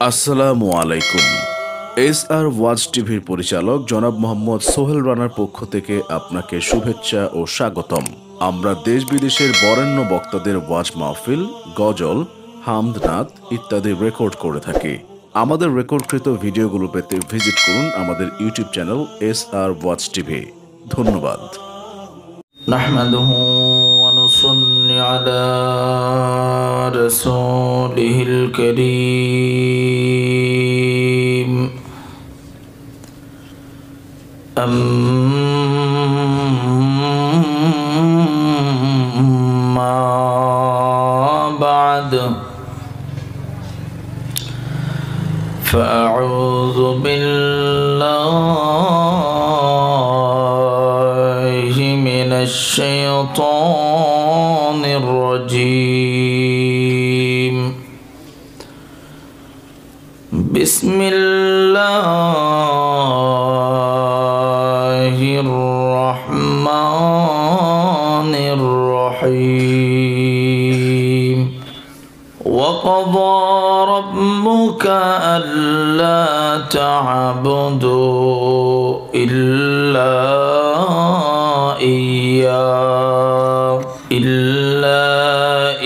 আসসালামু আলাইকুম। SR watch টিভির পরিচালক জনাব মোহাম্মদ সোহেল রানার পক্ষ থেকে আপনাকে শুভেচ্ছা ও স্বাগতম। আমরা দেশ বিদেশের বরেণ্য বক্তাদের ওয়াজ মাহফিল, গজল, হামদনাদ ইত্যাদি রেকর্ড করে থাকি। আমাদের রেকর্ডকৃত ভিডিওগুলো পেতে ভিজিট করুন আমাদের YouTube channel SR watch TV. ধন্যবাদ। নাহমাদুহু ওয়া নুসাল্লি আলা রাসূলিহিল কারীম। আম্মা বা'দ, ফাআউযু বিল্লাহি মিনাশ শাইতানির রাজীম। বিসমিল্লাহির রহমানির রহিম। وقضى ربك ألا تعبدوا إلا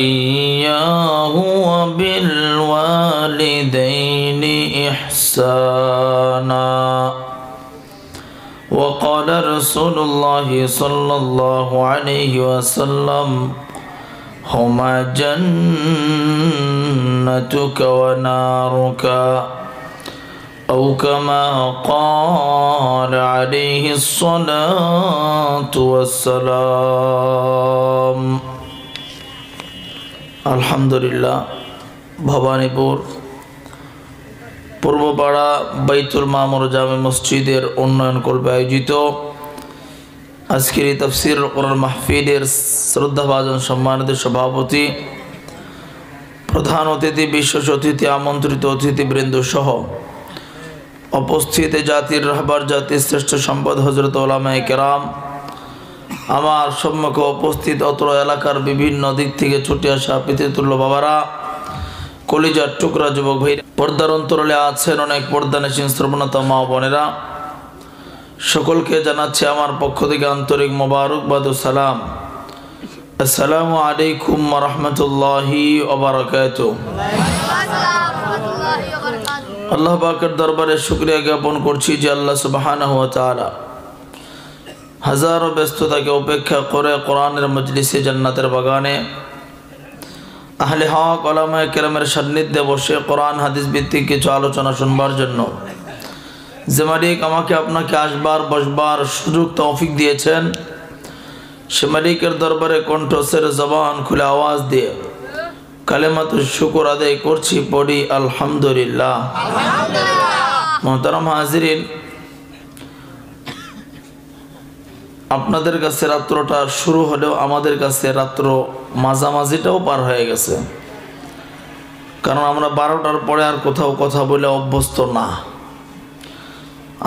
إياه وبالوالدين إحسانا. وقال رسول الله صلى الله عليه وسلم: هما جنتك ونارك، أو كما قال عليه الصلاة والسلام. আলহামদুলিল্লাহ, ভবানীপুর পূর্বপাড়া বাইতুল মামুর জামে মসজিদের উন্নয়ন কল্পে আয়োজিত আজকের এই তাফসীর কোরআন মাহফিলের শ্রদ্ধাভাজন সম্মানিত সভাপতি, প্রধান অতিথি, বিশেষ অতিথি, আমন্ত্রিত অতিথিবৃন্দ সহ উপস্থিত জাতির রাহবার, জাতির শ্রেষ্ঠ সম্পদ হযরত উলামায়ে কেরাম, আমার সম্মুখে উপস্থিত অত্র এলাকার বিভিন্ন দিক থেকে ছুটে আসা পিতৃতুল্য বাবারা, কলিজার টুকরা যুবক ভাই, পর্দার অন্তরালে আছেন অনেক পর্দানশীল শ্রবণতা মা বোনেরা, সকলকে জানাচ্ছি আমার পক্ষ থেকে আন্তরিক মোবারকবাদ ও সালাম। আসসালামু আলাইকুম ওয়া রাহমাতুল্লাহি ওয়া বারাকাতুহু। আল্লাহ পাকের দরবারে শুকরিয়া জ্ঞাপন করছি যে আল্লাহ সুবহানাহু ওয়া তাআলা হাজারো ব্যস্ততাকে উপেক্ষা করে কোরআনের মজলিসে, জান্নাতের বাগানে আহলে হক উলামায়ে কেরামের সান্নিধ্যে বসে কোরআন হাদিস ভিত্তিক কিছু আলোচনা শুনবার জন্য যে মালিক আমাকে আপনাকে আসবার বসবার সুযোগ তৌফিক দিয়েছেন, সে মালিকের দরবারে কণ্ঠস্বরে জবান খুলে আওয়াজ দিয়ে কালেমাতুশ শুকর আদায় করছি, পড়ি আলহামদুলিল্লাহ। মুহতারাম হাজিরিন, আপনাদের কাছে রাত্রটা শুরু হলেও আমাদের কাছে রাত্র মাঝামাঝিটাও পার হয়ে গেছে, কারণ আমরা 12টার পরে আর কোথাও কথা বলে অভ্যস্ত না।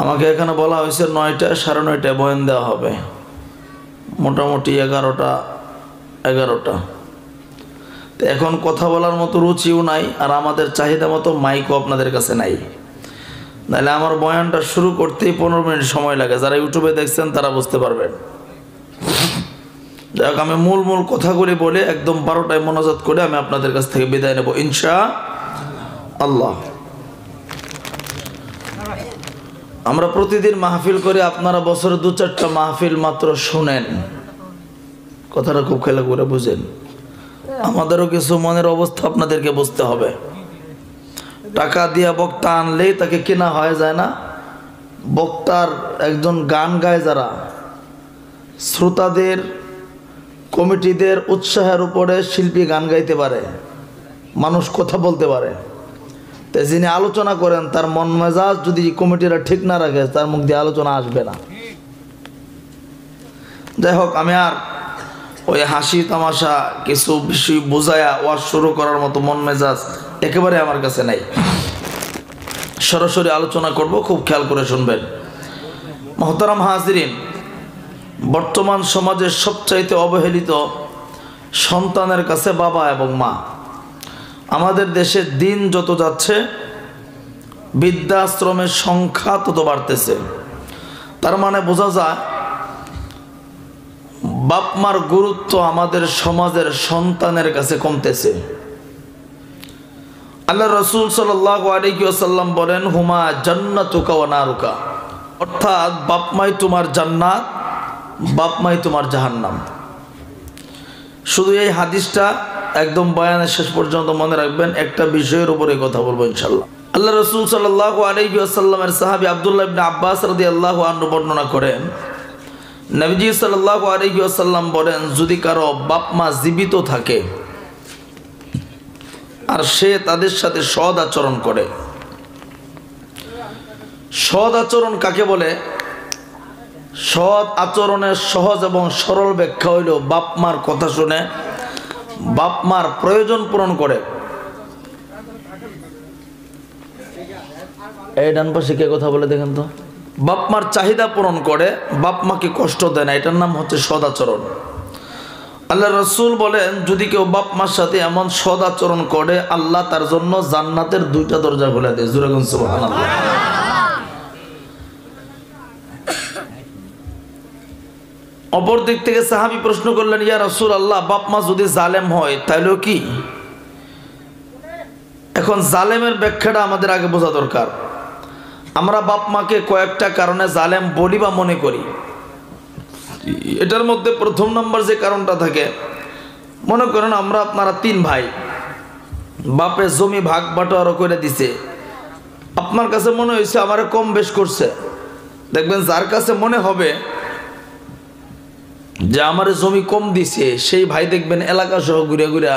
আমাকে এখানে বলা হয়েছে 9টা, 9:30 বয়ান দেওয়া হবে, মোটামুটি 11টা। তো এখন কথা বলার মতো রুচিও নাই, আর আমাদের চাহিদা মতো মাইকও আপনাদের কাছে নাই। নাহলে আমার বয়ানটা শুরু করতেই 15 মিনিট সময় লাগে। যারা ইউটিউবে দেখছেন তারা বুঝতে পারবেন। যাই হোক, আমি মূল কথাগুলি বলে একদম 12টায় মোনাজাত করে আমি আপনাদের কাছ থেকে বিদায় নেব ইনশাআল্লাহ। আমরা প্রতিদিন মাহফিল করে, আপনারা বছরে 2-4টা মাহফিল মাত্র শুনেন। কথাটা খুব খেয়াল করে বুঝেন। আমাদেরও কিছু মনের অবস্থা আপনাদেরকে বুঝতে হবে। টাকা দিয়া বক্তা আনলেই তাকে কেনা হয়ে যায় না। বক্তার একজন গান গায় যারা, শ্রোতাদের, কমিটিদের উৎসাহের উপরে শিল্পী গান গাইতে পারে, মানুষ কথা বলতে পারে। তাই যিনি আলোচনা করেন তার মন মেজাজ যদি কমিটিরা ঠিক না রাখে, তার মুখ দিয়ে আলোচনা আসবে না। যাই হোক, আমি আর ওই হাসি তামাশা কিছু বিষয় বোঝায়া ওয়াজ শুরু করার মতো মন মেজাজ একেবারে আমার কাছে নাই। সরাসরি আলোচনা করব, খুব খেয়াল করে শুনবেন। মুহতারাম হাজিরিন, বর্তমান সমাজের সবচাইতে অবহেলিত সন্তানের কাছে বাবা এবং মা। আমাদের দেশে দিন যত যাচ্ছে বৃদ্ধাশ্রমের সংখ্যা তত বাড়তেছে। তার মানে বোঝা যায় বাপ মার গুরুত্ব আমাদের সমাজের সন্তানের কাছে কমতেছে। আল্লাহ রাসূল সাল্লাল্লাহু আলাইহি ওয়াসাল্লাম বলেন, হুমা জান্নাতুকা ওয়া নারুকা, অর্থাৎ বাপ মাই তোমার জান্নাত, বাপ মাই তোমার জাহান্নাম। শুধু এই হাদিসটা একদম বয়ানের শেষ পর্যন্ত মনে রাখবেন। একটা বিষয়ের উপরে কথা বলবো ইনশাআল্লাহ। আল্লাহ রাসূল সাল্লাল্লাহু আলাইহি ওয়াসাল্লামের সাহাবী আব্দুল্লাহ ইবনে আব্বাস রাদিয়াল্লাহু আনহু বর্ণনা করেন, নবীজি সাল্লাল্লাহু আলাইহি ওয়াসাল্লাম বলেন, যদি কারো বাপ মা জীবিত থাকে আর সে তাদের সাথে সৎ আচরণ করে। সৎ আচরণ কাকে বলে? সৎ আচরণের সহজ এবং সরল ব্যাখ্যা হইল বাপ মার কথা শুনে বাপ মার প্রয়োজন পূরণ করে। এই ডান পাশে কে কথা বলে দেখেন তো? বাপ মার চাহিদা পূরণ করে, বাপ মাকে কষ্ট দেয় না, এটার নাম হচ্ছে সৎ আচরণ। আল্লাহ রাসূল বলেন, যদি কেউ বাপ মার সাথে এমন সৎ আচরণ করে, আল্লাহ তার জন্য জান্নাতের 2টা দরজা খুলে দেয়। জোরে বলুন সুবহানাল্লাহ। অপর দিক থেকে সাহাবী প্রশ্ন করলেন, ইয়া রাসূলুল্লাহ, বাপ মা যদি জালেম হয় তাহলেও কি? এখন জালেমের ব্যাখ্যাটা আমাদের আগে বোঝা দরকার। আমরা বাপ মাকে কয়েকটা কারণে জালেম বলি বা মনে করি। এটার মধ্যে প্রথম নম্বর যে কারণটা থাকে, মনে করেন আপনারা 3 ভাই, বাপে জমি ভাগ বাটোয়ারা করে দিছে, আপনার কাছে মনে হয়েছে আমারে কম বেশ করছে। দেখবেন যার কাছে মনে হবে যে আমারে জমি কম দিছে, সেই ভাই দেখবেন এলাকা সহ ঘুরে ঘুরে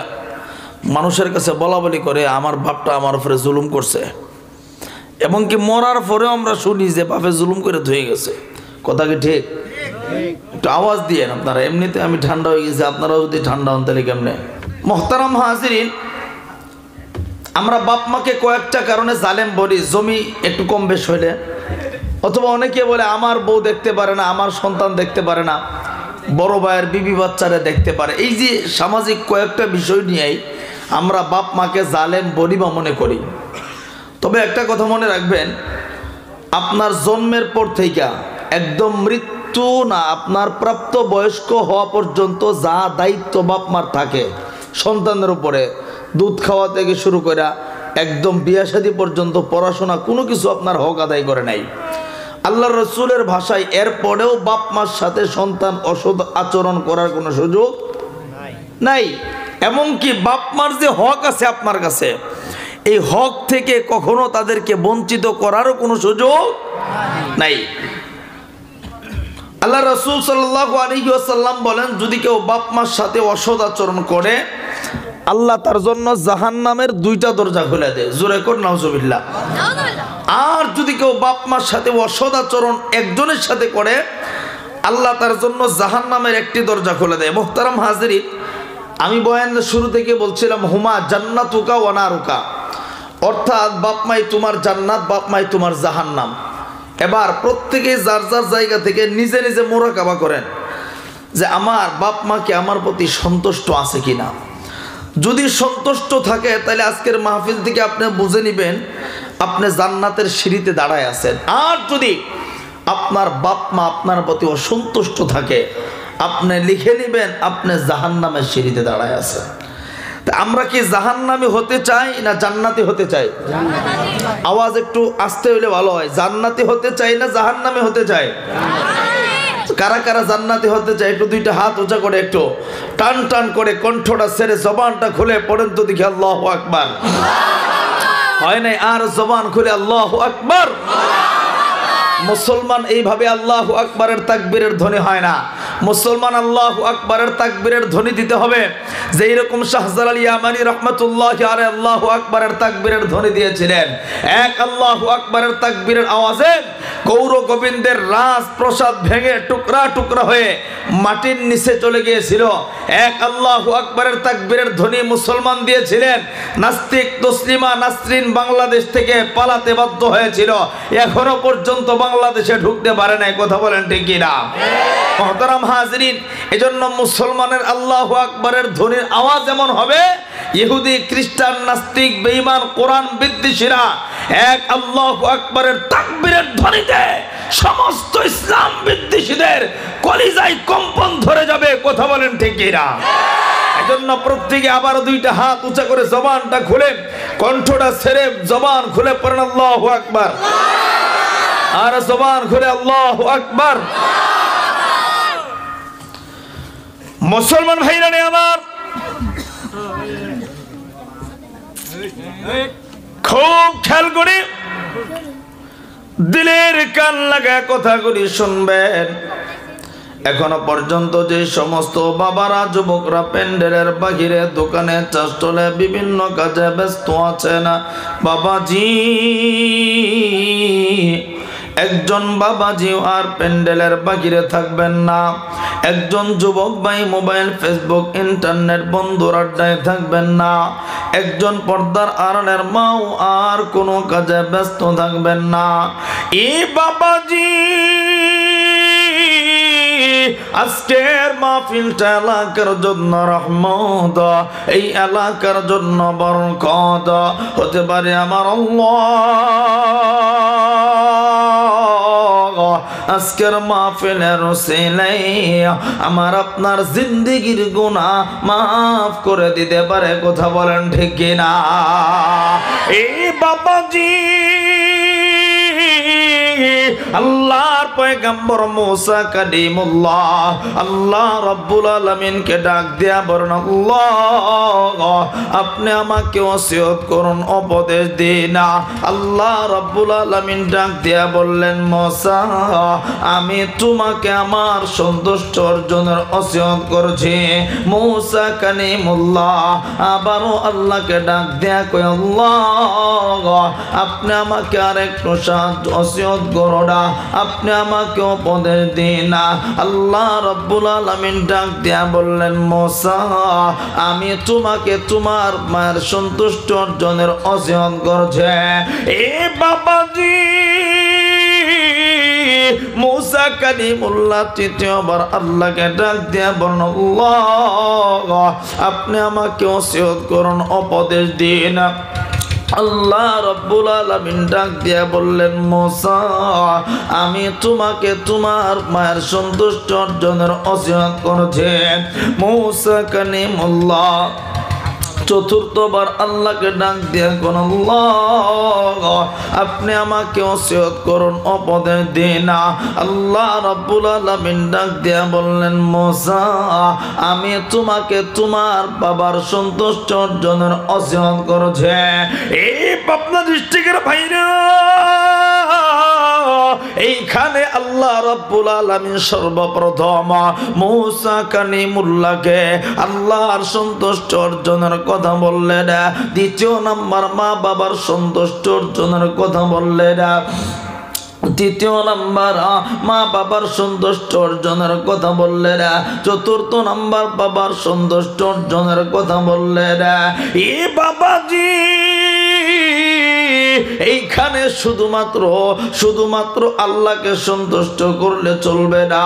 মানুষের কাছে বলা বলি করে আমার বাপটা আমার উপরে জুলুম করছে। এমনকি মরার পরেও আমরা শুনি যে বাপে জুলুম করে ধুয়ে গেছে। কথা কি ঠিক? একটু আওয়াজ দিয়ে আপনারা। এমনিতে আমি ঠান্ডা হয়ে গেছি, আপনারাও যদি ঠান্ডা হন তাহলে কেমনে? মোহতারাম হাজিরিন, আমরা বাপ মাকে কয়েকটা কারণে জালেম বলি। জমি একটু কম বেশ হইলে, অথবা অনেকে বলে আমার বউ দেখতে পারে না, আমার সন্তান দেখতে পারে না, বড় ভাইয়ের বিবি বাচ্চারা দেখতে পারে। এই যে সামাজিক কয়েকটা বিষয় নিয়েই আমরা বাপ মাকে জালেম বলি বা মনে করি। তবে একটা কথা মনে রাখবেন, আপনার জন্মের পর থেকে একদম মৃত্যু না আপনার প্রাপ্ত বয়স্ক হওয়া পর্যন্ত যা দায়িত্ব বাপ মার থাকে সন্তানের উপরে, দুধ খাওয়া থেকে শুরু করে একদম বিয়ে শাদী পর্যন্ত পড়াশোনা, কোনো কিছু আপনার হক আদায় করে নাই। আল্লাহর রাসূলের ভাষায় এরপরেও বাপ মার সাথে সন্তান অসৎ আচরণ করার কোনো সুযোগ নাই। এমনকি বাপ মার যে হক আছে আপনার কাছে, এই হক থেকে কখনো তাদেরকে বঞ্চিত করারও কোনো সুযোগ নাই। আল্লাহ রাসূল সাল্লাল্লাহু আলাইহি ওয়াসাল্লাম বলেন, যদি কেউ বাপ মার সাথে অসৎ আচরণ করে, আল্লাহ তার জন্য জাহান্নামের 2টা দরজা খুলে দেয়। জোরে কর নাউজুবিল্লাহ। আর যদি কেউ বাপ মার সাথে অসৎ আচরণ একজনের সাথে করে, আল্লাহ তার জন্য জাহান্নামের 1টি দরজা খুলে দেয়। মুহতারাম হাজিরিন, আমি বয়ানের শুরু থেকে বলছিলাম, হুমা জান্নাতুকা ওয়া নারুকা, অর্থাৎ বাপ মাই তোমার জান্নাত, বাপ মাই তোমার জাহান্নাম। এবার প্রত্যেকে যার যার জায়গা থেকে নিজে নিজে মুরাকাবা করেন যে আমার বাপ মা কি আমার প্রতি সন্তুষ্ট আছে কিনা। যদি সন্তুষ্ট থাকে তাহলে আজকের মাহফিল থেকে আপনি বুঝে নেবেন আপনি জান্নাতের সিঁড়িতে দাঁড়ায় আছেন। আর যদি আপনার বাপ মা আপনার প্রতি অসন্তুষ্ট থাকে, আপনি লিখে নেবেন আপনি জাহান্নামের সিঁড়িতে দাঁড়ায় আছেন। তা আমরা কি জাহান্নামী হতে চাই না জান্নাতি হতে চাই? আওয়াজ একটু আস্তে হইলে ভালো হয়। জান্নাতি হতে চাই না জাহান্নামী হতে চাই? কারা কারা জান্নাতি হতে চায় একটু 2টা হাত উঁচা করে একটু টান টান করে কণ্ঠটা ছেড়ে জবানটা খুলে পড়েন তো দেখি আল্লাহু আকবার। হয় নাই? আর জবান খুলে আল্লাহু আকবার। মুসলমান এইভাবে আল্লাহু আকবারের তাকবীরের ধ্বনি হয় না। মুসলমান আল্লাহু আকবারের তাকবীরের ধ্বনি দিতে হবে যে এরকম শাহজালাল ইয়ামানি রাহমাতুল্লাহি আলাইহি আল্লাহু আকবারের তাকবীরের ধ্বনি দিয়েছিলেন। এক আল্লাহু আকবারের তাকবীরের আওয়াজে গৌর গোবিন্দের রাজপ্রসাদ ভেঙে টুকরা টুকরা হয়ে মাটির নিচে চলে গিয়েছিল। এক আল্লাহু আকবারের তাকবীরের ধ্বনি মুসলমান দিয়েছিলেন। নাস্তিক তসলিমা নাসরিন বাংলাদেশ থেকে পালাতে বাধ্য হয়েছিল, এখনো পর্যন্ত বাংলাদেশে ঢুকতে পারে নাই। কথা বলেন ঠিক কিনা? মুহতারাম হাজিরিন, এজন্য মুসলমানের আল্লাহু আকবারের ধ্বনির আওয়াজ এমন হবে, ইহুদি খ্রিস্টান নাস্তিক বেঈমান কোরআন বিদ্বেষীরা এক আল্লাহু আকবারের তাকবীরের ধ্বনিতে সমস্ত ইসলাম বিদ্বেষীদের কলিজায় কম্পন ধরে যাবে। কথা বলেন ঠিক কিনা? এজন্য প্রত্যেকে আবার দুইটা হাত উঁচা করে জবানটা খুলে, কণ্ঠটা ছেড়ে জবান খুলে পড়েন আল্লাহু আকবার। আর জবান খুলে আল্লাহু আকবার। মুসলমান ভাইরা নে আমার, খুব খেয়াল করে দিলের কান লাগায় কথাগুলি শুনবেন। এখনো পর্যন্ত যে সমস্ত বাবারা, যুবকরা প্যান্ডেলের বাহিরে, দোকানে, চাষটলে বিভিন্ন কাজে ব্যস্ত আছেন, বাবাজি, একজন বাবাজি আর প্যান্ডেলের বাহিরে থাকবেন না। একজন যুবক ভাই মোবাইল, ফেসবুক, ইন্টারনেট বন্ধুর আড্ডায় থাকবেন না। একজন পর্দার আড়ালের মাও আর কোনো কাজে ব্যস্ত থাকবেন না। এই বাবাজি, আজকের মাহফিলটা এলাকার জন্য রহমত, এই এলাকার জন্য বরকত হতে পারে। আমার আল্লাহ আজকের মাহফিলের ওসিলায় আমার আপনার জিন্দেগির গুনাহ মাফ করে দিতে পারে। কথা বলেন ঠিক কিনা? এই বাবাজি, আল্লাহর পয়গম্বর মুসা কালিমুল্লাহ আল্লাহ রাব্বুল আলামিনকে ডাক দিয়া বলেন, আল্লাহ আপনি আমাকে ওসিয়ত করুন, উপদেশ দিন। আল্লাহ রাব্বুল আলামিন ডাক দিয়া বললেন, মুসা আমি তোমাকে আমার সন্তুষ্ট অর্জনের ওসিয়ত করছি। মুসা কালিমুল্লাহ আবারও আল্লাহকে ডাক দিয়া কয়, আল্লাহ আপনি আমাকে আরেকটু সাহায্য ওসিয়ত করো না, আপনি আমাকে উপদেশ দিন। আল্লাহ রাব্বুল আলামিন ডাক দিয়া বললেন, মুসা আমি তোমাকে তোমার মায়ের সন্তুষ্ট অর্জনের ওসিয়ত করছি। এ বাবাজি, মুসা কালিমুল্লাহ তৃতীয়বার আল্লাহকে ডাক দিয়া বললেন, আল্লাহ আপনি আমাকে ওসিয়ত করুন, উপদেশ দিন। আল্লাহ রাব্বুল আলামিন ডাক দিয়া বললেন, মুসা আমি তোমাকে তোমার মায়ের সন্তুষ্ট অর্জনের ওসিয়ত করছি। মুসা কালিমুল্লাহ চতুর্থবার আল্লাহকে ডাক দিয়া কোন, আল্লাহ আপনি আমাকে ওসিয়ত করুন, উপদেশ দিন। আল্লাহ রাব্বুল আলামিন ডাক দিয়া বললেন, মুসা আমি তোমাকে তোমার বাবার সন্তুষ্ট অর্জনের ওসিয়ত করছি। এই পাবনা ডিস্ট্রিক্টের ভাইরা, এইখানে আল্লাহ রাব্বুল আলামিন সর্বপ্রথম মুসা কালিমুল্লাহকে আল্লাহর সন্তুষ্ট অর্জনের কথা বললেন। দ্বিতীয় নাম্বার মা বাবার সন্তুষ্ট অর্জনের কথা বললেন। তৃতীয় নাম্বার মা বাবার সন্তুষ্ট অর্জনের কথা বললেন। চতুর্থ নাম্বার বাবার সন্তুষ্ট অর্জনের কথা বললেন। এ বাবাজি, এইখানে শুধুমাত্র আল্লাহকে সন্তুষ্ট করলে চলবে না।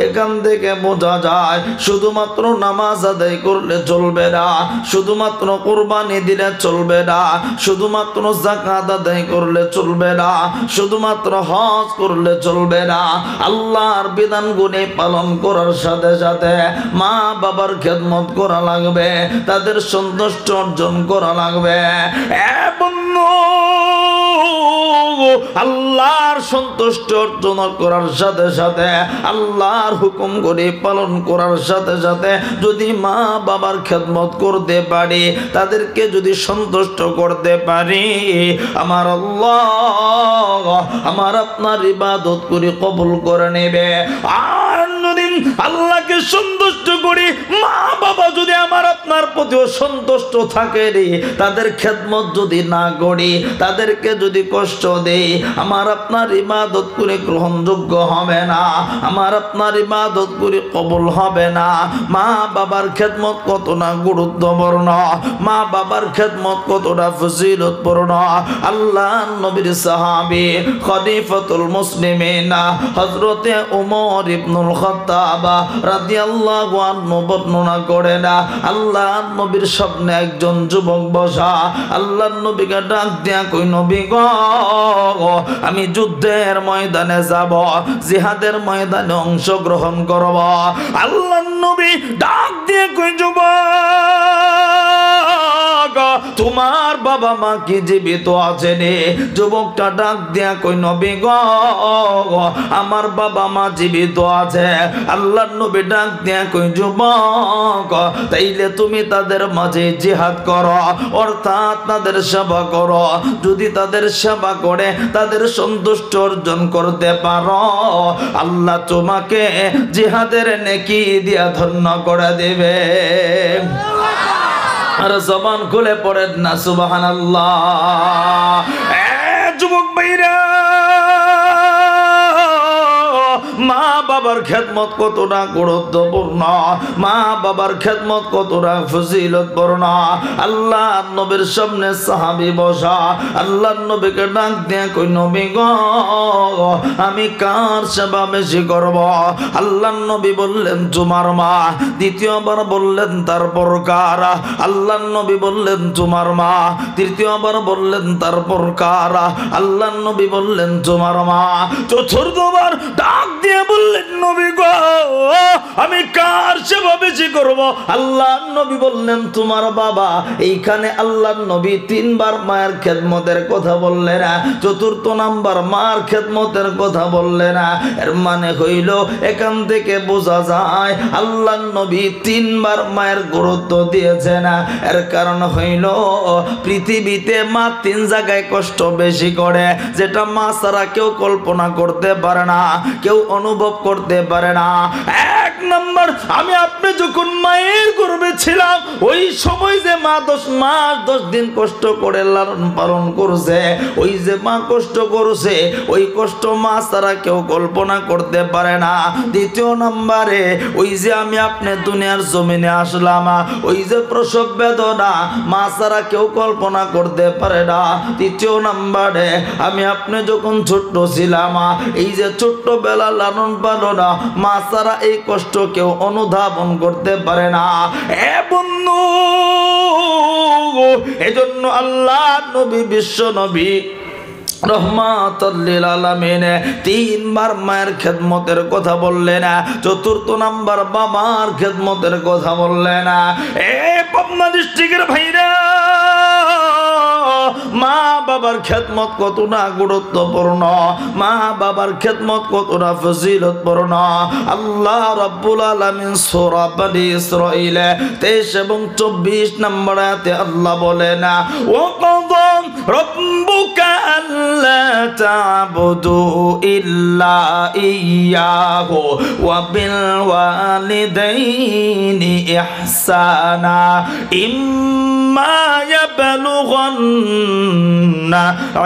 এখান থেকে বোঝা যায় শুধুমাত্র নামাজ আদায় করলে চলবে না, শুধুমাত্র কুরবানি দিলে চলবে না, শুধুমাত্র যাকাত আদায় করলে চলবে না, শুধুমাত্র হজ করলে চলবে না। আল্লাহর বিধানগুলি পালন করার সাথে সাথে মা বাবার খেদমত করা লাগবে, তাদের সন্তুষ্ট অর্জন করা লাগবে। এবং আল্লাহর সন্তুষ্ট অর্জন করার সাথে সাথে আল্লাহর হুকুমগুলি পালন করার সাথে সাথে যদি মা বাবার খেদমত করতে পারি, তাদেরকে যদি সন্তুষ্ট করতে পারি, আমার আল্লাহ আমার আপনার ইবাদত করে কবুল করে নেবে। আর যদি আল্লাহকে সন্তুষ্ট করি, মা বাবা যদি আমার আপনার প্রতিও সন্তুষ্ট থাকে, তাদের খেদমত যদি না করি, তাদেরকে যদি কষ্ট দেই, আমার আপনার ইবাদত করে গ্রহণযোগ্য হবে না, আমার আপনার ইবাদত করে কবুল হবে না। মা বাবার খেদমত কতটা গুরুত্বপূর্ণ, মা বাবার খেদমত কতটা ফজিলতপূর্ণ। আল্লাহ নবীর সাহাবী খলিফাতুল মুসলিমিন হযরতে ওমর ইবনুল খাত্তাব রাদিয়াল্লাহু আনহু বর্ণনা করে না। আল্লাহ নবীর স্বপ্নে একজন যুবক বসা, আল্লাহ নবীকে ডাক দিয়া কই নবী গো, আমি যুদ্ধের ময়দানে যাব, জিহাদের ময়দানে অংশগ্রহণ করব। আল্লাহ নবী ডাক দিয়ে কই যুবক, তোমার বাবা মা কি জীবিত আছে রে? যুবকটা ডাক দিয়া কই নবী গো, আমার বাবা মা জীবিত আছে। আল্লাহ নবী ডাক দিয়া কই যুবক, তাইলে তুমি তাদের মাঝে জিহাদ করো, অর্থাৎ তাদের সেবা করো। যদি তাদের সেবা করে তাদের সন্তুষ্ট অর্জন করতে পারো, আল্লাহ তোমাকে জিহাদের নেকি দিয়া ধন্য করে দেবে। আর জবান খুলে পড়েন না সুবহানাল্লাহ। যুবক ভাইরা, মা বাবার খেদমত কতটা গুরুত্বপূর্ণ, মা বাবার খেদমত কতটা ফজিলতপূর্ণ। আল্লাহ নবীর সামনে সাহাবী বসা, আল্লাহ নবীকে ডাক দিয়ে কই নবী গো, আমি কার সেবা বেশি করব? আল্লাহ নবী বললেন তোমার মা। দ্বিতীয়বার বললেন তারপর কার? আল্লাহ নবী বললেন তোমার মা। তৃতীয়বার বললেন তারপর কার? আল্লাহ নবী বললেন তোমার মা। চতুর্থবার ডাক দিয়ে বললেন নবী গো, আমি কার সেবা বেশি করব? আল্লাহ নবী বললেন তোমার বাবা। এইখানে আল্লাহ নবী তিনবার মায়ের খেদমতের কথা বললেন, চতুর্থ নাম্বার মার খেদমতের কথা বললেন। এর মানে হইল, এখান থেকে বোঝা যায় আল্লাহ নবী তিনবার মায়ের গুরুত্ব দিয়েছেন। এর কারণ হইল, পৃথিবীতে মা তিন জায়গায় কষ্ট বেশি করে, যেটা মা ছাড়া কেউ কল্পনা করতে পারে না, কেউ অনুভব করতে পারে না। এক নম্বর, আমি আপনি যখন মায়ের গর্ভে ছিলাম, ওই সময় যে মা 10 মাস 10 দিন কষ্ট করে লালন পালন করছে, ওই যে মা কষ্ট করছে, ওই কষ্ট মা ছাড়া কেউ কল্পনা করতে পারে না। দ্বিতীয় নম্বরে, ওই যে আমি আপনি দুনিয়ার জমিনে আসলাম, ওই যে প্রসব বেদনা মা ছাড়া কেউ কল্পনা করতে পারে না। তৃতীয় নম্বরে, আমি আপনি যখন ছোট্ট ছিলাম, এই যে ছোট্ট বেলা লালন পালন মা ছাড়া এই কষ্ট কেউ অনুধাবন করতে পারে না। এ বন্ধু, এজন্য আল্লাহ নবী, বিশ্ব নবী রহমাতুল লিল আলামিন তিনবার মায়ের খেদমতের কথা বললেন, চতুর্থ নাম্বার বাবার খেদমতের কথা বললেন। এ পাবনা ডিস্ট্রিক্টের ভাইরা, মা বাবার খেদমত কতটা গুরুত্বপূর্ণ, মা বাবার খেদমত কতটা ফজিলতপূর্ণ। আল্লাহ রাব্বুল আলামিন সূরা বনী ইসরাঈল 23 এবং 24 নম্বর আয়াতে আল্লাহ বলেন, ওয়া কাযা রাব্বুকা আল্লা তা'বুদু ইল্লা ইয়্যাহু ওয়া বিল ওয়ালিদাইনি ইহসানা ইম্মা ইয়াবলুগান্না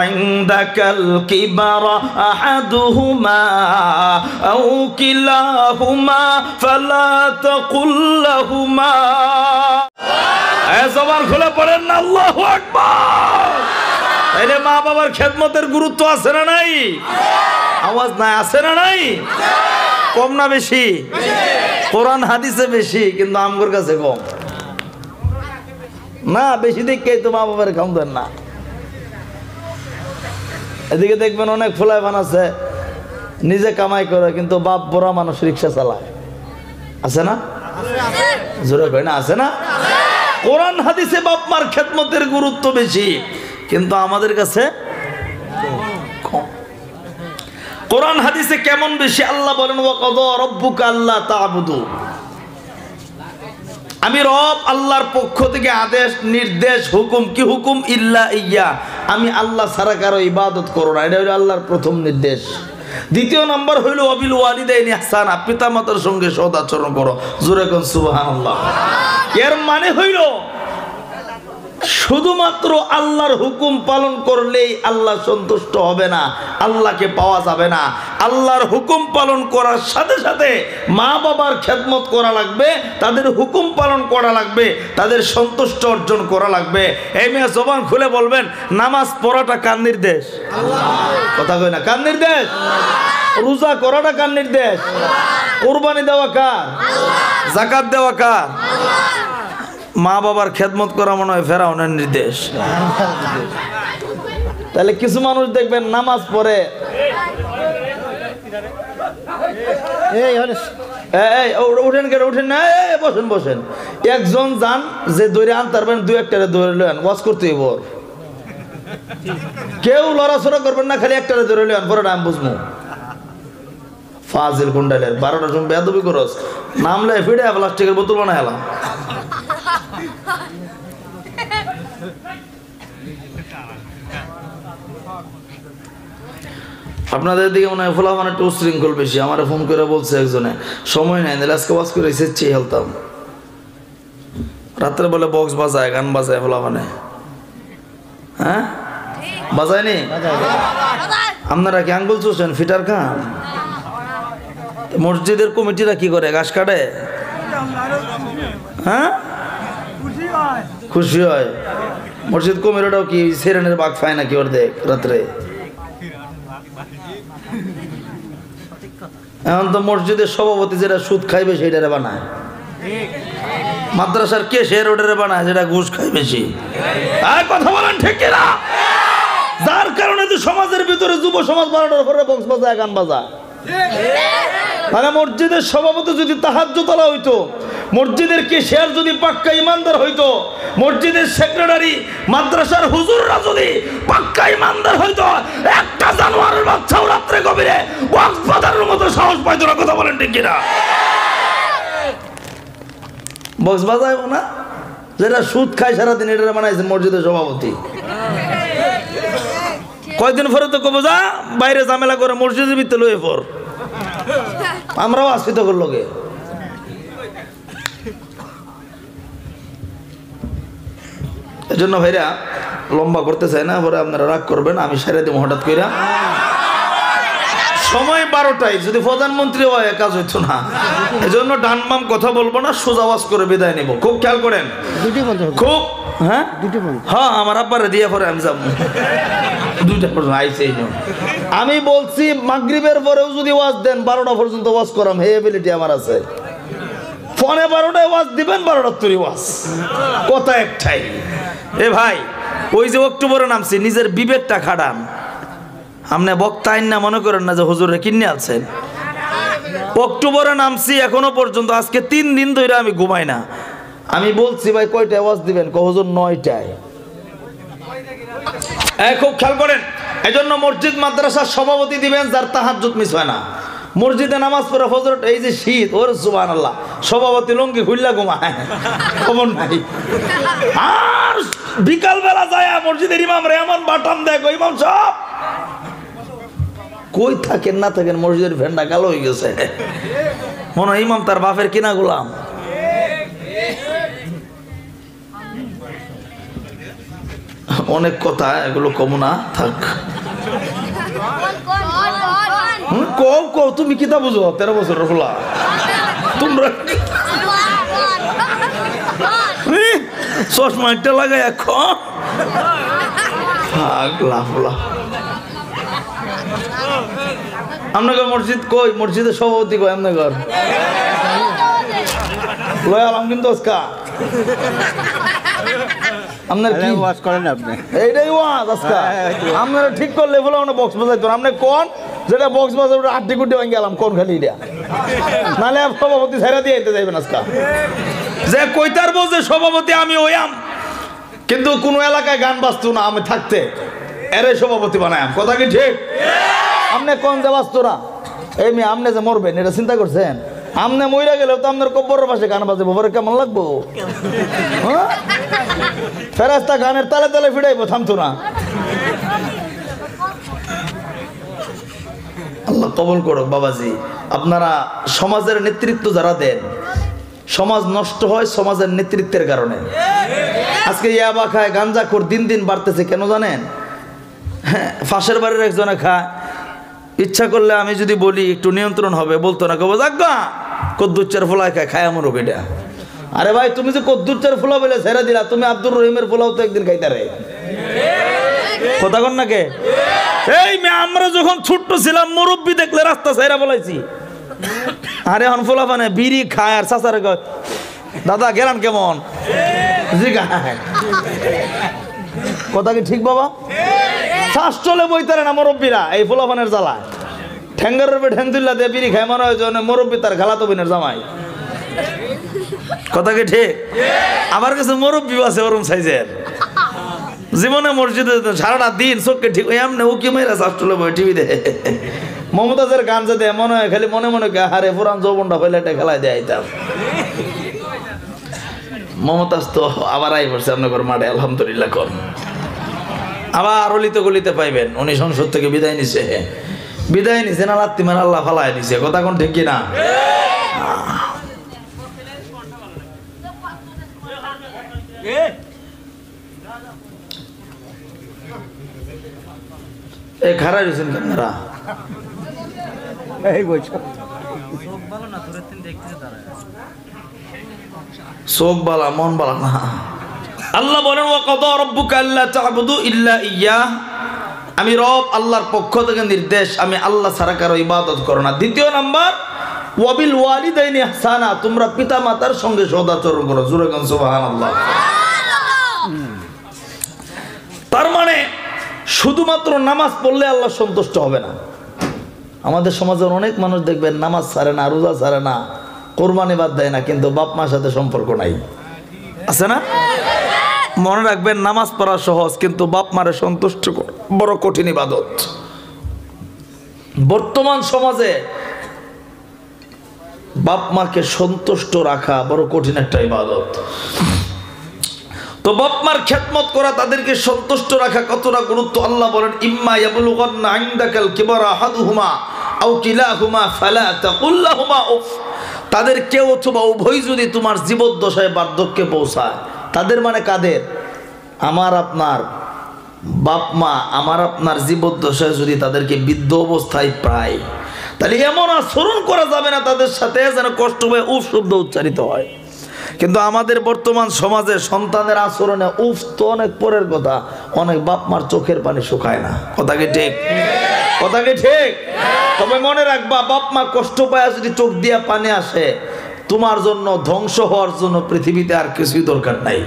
ইনদাকাল কিবারা আহাদুহুমা আও কিলাহুমা ফালা তাকুল লাহুমা। জবান খুলে পড়েন না আল্লাহু আকবার। তাইলে মা বাবার খেদমতের গুরুত্ব আছে না নাই? আওয়াজ নাই, আছে না নাই? কম না বেশি? কোরআন হাদিসে বেশি, কিন্তু আমগোর কাছে কম না। বেশি দেখে তো মা বাবার কাম দেন না। এদিকে দেখবেন অনেক ফুলাই বানাচ্ছে, নিজে কামাই করে, কিন্তু বাপ বড়া মানুষ রিক্সা চালায়। আছে না? জোরে কয় না, আছে না? কোরআন হাদিসে বাপ মার খেদমতের গুরুত্ব বেশি, কিন্তু আমাদের কাছে কম। কোরআন হাদিসে কেমন বেশি? আল্লাহ বলেন, ওয়া কাযা রাব্বুকা আল্লা তা'বুদু, আমি রব আল্লাহর পক্ষ থেকে আদেশ, নির্দেশ, হুকুম। কি হুকুম? ইল্লা ইয়্যা, আমি আল্লাহ ছাড়া কারো ইবাদত করো না। এটা হলো আল্লাহর প্রথম নির্দেশ। দ্বিতীয় নম্বর হইল ওয়াবিল ওয়ালিদাইনি ইহসানা, পিতা মাতার সঙ্গে সদাচরণ করো। জোরে কোন সুবহানাল্লাহ। এর মানে হইল, শুধুমাত্র আল্লাহর হুকুম পালন করলেই আল্লাহ সন্তুষ্ট হবে না, আল্লাহকে পাওয়া যাবে না। আল্লাহর হুকুম পালন করার সাথে সাথে মা বাবার খেদমত করা লাগবে, তাদের হুকুম পালন করা লাগবে, তাদের সন্তুষ্ট অর্জন করা লাগবে। এই মেয়ে জবান খুলে বলবেন, নামাজ পড়াটা কার নির্দেশ? কথা কই না, কার নির্দেশ? রোজা করাটা কার নির্দেশ? কুরবানি দেওয়া কার? যাকাত দেওয়া কার? মা বাবার খেদমত করা মনে হয় ফেরাউনের নির্দেশ। তাহলে কিছু মানুষ দেখবেন নামাজ পড়ে, উঠেন কেন উঠেন না, বসেন বসেন। একজন যান যে দৌড়ে আনতে পারবেন, দু একটারে দৌড়ে লেন, ওয়াজ করতে হইব। কেউ লড়াচড়া করবেন না, খালি একটারে দৌড়ে লেন, পরে নাম বুঝবো। ফাজিল গুন্ডালের 12টার সময় বেয়াদবি করস, নামলে ফিরে প্লাস্টিকের বোতল বানায় এলাম। আপনাদের দিকে মনে হয় ফোলা মানে একটু উশৃঙ্খল বেশি। আমার ফোন করে বলছে একজনে, সময় নাই নাহলে আজকে ওয়াজ করে এসেছি হেলতাম। রাত্রে বলে বক্স বাজায়, গান বাজায় ফোলা মানে। হ্যাঁ বাজায়নি? আপনারা কি আঙ্গুল চুষেন ফিটার খান? মসজিদের কমিটিরা কি করে, ঘাস কাটে? হ্যাঁ খুশি হয়। মসজিদ কমিটিটাও কি সেরেনের বাঘ পায় নাকি অর্ধেক রাত্রে? এখন তো মসজিদের সভাপতি যেটা সুদ খাইবে সেটারে বানায়, মাদ্রাসার কে সে রোডের বানায় যেটা ঘুষ খাই বেশি। আর কথা বলেন ঠিক কিনা? যার কারণে তো সমাজের ভিতরে যুব সমাজ 12টার পরে বক্স বাজায়, গান বাজায়। মানে মসজিদের সভাপতি যদি তাহাজ্জুদওয়ালা হইতো, মসজিদের কেশিয়ার যদি পাক্কা ইমানদার হইতো, মসজিদের সেক্রেটারি মাদ্রাসার হুজুররা যদি পাক্কা ইমানদার হইতো, একটা জানোয়ারের বাচ্চাও রাত্রে গভীরে বক্স বাজানোর মতো সাহস পাইতো না। কথা বলেন ঠিক কিনা? বক্স বাজায় না, যেটা সুদ খায় সারাদিন, এটা বানাইছে মসজিদের সভাপতি। কয়েকদিন পরে তো কব যা বাইরে ঝামেলা করে মসজিদের ভিতরে লয়ে পর, আমরাও আসি তো করলো গে। এজন্য ভাইরা লম্বা করতে চাই না, পরে আপনারা রাগ করবেন, আমি সেরে দিব হঠাৎ কইরা। সময় 12টায়, যদি প্রধানমন্ত্রী হয় কাজ হইতো না। এজন্য ডান বাম কথা বলবো না, সোজা ওয়াজ করে বিদায় নেব। খুব খেয়াল করেন, খুব। হ্যাঁ হ্যাঁ, আমার আব্বারে দিয়ে পরে আমি যাবো 2টা পর্যন্ত আইসে। আমি বলছি মাগরিবের পরেও যদি ওয়াজ দেন 12টা পর্যন্ত ওয়াজ করাম, হে এবিলিটি আমার আছে। ফোনে 12টায় ওয়াজ দিবেন, 12টার তৈরি ওয়াজ, কথা একটাই। এ ভাই, ওই যে অক্টোবরে নামছি, নিজের বিবেকটা খাটান। আপনি বক্তা আইন না মনে করেন না যে হুজুরে কিনে আছেন। অক্টোবরে নামছি, এখনো পর্যন্ত আজকে 3 দিন ধরে আমি ঘুমাই না। আমি বলছি ভাই কয়টায় ওয়াজ দিবেন, হুজুর 9টায়। খুব খেয়াল করেন। এজন্য মসজিদ মাদ্রাসার সভাপতি দিবেন যার তাহাজ্জুদ মিস হয় না। মসজিদে নামাজ পড়ে ফজর, এই যে শীত, ওরে সুবহানাল্লাহ, সভাপতি লঙ্গি খুললা ঘুমায়, খবর নাই। আর বিকাল বেলা যায় মসজিদের ইমাম রে এমন বাটাম দেয়, ইমাম সব কই থাকেন না থাকেন, মসজিদের ফ্যানটা কালো হয়ে গেছে, মনে হয় ইমাম তার বাপের কিনা গোলাম। অনেক কথা, এগুলো কম না থাক। কও কও, তুমি কিতা বুঝো? 13 বছরের হলা তোমরা, চশমা একটা লাগাই এখন আপনাদের মসজিদ কই? মসজিদের সভাপতি কই আপনাদের? লয়ালাম কিন্তু আজকা আপনার কি ওয়াজ করেন আপনি? এইটাই ওয়াজ আজকা। আপনারা ঠিক করলে বলে আমরা বক্স বাজাইতো। আপনি কোন যেটা বক্স বাজার আড্ডি গুড্ডি ভাঙে গেলাম, কোন খালি এটা? নাহলে সভাপতি ছেড়ে দিয়ে যেতে যাইবেন আজকা। যে কইতার বলছে সভাপতি আমি ওয়াম, কিন্তু কোন এলাকায় গান বাজতো না, আমি থাকতে এরে সভাপতি বানায়াম। কথা কি ঠিক? আপনি কোন যে বাজতো না, এই মেয়ে আপনি যে মরবেন এটা চিন্তা করছেন? আমনে মইরা গেলেও তো আপনার কব্বরের পাশে গান বাজাবো, পরে কেমন লাগবো? ফেরেশতা গানের তালে তালে ফিরাইবো, থামতো না। আল্লাহ কবুল করুক। বাবাজি, আপনারা সমাজের নেতৃত্ব যারা দেন, সমাজ নষ্ট হয় সমাজের নেতৃত্বের কারণে। আজকে ইয়াবা খায়, গাঞ্জাখোর দিন দিন বাড়তেছে, কেন জানেন? হ্যাঁ, ফাঁসের বাড়ির একজনে খায়, ইচ্ছা করলে আমি যদি বলি একটু নিয়ন্ত্রণ হবে, বলতো না, কব যাগা কদ্দুচ্চার ফোলা খায়, খায় আমার ওকেটা। আরে ভাই, তুমি যে কদ্দুচ্চার ফোলা বলে ছেড়ে দিলা, তুমি আব্দুর রহিমের ফোলাও তো একদিন খাইতারে। কথা কন না কে? এই আমরা যখন ছোট্ট ছিলাম, মুরব্বী দেখলে রাস্তা ছাইরা বলাইছি। আরে এখন ফুলাফানে বিড়ি খায় আর চাচারে কয় দাদা গেলাম কেমন, কথা কি ঠিক বাবা? শ্বাস চলে বইতারে না মুরব্বীরা এই ফুলাফানের জ্বালায়, ঠ্যাঙ্গার রূপে ঠ্যাং তুল্লা দিয়ে বিড়ি খায় মনে হয় মুরব্বী তার খালাতো বোনের জামাই, কথা কি ঠিক? আমার কাছে মুরব্বী আছে ওরম সাইজের, জীবনে মসজিদে সারাটা দিন চোখকে ঠিক এমনি উকি মেয়েরা শ্বাস চলে বই টিভি দেখে। মমতাজের গান যে দেয় মনে হয় খালি মনে মনে হারে পুরান যৌবনটা ফেলে খেলায় দেয় আইতাম। মমতাজ তো আবার আই পড়ছে আপনার মাঠে, আলহামদুলিল্লাহ কর। আবার অলিতে গলিতে পাইবেন উনি সংসদ থেকে বিদায় নিছে, বিদায় নিছে না লাত্তি মার আল্লাহ ফালায় নিছে, কথা কোন ঠিক কিনা? এই খারাপ হয়েছেন ক্যামেরা চোখ বালা মন বালা না। আল্লাহ বলেন ওয়া কাদা রাব্বুকা আল্লা তা'বুদু ইল্লা ইয়্যাহ, আমি রব আল্লাহর পক্ষ থেকে নির্দেশ আমি আল্লাহ ছাড়া কারো ইবাদত করো না। দ্বিতীয় নাম্বার ওয়াবিল ওয়ালিদাইনি ইহসানা, তোমরা পিতা মাতার সঙ্গে সদাচরণ করো। জোরে কোন সুবহানাল্লাহ। তার মানে শুধুমাত্র নামাজ পড়লে আল্লাহ সন্তুষ্ট হবে না। আমাদের সমাজের অনেক মানুষ দেখবেন নামাজ ছাড়ে না, রোজা ছাড়ে না, কোরবানি বাদ দেয় না, কিন্তু বাপ মার সাথে সম্পর্ক নাই, আছে না? মনে রাখবেন নামাজ পড়া সহজ, কিন্তু বাপ মারে সন্তুষ্ট করা বড় কঠিন ইবাদত। বর্তমান সমাজে বাপ মাকে সন্তুষ্ট রাখা বড় কঠিন একটা ইবাদত। তো বাপ মার খেদমত করা, তাদেরকে সন্তুষ্ট রাখা কতটা গুরুত্ব আল্লাহ বলেন ইম্মা ইয়াবলুগান্না ইনদাকাল কিবারা আহাদুহুমা আও কিলাহুমা ফালা তাকুল লাহুমা উফ, তাদের কেউ অথবা উভয় যদি তোমার জীবদ্দশায় বার্ধক্যে পৌঁছায়, তাদের মানে কাদের? আমার আপনার বাপ মা আমার আপনার জীবদ্দশায় যদি তাদেরকে বৃদ্ধ অবস্থায় পায়, তাহলে এমন আচরণ করা যাবে না তাদের সাথে যেন কষ্ট হয়ে উফ শব্দ উচ্চারিত হয়। কিন্তু আমাদের বর্তমান সমাজে সন্তানের আচরণে উফ তো অনেক পরের কথা, অনেক বাপ মার চোখের পানি শুকায় না, কথা কি ঠিক? কথা কি ঠিক? তবে মনে রাখবা বাপ মা কষ্ট পায় যদি চোখ দিয়া পানি আসে, তোমার জন্য ধ্বংস হওয়ার জন্য পৃথিবীতে আর কিছুই দরকার নাই।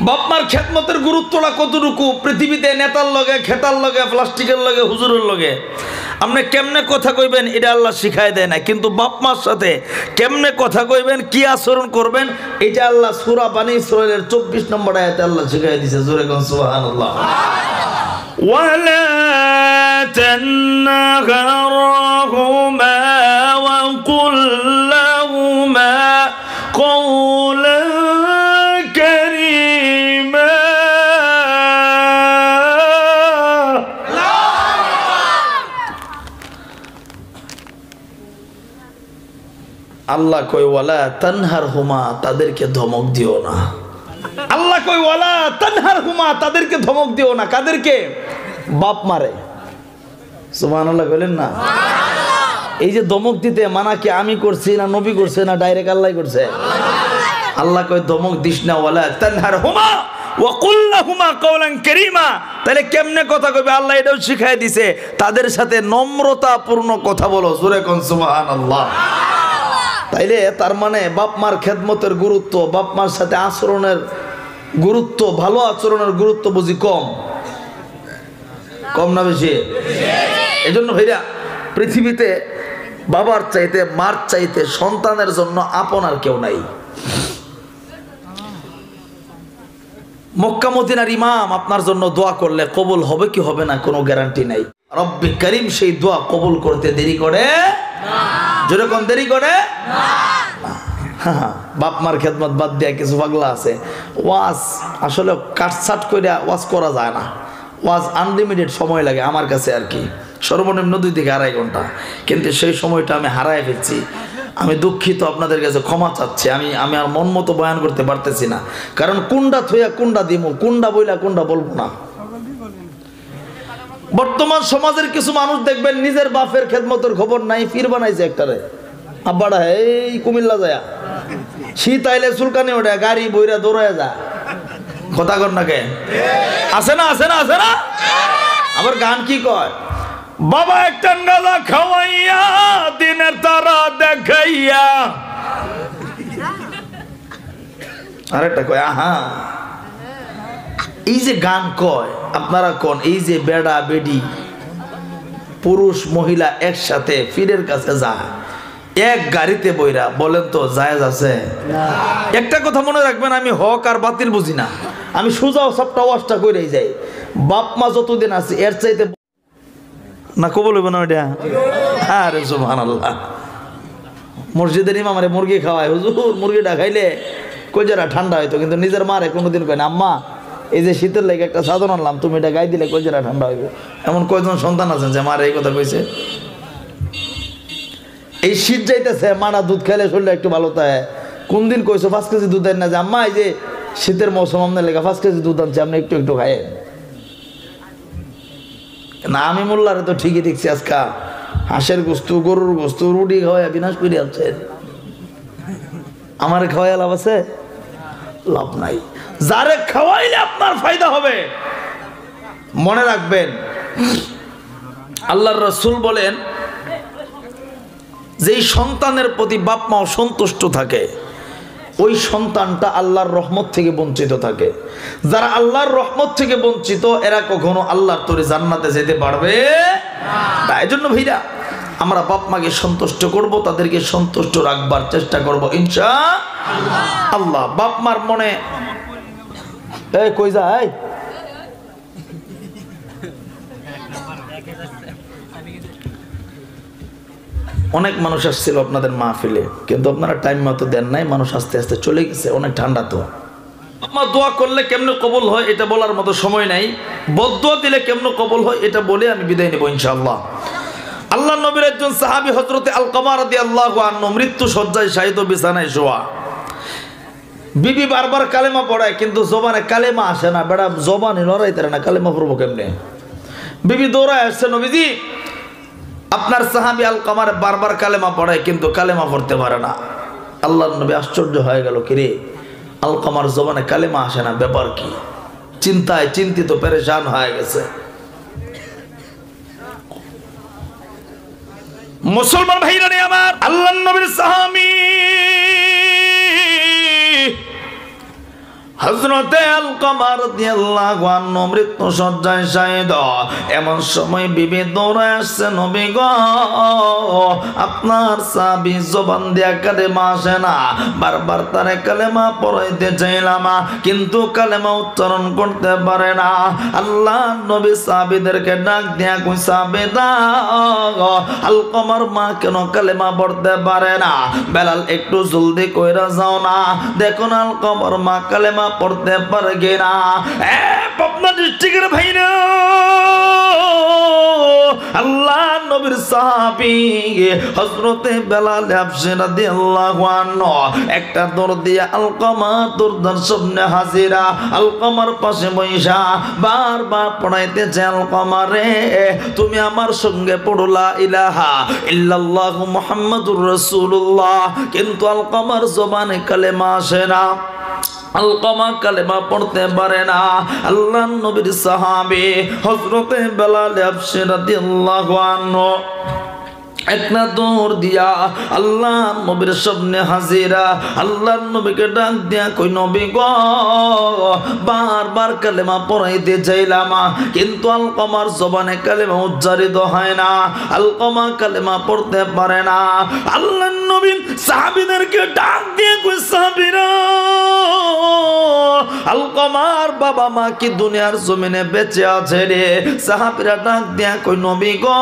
বাপ মার খেদমতের গুরুত্বটা কতটুকু, পৃথিবীতে নেতার লগে, খেতার লগে, প্লাস্টিকের লগে, হুজুরের লগে আপনি কেমনে কথা কইবেন এটা আল্লাহ শিখাই দেয় না, কিন্তু বাপ মার সাথে কেমনে কথা কইবেন, কি আচরণ করবেন, এটা আল্লাহ সূরা বানী ইসরাঈলের 24 নম্বর আয়াতে আল্লাহ শিখাই দিয়েছে। জোরে কোন সুবহানাল্লাহ। ওয়ালা তানহারহুমা ওয়া কুল লাহুমা কওলান কারীমা। আল্লাহ কই ওয়ালা তানহারহুমা, তাদেরকে ধমক দিও না। আল্লাহ কই ওয়ালা তানহারহুমা, তাদেরকে ধমক দিও না। কাদেরকে? বাপ মারে। সুবহানাল্লাহ বলেন না? এই যে ধমক দিতে মানা কি আমি করছি না নবী করছে না ডাইরেক্ট আল্লাহ করছে? আল্লাহ কই ধমক দিস না, ওয়ালা তানহারহুমা ওয়া কুল লাহুমা কওলান কারীমা। তাহলে কেমনে কথা কইবে আল্লাহ এটাও শিখাই দিছে, তাদের সাথে নম্রতাপূর্ণ কথা বলো। জোরে কোন সুবহানাল্লাহ। তাইলে তার মানে বাপ মার খেদমতের গুরুত্ব, বাপ মার সাথে আচরণের গুরুত্ব, ভালো আচরণের গুরুত্ব বুঝি কম? কম না বেশি? এজন্য ভাইরা পৃথিবীতে বাবার চাইতে মার চাইতে সন্তানের জন্য আপন আর কেউ নাই। মক্কা মদিনার ইমাম আপনার জন্য দোয়া করলে কবুল হবে কি হবে না কোনো গ্যারান্টি নাই। রব্বে করিম সেই দোয়া কবুল করতে দেরি করে না। যেরকম দেরি করে না। বাপ মার খেদমত বাদ দিয়া কিছু পাগলা আছে, ওয়াজ আসলে কাটছাট করে ওয়াজ করা যায় না। ওয়াজ আনলিমিটেড সময় লাগে আমার কাছে আর কি, সর্বনিম্ন 2 থেকে 2.5 ঘন্টা, কিন্তু সেই সময়টা আমি হারায় ফেলছি। আমি দুঃখিত, আপনাদের কাছে ক্ষমা চাচ্ছি। আমি আর মন মতো বয়ান করতে পারতেছি না, কারণ কোনটা থইয়া কোনটা দিমু, কোনটা বইলা কোনটা বলবো না। বর্তমান সমাজের কিছু মানুষ দেখবেন নিজের বাপের খেদমতের খবর নাই, পীর বানাইছে একটারে। আব্বাটা এই কুমিল্লা যায়, শীত আইলে চুলকানি ওঠে, গাড়ি বইরা দৌড়ায় যা, কথা কর না কে? আছে না? আছে না? আছে না? আবার গান কি কয়, বাবা একটা গাঁজা খাওয়াইয়া দিনের তারা দেখাইয়া আরেকটা কয় আহা। এই যে গান কয় আপনারা কোন, এই যে বেড়া বেডি পুরুষ মহিলা একসাথে পীরের কাছে যায় এক গাড়িতে বইরা, বলেন তো জায়েজ আছে? একটা কথা মনে রাখবেন, আমি হক আর বাতিল বুঝি না, আমি সোজাও সবটা ওয়াজটা করেই যাই। বাপ মা যতদিন আছে এর চাইতে না কবল হইব না ওইটা। আরে সুবহানাল্লাহ। মসজিদের ইমাম আমারে মুরগি খাওয়ায়, হুজুর মুরগিটা খাইলে কলজারা ঠান্ডা হইতো, কিন্তু নিজের মারে কোনোদিন কয় না আম্মা এই যে শীতের লেগে একটা সাধন আনলাম, তুমি এটা গাই দিলে কলজারা ঠান্ডা হইবে। এমন কয়জন সন্তান আছেন যে মারে এই কথা কইছে? এই শীত যাইতেছে, মারা দুধ খাইলে শরীরে একটু ভালো থাকে। কোন দিন কইছো 5 কেজি দুধ আন না, যে আম্মা এই যে শীতের মৌসুম আপনার লেগে 5 কেজি দুধ আনছে, আপনি একটু একটু খাইয়েন না? আমি মোল্লারে তো ঠিকই দেখছি আজকা হাঁসের গোস্ত গরুর গোস্ত রুটি খাওয়াই বিনাশ করে আনছেন, আমার খাওয়াই লাভ আছে? লাভ নাই। যারে খাওয়াইলে আপনার ফায়দা হবে মনে রাখবেন। আল্লাহর রাসূল বলেন, যেই সন্তানের প্রতি বাপ মা সন্তুষ্ট থাকে ওই সন্তানটা আল্লাহর রহমত থেকে বঞ্চিত থাকে। যারা আল্লাহর রহমত থেকে বঞ্চিত এরা কখনো আল্লাহর তরে জান্নাতে যেতে পারবে না। তাই জন্য ভাইরা আমরা বাপ মাকে সন্তুষ্ট করব, তাদেরকে সন্তুষ্ট রাখবার চেষ্টা করব ইনশাআল্লাহ। বাপ মার মনে এই কই যায়, অনেক মানুষ আসছিল আপনাদের মাহফিলে, কিন্তু আপনারা টাইম মতো দেন নাই, মানুষ আস্তে আস্তে চলে গেছে। অনেক ঠান্ডা তো। আপনার দোয়া করলে কেমনে কবুল হয় এটা বলার মতো সময় নাই, বদদোয়া দিলে কেমনে কবুল হয় এটা বলে আমি বিদায় নেব ইনশাআল্লাহ। আল্লাহ নবীর একজন সাহাবী হযরতে আলকামা রাদিয়াল্লাহু আনহু মৃত্যু শয্যায় শায়িত, বিছানায় শোয়া। বিবি বারবার কালেমা পড়ায় কিন্তু জবানে কালেমা আসে না, বেড়া জবানে লড়াইতে না, কালেমা পড়বো কেমনে? বিবি দৌড়ায় আসছে, নবীজি আপনার সাহাবী আলকামার বারবার কালেমা পড়ায় কিন্তু কালেমা পড়তে পারে না। আল্লাহর নবী আশ্চর্য হয়ে গেল, কিরে আলকামার জবানে কালেমা আসে না, ব্যাপার কি? চিন্তায় চিন্তিত পেরেশান হয়ে গেছে। মুসলমান ভাইরা রে আমার, আল্লাহর নবীর সাহাবী হযরতে আলকামা রাদিয়াল্লাহু আনহু মৃত্যু শয্যায় শায়িত। এমন সময় বিবি দৌড়ায় আসছে, নবী গো আপনার সাহাবী জবান দিয়া কালেমা আসে না, বারবার তারে কালেমা পড়াইতে চাইলাম কিন্তু কালেমা উচ্চারণ করতে পারে না। আল্লাহ নবী সাহাবীদেরকে ডাক দিয়া কই, সাহাবীরা আলকামার মা কেন কালেমা পড়তে পারে না? বেলাল একটু জলদি কইরা যাও না, দেখো না আলকামার মা কালেমা পড়তে পারে কিনা। পাবনা ডিস্ট্রিক্টের ভাইরা আল্লাহ নবীর সাহাবী হযরতে বেলাল হাবশী রাদিয়াল্লাহু আনহু একটা দৌড় দিয়ে আলকামা দরজার সামনে হাজিরা, আলকামার পাশে বইসা বারবার পড়াইতেছে, আলকামা রে তুমি আমার সঙ্গে পড়ো লা ইলাহা ইল্লাল্লাহু মুহাম্মাদুর রাসূলুল্লাহ, কিন্তু আলকামার জবানে কালেমা আসে না, আলকামা কালেমা পড়তে পারে না। আল্লাহ নবীর সাহাবী হযরতে বেলাল হাবশী রাদিয়াল্লাহু আনহু একটা দৌড় দিয়া আল্লাহ নবীর সামনে হাজিরা, আল্লাহ নবীকে ডাক দিয়া কই, নবী গো বারবার কালেমা পড়াইতে চাইলাম কিন্তু আলকামার জবানে কালেমা উচ্চারিত হয় না, আলকামা কালেমা পড়তে পারে না। আল্লাহ নবী সাহাবীদেরকে ডাক দিয়ে কই, সাহাবীরা আলকামার বাবা মা কি দুনিয়ার জমিনে বেঁচে আছে রে? সাহাবীরা ডাক দিয়া কই, নবী গো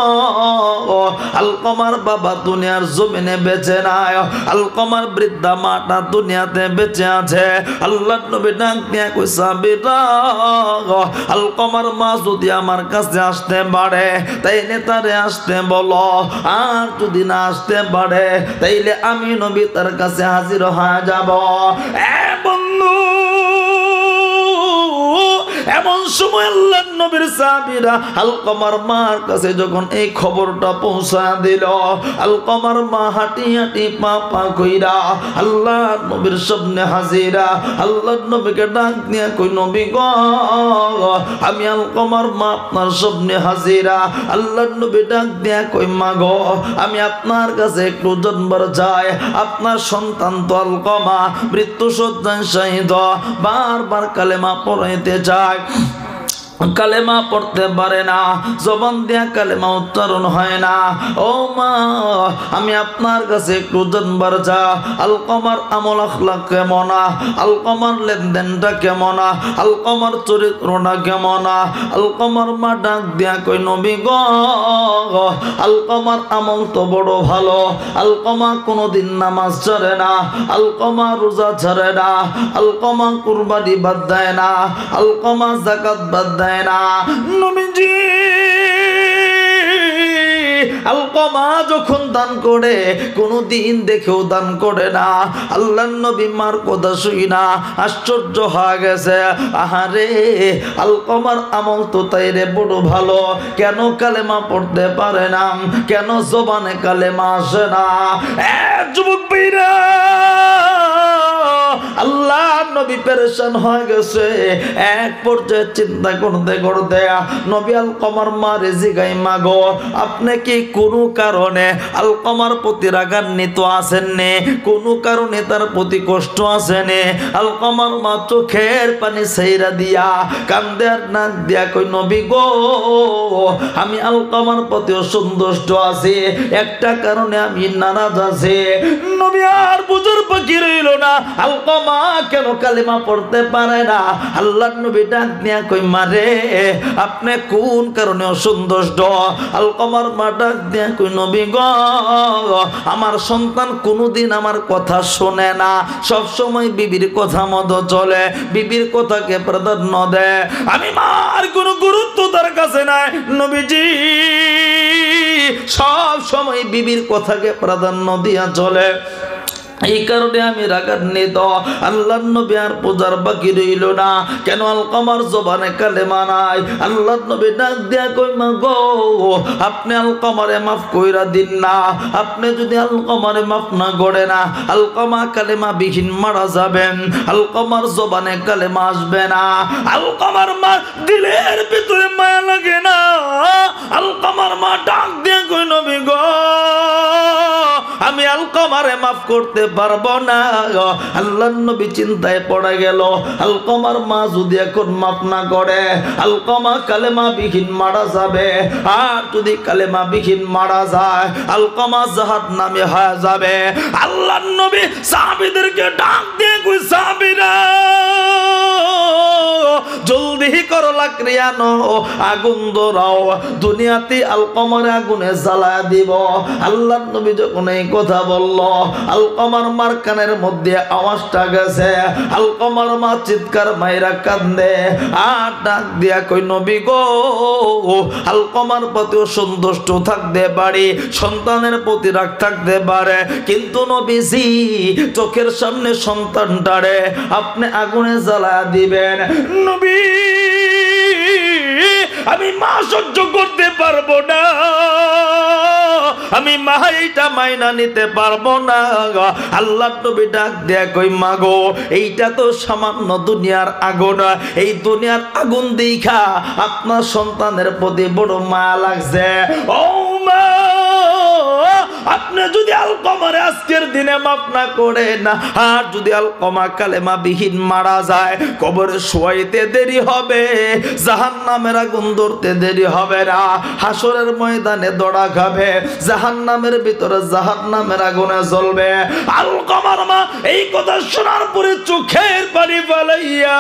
আলকামার বাবা দুনিয়ার জমিনে বেঁচে নাই, আলকামার বৃদ্ধা মাটা দুনিয়াতে বেঁচে আছে। আল্লাহর নবী ডাক দিয়া কই, সাহাবীরা আলকামার মা যদি আমার কাছে আসতে পারে তাইলে তারে আসতে বলো, আর যদি না আসতে পারে তাইলে আমি নবী তার কাছে হাজির হয়ে যাব। বন্ধু এমন সময় আল্লাহর নবীর সাহাবীরা আলকামার মার কাছে যখন এই খবরটা পৌঁছা দিল, আলকামার মা হাঁটি হাঁটি পা পা কইরা আল্লাহর নবীর সামনে হাজিরা, আল্লাহর নবীকে ডাক দিয়া কই, নবী গো আমি আলকমার মা আপনার সামনে হাজিরা। আল্লাহর নবী ডাক দিয়া কই মা গো আমি আপনার কাছে একটু জানবার চাই, আপনার সন্তান তো আলকমা মৃত্যুশয্যায় শায়িত, বারবার কালেমা পড়াইতে চায়, কালেমা পড়তে পারে না, জবান দিয়া কালেমা উচ্চারণ হয় না। ও মা আমি আপনার কাছে একটু জানবার চা, আলকমার আমল আখলাক কেমন, আলকমার লেনদেনটা কেমন, আলকমার চরিত্রটা কেমন। আলকমার মা ডাক দিয়া কই নবী গো আলকমার আমল তো বড় ভালো, আলকমা কোনোদিন নামাজ ছাড়ে না, আলকমা রোজা ছাড়ে না, আলকমা কুরবানি বাদ দেয় না, আলকমা যাকাত বাদ দেয় না। নবীজি আলকমা যখন দান করে কোনদিন দেখেও দান করে না। আল্লাহর নবী মার কথা শুই না আশ্চর্য হয়ে গেছে, আহারে আলকমার আমল তো তাই রে বড় ভালো, কেন কালেমা পড়তে পারে না, কেন জবানে কালেমা আসে না? যুবক ভাইরা আল্লাহ নবী পেরেশান হয়ে গেছে। এক পর্যায়ে চিন্তা করতে করতে নবী আলকমার মা জিগাই মা গো আপনি কি কোনো কারণে আলকমার প্রতি রাগান্বিত আছেন নে, কোনো কারণে তার প্রতি কষ্ট আছে নে? আলকমার মা চোখের পানি ছাইরা দিয়া কান্দে আর নাক দিয়া কই নবী গো আমি আলকমার প্রতি অসন্তুষ্ট আছি, একটা কারণে আমি নারাজ আছি। নবী আর বুঝার বাকি রইল না আলকমা কেন কালেমা পড়তে পারে না। আল্লাহর নবী ডাক দিয়া কই মারে আপনি কোন কারণে অসন্তুষ্ট? আলকমার মা ডাক দিয়া কই নবী গো আমার সন্তান কোনোদিন আমার কথা শোনে না, সব সময় বিবির কথা মতো চলে, বিবির কথাকে প্রাধান্য দেয়, আমি মার কোনো গুরুত্ব তার কাছে নাই। নবীজি সব সময় বিবির কথাকে প্রাধান্য দিয়া চলে, এই কারণে আমি রাগান্বিত। আল্লাহর নবী আর পূজার বাকি রইল না, কেন আলকমার জবানে কালেমা নাই। আল্লাহর নবী ডাক দিয়া কই মা গো আপনি আলকমারে মাফ কইরা দিন না, আপনি যদি আলকমারে মাফ না করে না আলকমা কালেমা বিহীন মারা যাবেন, আলকমার জবানে কালেমা আসবে না। আলকমার মা দিলের ভিতরে মায়া লাগে না, আলকমার মা ডাক দিয়া কই নবী গো আমি আলকমারে মাফ করতে পারবো না। আল্লাহর নবী চিন্তায় পড়ে গেল, আলকমার মা যদি এখন মাফ না করে আলকমা কালেমা বিহীন মারা যাবে, আর যদি কালেমা বিহীন মারা যায় আলকমা জাহান্নামে হয়ে যাবে। আল্লাহর নবী সাহাবীদেরকে ডাক দিয়ে কই সাহাবীরা জলদি করো লাকড়ি আনো, আগুন ধরাও, দুনিয়াতে আলকমার আগুনে জ্বালায় দিব। আল্লাহর নবী যখন এই কথা বলল আলকমার মার কানের মধ্যে আওয়াজটা গেছে, আলকমার মা চিৎকার মাইরা কান্দে আর ডাক দিয়া কই নবী গো আলকমার প্রতি সন্তুষ্ট থাকতে পারি, সন্তানের প্রতি রাগ থাকতে পারে, কিন্তু নবীজি চোখের সামনে সন্তানটারে আপনি আগুনে জ্বালায় দিবেন। নবী আমি মা সহ্য করতে পারবো না, আমি মা এইটা মাইনা নিতে পারবো না। আল্লাহর নবী ডাক দেয়া কই মা গো এইটা তো সামান্য দুনিয়ার আগুন, এই দুনিয়ার আগুন দেখা আপনার সন্তানের প্রতি বড় মায়া লাগছে। ও মা আপনি যদি আলকমারে আজকের দিনে মাফ না করেন, আর যদি আলকমা কালেমা বিহীন মারা যায় কবরে শোয়াইতে দেরি হবে, জাহান্নামের আগুন ধরতে দেরি হবে না, হাসরের ময়দানে দড়া খাবে, জাহান্নামের ভিতরে জাহান্নামের আগুনে জ্বলবে। আলকমার মা এই কথা শোনার পরে চোখের পানি ফেলাইয়া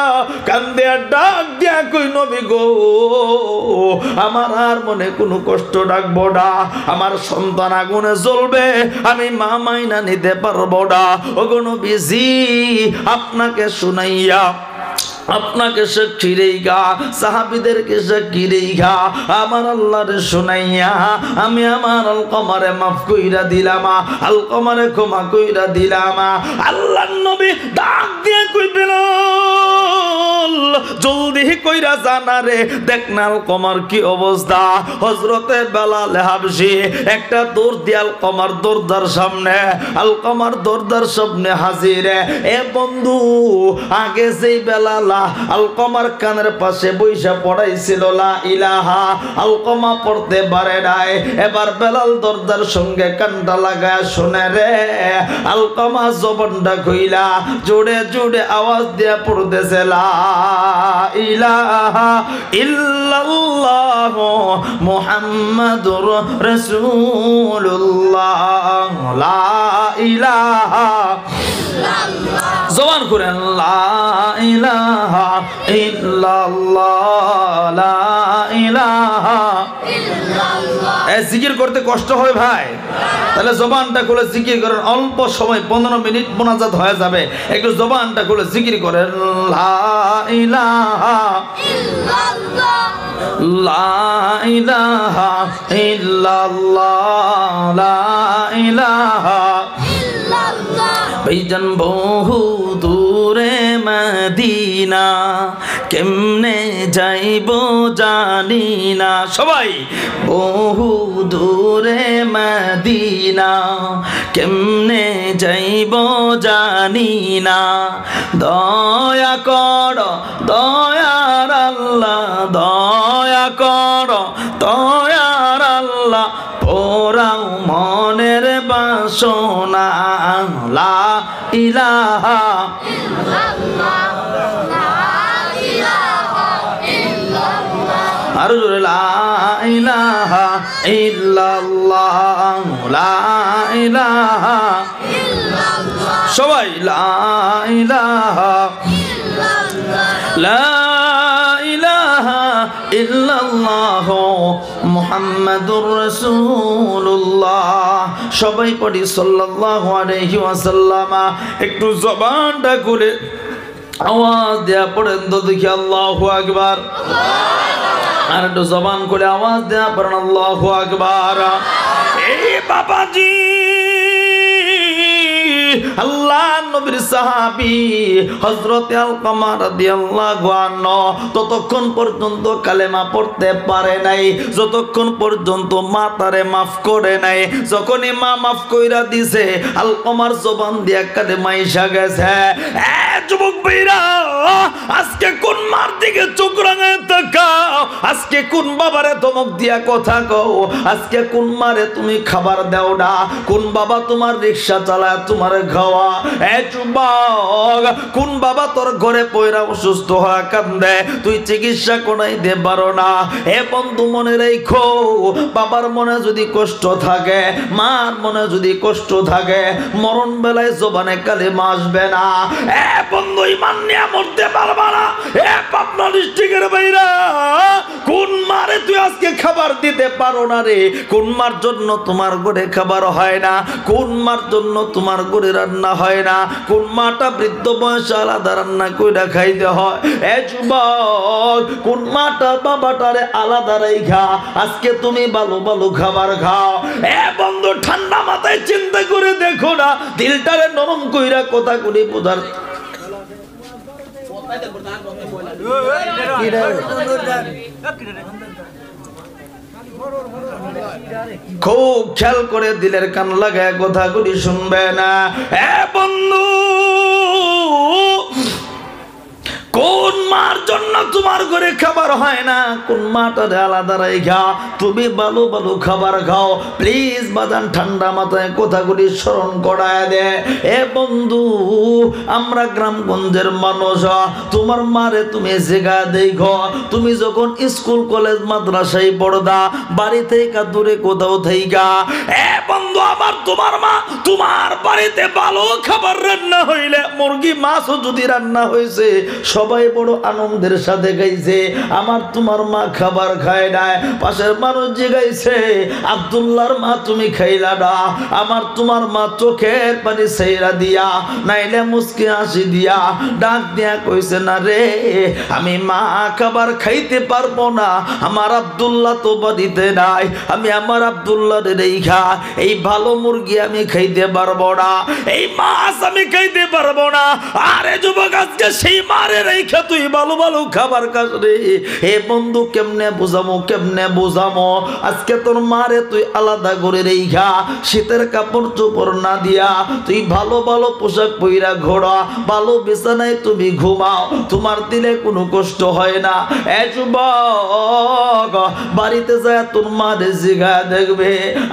কান্দে আর ডাক দিয়া কই নবী গো আমার আর মনে কোনো কষ্ট রাখবো না, আমার সন্তান আগুনে জ্বলবে, আমি মা মাইনা নিতে পারবো না। ওগো নবীজি আপনাকে শুনাইয়া আপনাকে সাক্ষী রেখা সাহাবীদেরকে সাক্ষী রেখা আমার আল্লাহর শুনাইয়া আমি আমার আলকমারে মাফ কইরা দিলাম, আলকমারে ক্ষমা কইরা দিলাম। আল্লাহর নবী ডাক দিয়ে কইবেন জলদি কইরা জানা রে, দেখ না আলকমার কি অবস্থা। হযরতে বেলাল হাবশী একটা দৌড় দিয়ে আলকমার দরজার সামনে, আলকমার দরজার সামনে হাজির। এ বন্ধু, আগে যেই বেলাল আলকমার কানের পাশে বইসা পড়াইছিল লা ইলাহা, আলকমা পড়তে পারে নাই। এবার বেলাল দরজার সঙ্গে কানটা লাগায় শুনে রে, আলকমা জবানটা কইলা জোরে জোরে আওয়াজ দিয়া পড়তেছে লা ইলাহা ইল্লাল্লাহ মুহাম্মাদুর রাসূলুল্লাহ, লা ইলাহা ইল্লাল্লাহ, জবান করেন লা ইলাহা ইল্লাল্লাহ, লা ইলাহা ইল্লাল্লাহ। এই জিকির করতে কষ্ট হয় ভাই, তাহলে জবানটা খুলে জিকির করেন। অল্প সময় 15 মিনিট মোনাজাত হয়ে যাবে, একটু জবানটা খুলে জিকির করেন লা ইলাহা ইল্লাল্লাহ, লা ইলাহা ইল্লাল্লাহ, লা ইলাহা ইল্লাল্লাহ। ভাইজান বহু দূরে মদিনা, কেমনে যাইব জানি না। সবাই বহু দূরে মদিনা, কেমনে যাইব জানি না। দয়া কর দয়ার আল্লাহ, দয়া কর দয়ার আল্লাহ, পোরাও মনের বাসনা। লা ইলাহা ইল্লাল্লাহ, লা ইলাহা ইল্লাল্লাহ, আর জোরে লা ইলাহা ইল্লাল্লাহ, লা ইলাহা ইল্লাল্লাহ। সবাই লা ইলাহা ইল্লাল্লাহ, লা ইলাহা ইল্লাল্লাহ মুহাম্মাদুর রাসূলুল্লাহ। সবাই পড়ি সাল্লাল্লাহু আলাইহি ওয়াসাল্লাম। একটু জবানটা খুলে আওয়াজ দেয়া পড়েন তো দেখি আল্লাহু আকবার। আর একটু জবান করে আওয়াজ দেয়া পড়েন আল্লাহু আকবার। এই বাবাজি, আল্লাহ নবীর সাহাবী হযরত আলকামা রাদিয়াল্লাহু আনহু ততক্ষণ পর্যন্ত কালেমা পড়তে পারে নাই, যতক্ষণ পর্যন্ত মা তারে মাফ করে নাই। যখনই মা মাফ কইরা দিছে, আলকামার জবান দিয়া কালেমা এসে গেছে। এ যুবক ভাইরা, আজকে কোন মার দিকে চোখ রাঙায় তাকাও, আজকে কোন বাবারে ধমক দিয়া কথা কও, আজকে কোন মারে তুমি খাবার দাও না, কোন বাবা তোমার রিকশা চালায় তোমার খাওয়া। এ যুবক, কোন বাবা তোর ঘরে পয়রা অসুস্থ হয়ে কান্দে, তুই চিকিৎসা করাইতে পারো না। এ বন্ধু, মনে রেখো, বাবার মনে যদি কষ্ট থাকে, মার মনে যদি কষ্ট থাকে, মরণ বেলায় জবানে কালেমা আসবে না। এ বন্ধু, ঈমান নিয়ে মরতে পারবা না। এ পাবনা ডিস্ট্রিক্টের বাইরা, কোন মারে তুই আজকে খাবার দিতে পারো না রে? কোন মার জন্য তোমার ঘরে খাবার হয় না? কোন মার জন্য তোমার ঘরে রান্না হয় না? কোন মাটা বৃদ্ধ বয়সে আলাদা রান্না কইরা খাইতে হয়? এ যুবক, কোন মাটা বাবাটারে আলাদা রাইখা আজকে তুমি ভালো ভালো খাবার খাও? এ বন্ধু, ঠান্ডা মাথায় চিন্তা করে দেখো না, দিলটারে নরম কইরা কথা করি বোঝার খুব খেয়াল করে দিলের কান লাগায় কথাগুলি শুনবে না। এ বন্ধু, কোন মার জন্য তোমার ঘরে খাবার হয় না? কোন মাটারে আলাদা রাইখা তুমি ভালো ভালো খাবার খাও? প্লিজ বাজান, ঠান্ডা মাথায় কথাগুলি স্মরণ করায় দে। এ বন্ধু, আমরা গ্রামগঞ্জের মানুষ, তোমার মারে তুমি জায়গা দেখো। তুমি যখন স্কুল কলেজ মাদ্রাসায় পড়দা, বাড়ি থেকে দূরে কোথাও থাইকা, এ বন্ধু আমার তোমার মা তোমার বাড়িতে ভালো খাবার রান্না হইলে, মুরগি মাছও যদি রান্না হয়েছে, সবাই বড় আনন্দের সাথে গাইছে। আমার তোমার মা খাবার খায় নাই, পাশের মানুষ জিগাইছে আব্দুল্লাহর মা তুমি খাইলা না। আমার তোমার মা চোখের পানি ছাইরা দিয়া, নাইলে মুস্কি হাসি দিয়া ডাক দিয়া কইছে, না রে, আমি মা খাবার খাইতে পারবো না, আমার আব্দুল্লাহ তো বাড়িতে নাই, আমি আমার আব্দুল্লাহ রেখা এই ভালো মুরগি আমি খাইতে পারবো না, এই মাছ আমি খাইতে পারবো না। আরে যুবক, আজকে সেই মারে রেখে তুই ভালো ভালো খাবার খাস রে। হে বন্ধু, কেমনে বুঝামো আজকে তোর মারে তুই আলাদা করে রেখা, শীতের কাপড় চোপড় না দিয়া তুই ভালো ভালো পোশাক পইরা ঘোরা, ভালো বিছানায় তুমি ঘুমাও, তোমার দিলে কোনো কষ্ট হয় না। এ যুবক, বাড়িতে যায় তোর মারে জিগায় দেখবে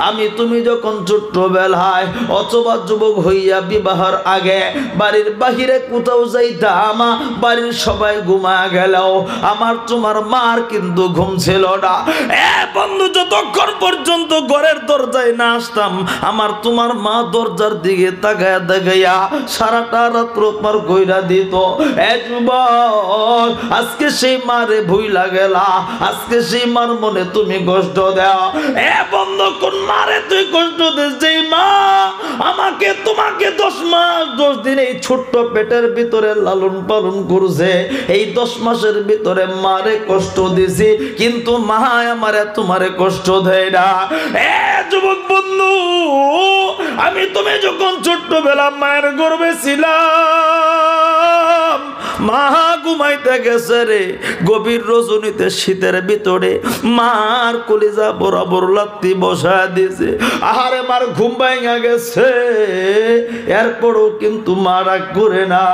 আমি তুমি যখন ছোট্টবেলায় অথবা যুবক হইয়া বিবাহের আগে বাড়ির বাহিরে কোথাও যাইতাম, বাড়ির সবাই ঘুমা গেল, আমার তোমার মার কিন্তু ঘুম ছিল না। এ বন্ধু, যতক্ষণ পর্যন্ত ঘরের দরজায় না আসতাম আমার তোমার মা দরজার দিকে তাকায়া তাকাইয়া সারাটা রাত্র পার কইরা দিত। এ যুবক, আজকে সেই মারে ভুইলা গেলা, আজকে সেই মার মনে তুমি কষ্ট দাও। এ বন্ধু, কোন মারে তুই কষ্ট দিস? যেই মা আমাকে তোমাকে 10 মাস 10 দিন এই ছোট্ট পেটের ভিতরে লালন পালন করছে, এই 10 মাসের ভিতরে মারে কষ্ট দিছি, কিন্তু মা আমারে তোমারে কষ্ট দেয় না। এ যুবক বন্ধু, আমি তুমি যখন ছোট্টবেলা মায়ের গর্ভে ছিলাম, মা ঘুমাইতে গেছে রে, গভীর রজনীতে শীতের ভিতরে মার কলিজা বরাবর লাত্তি বসা দিয়েছে। আহারে, মার ঘুম ভাঙা গেছে, এরপরও কিন্তু মা রাগ করে না।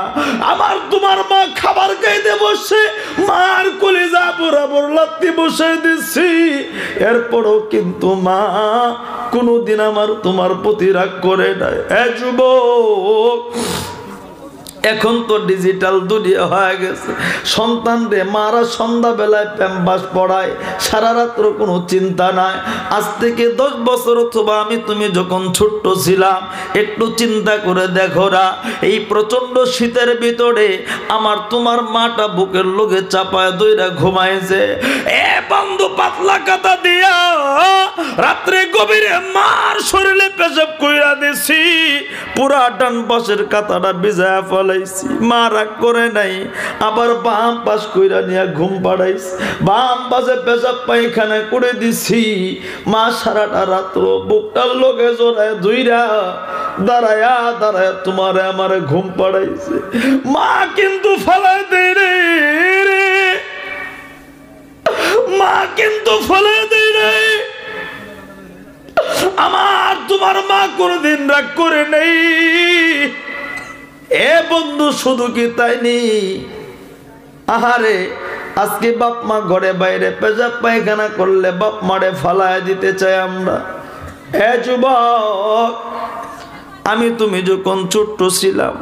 আমার তোমার মা খাবার খাইতে বসে মার কলিজা বরাবর লাত্তি বসে দিছি, এরপরও কিন্তু মা কোনোদিন আমার তোমার প্রতি রাগ করে নাই। এ যুবক, এখন তো ডিজিটাল দুনিয়া হয়ে গেছে, সন্তান রে মারা সন্ধ্যা বেলায় প্যাম্পাস পড়ায়, সারা রাত্র কোনো চিন্তা নাই। আজ থেকে 10 বছর অথবা আমি তুমি যখন ছোট্ট ছিলাম, একটু চিন্তা করে দেখো না, এই প্রচন্ড শীতের ভিতরে আমার তোমার মাটা বুকের লোকে চাপায় দইরা ঘুমাইছে। এ বন্ধু, পাতলা কাতা দিয়া রাত্রে গভীরে মার শরীরে পেশাব কইরা দিছি, পুরা ডান পাশের কাতাটা ভিজায়া ফলাইছি। মা রাগ করে নাই, আবার বাম পাশ কইরা নিয়ে ঘুম পাড়াইছি, বাম পাশে পেশাব পায়খানা করে দিছি। মা সারাটা রাত্র বুকটার লোকে জোড়ায় ধুইরা দাঁড়ায়া দাঁড়ায়া তোমারে আমারে ঘুম পাড়াইছে। মা কিন্তু ফলাই দেয় রে, মা কিন্তু ফলাই দেয় রে। আমার তোমার মা কোনদিন রাগ করে নেই। এ বন্ধু, শুধু কি তাই নি? আহারে, আজকে বাপ মা ঘরে বাইরে পেশাব পায়খানা করলে বাপ মারে ফালায় দিতে চাই আমরা। এ যুবক, আমি তুমি যখন ছোট্ট ছিলাম,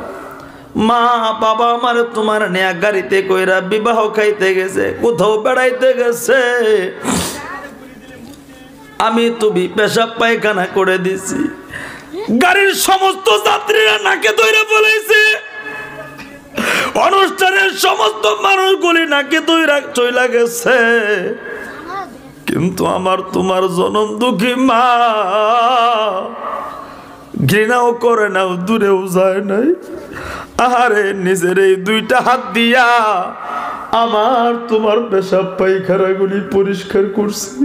মা বাবা আমার তোমার নেয়া গাড়িতে কইরা বিবাহ খাইতে গেছে, কোথাও বেড়াইতে গেছে, আমি তুমি পেশাব পায়খানা করে দিছি, গাড়ির সমস্ত যাত্রীরা নাকে ধরে ফেলেছে, অনুষ্ঠানের সমস্ত মানুষগুলি নাকে ধরে চলে গেছে, কিন্তু আমার তোমার জনম দুঃখী মা ঘৃণাও করে না, দূরেও যায় নাই। আহারে, নিজের এই 2টা হাত দিয়া আমার তোমার পেশাব পায়খানাগুলি পরিষ্কার করছি।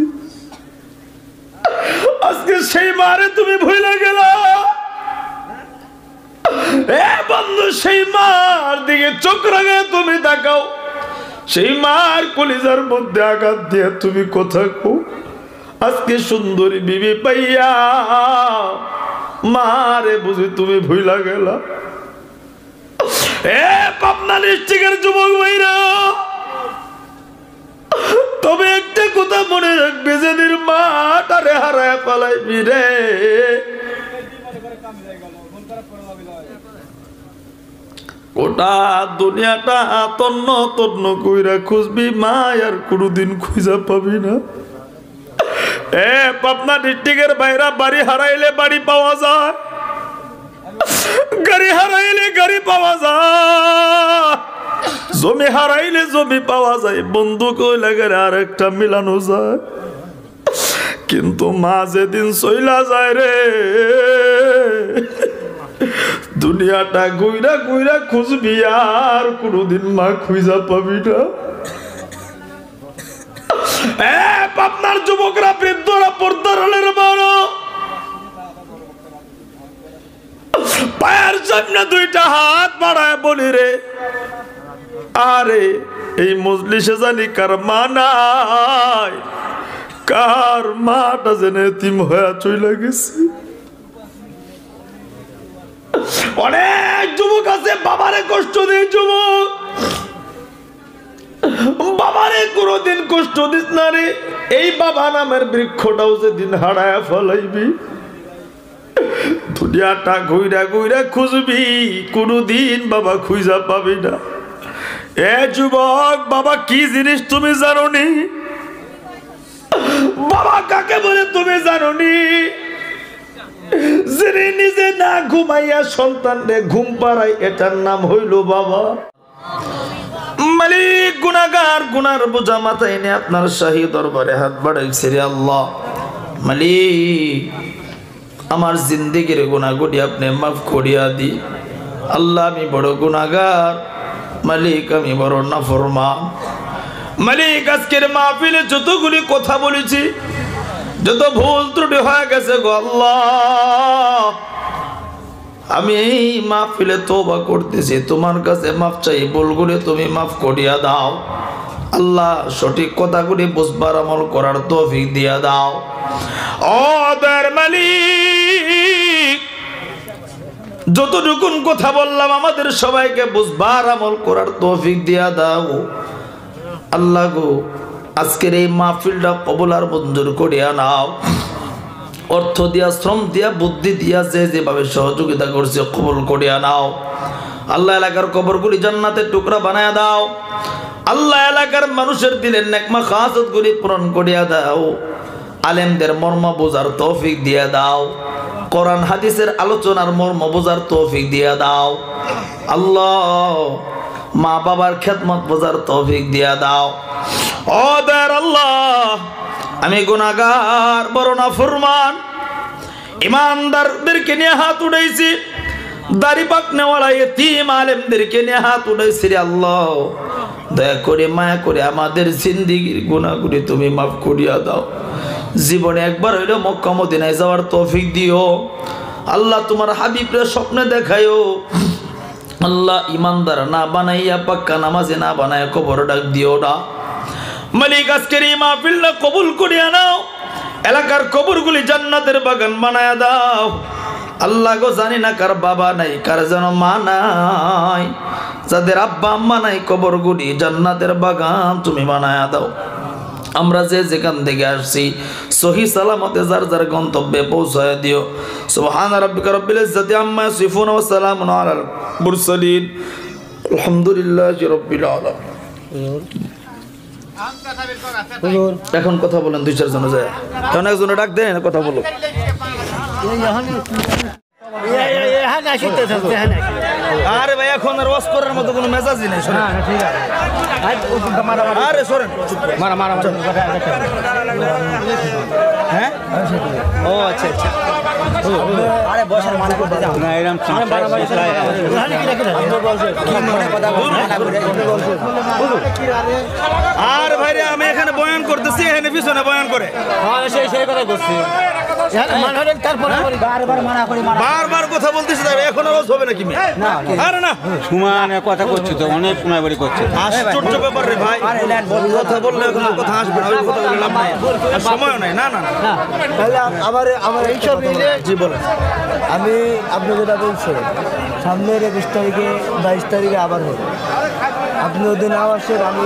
আজকে সেই মারে তুমি ভুলে গেলা। এ বন্ধু, সেই মার দিকে চোখ রাঙায় তুমি তাকাও, সেই মার কলিজার মধ্যে আঘাত দিয়ে তুমি কথা কও। আজকে সুন্দরী বিবি পাইয়া মারে বুঝি তুমি ভুলা গেলা। এ পাবনা ডিস্ট্রিক্টের যুবক ভাইরা, তবে একটা কথা মনে রাখবে, যেদিন মাটারে হারায় পালাইবি রে, গোটা দুনিয়াটা তন্ন তন্ন কইরা খুঁজবি, মা আর কোনোদিন খুঁজা পাবি না। এ পাবনা ডিস্ট্রিক্টের বাইরা, বাড়ি হারাইলে বাড়ি পাওয়া যায়, গাড়ি হারাইলে গাড়ি পাওয়া যায়, জমি হারাইলে জমি পাওয়া যায়, বন্ধু কই লাগে আর একটা মিলানো যায়, কিন্তু মা যেদিন চইলা যায় রে, দুনিয়াটা ঘুইরা ঘুইরা খুঁজবি, আর কোনোদিন মা খুঁজা পাবি না। পাবনার যুবকরা, বৃদ্ধরা, পর্দার হলের বড়, পায়ের সামনে দুইটা হাত বাড়ায় বলি রে, আরে এই মজলিসে জানি কার মা নাই, কার মাটা যেন এতিম হয়ে চলে গেছে। অনেক যুবক আছে বাবারে কষ্ট দেয়, যুবক বাবারে কোনদিন কষ্ট দিস না রে। এই বাবা নামের বৃক্ষটাও যেদিন হারায় ফলাইবি, দুনিয়াটা ঘুইরা ঘুইরা খুঁজবি, কোনদিন বাবা খুঁজা পাবি না। এ যুবক, বাবা কি জিনিস তুমি জানো নি? বাবা কাকে বলে তুমি জানো নি? যিনি নিজে না ঘুমাইয়া সন্তানরে ঘুম পাড়ায়, এটার নাম হইল বাবা। মালিক গুনাহগার, গুনার বোঝা মাথায় নিয়ে আপনার শাহী দরবারে হাত বাড়াইছে রে আল্লাহ। মালিক, আমার জিন্দেগির গুনাহগুলি আপনি মাফ করিয়া দি। আল্লাহ, আমি বড় গুনাহগার। মালিক, আমি বড় নাফরমান। মালিক, আজকের মাহফিলে যতগুলি কথা বলেছি, যত ভুল ত্রুটি হয়ে গেছে গো আল্লাহ, আমি এই মাহফিলে তওবা করতেছি, তোমার কাছে মাফ চাই। ভুলগুলি তুমি মাফ করিয়া দাও আল্লাহ। সঠিক কথাগুলি বুঝবার আমল করার তৌফিক দিয়া দাও। ও দয়ার মালিক, যতটুকুন কথা বললাম আমাদের সবাইকে বুঝবার আমল করার তৌফিক দিয়া দাও আল্লাহ গো। আজকের এই মাহফিলটা কবুল আর মঞ্জুর করিয়া নাও। অর্থ দিয়া, শ্রম দিয়া, বুদ্ধি দিয়া যে যেভাবে সহযোগিতা করছে কবুল করিয়া নাও আল্লাহ। এলাকার কবরগুলি জান্নাতের টুকরা বানায়া দাও আল্লাহ। এলাকার মানুষের দিলের নেক মাকাসদগুলি পূরণ করিয়া দাও। আলেমদের মর্ম বোঝার তৌফিক দিয়া দাও। কোরআন হাদিসের আলোচনার মর্ম বোঝার তৌফিক দিয়া দাও আল্লাহ। মা বাবার খেদমত বোঝার তৌফিক দিয়া দাও। ও দয়ার আল্লাহ, আমি গুনাহগার, বড় নাফরমান। ইমানদারদেরকে নিয়ে হাত উঠাইছি, দাড়ি পাক নেওয়ালা ইতিম আলেমদেরকে নিয়ে হাত উঠাইছি রে আল্লাহ। দয়া করে, মায়া করে আমাদের জিন্দেগির গুনাহগুলি তুমি মাফ করিয়া দাও। জীবনে একবার হইলো মক্কা মদিনায় যাওয়ার তৌফিক দিও আল্লাহ। তোমার হাবিবরে স্বপ্নে দেখায়ও আল্লাহ। ইমানদার না বানাইয়া, পাক্কা নামাজে না বানায় কবর ডাক দিও না মালিক। আজকের এই মাহফিলটা কবুল করিয়া নাও। এলাকার কবরগুলি জান্নাতের বাগান বানায়া দাও আল্লাহ গো। জানি না কার বাবা নাই, কার যেন মা নাই, যাদের আব্বা আম্মা নাই, কবরগুলি জান্নাতের বাগান তুমি বানায়া দাও। আমরা যে যেখান থেকে আসছি সহি সালামতে যার যার গন্তব্যে পৌঁছায় দিও। সুবহান রাব্বিকা রাব্বিল ইজ্জাতি আম্মা ইয়াসিফুন ওয়া সালামুন আলাল মুরসালিন, আলহামদুলিল্লাহি রাব্বিল আলামিন। এখন কথা বলেন, দুই চার জন যায়, এখন একজনে ডাক দেন, কথা বলো। আরে ভাই, এখন আর ওয়াজ করার মতো কোনো মেজাজই নেই। আরে সরেন, হ্যাঁ, ও আচ্ছা আচ্ছা। আরে বসেন, আর ভাইরে আমি এখানে বয়ান করতেছি, এখানে পিছনে বয়ান করে সেই কথা করছি। বারবার কথা বলতেছি, এখন রোজ হবে নাকি? আরে না, সমানে কথা করছি তো, অনেক সময় বাড়ি করছে। আশ্চর্য ব্যাপার রে ভাই, কথা বললে এখন কথা আসবে না, কথা বললাম না, সময় নাই। না না না, তাহলে আমার এইসব মিলে জি বলেন। আমি আপনি যেটা বলছেন, সামনের 21 তারিখে 22 তারিখে আবার হবে। আপনি ওদিন আসেন, আমি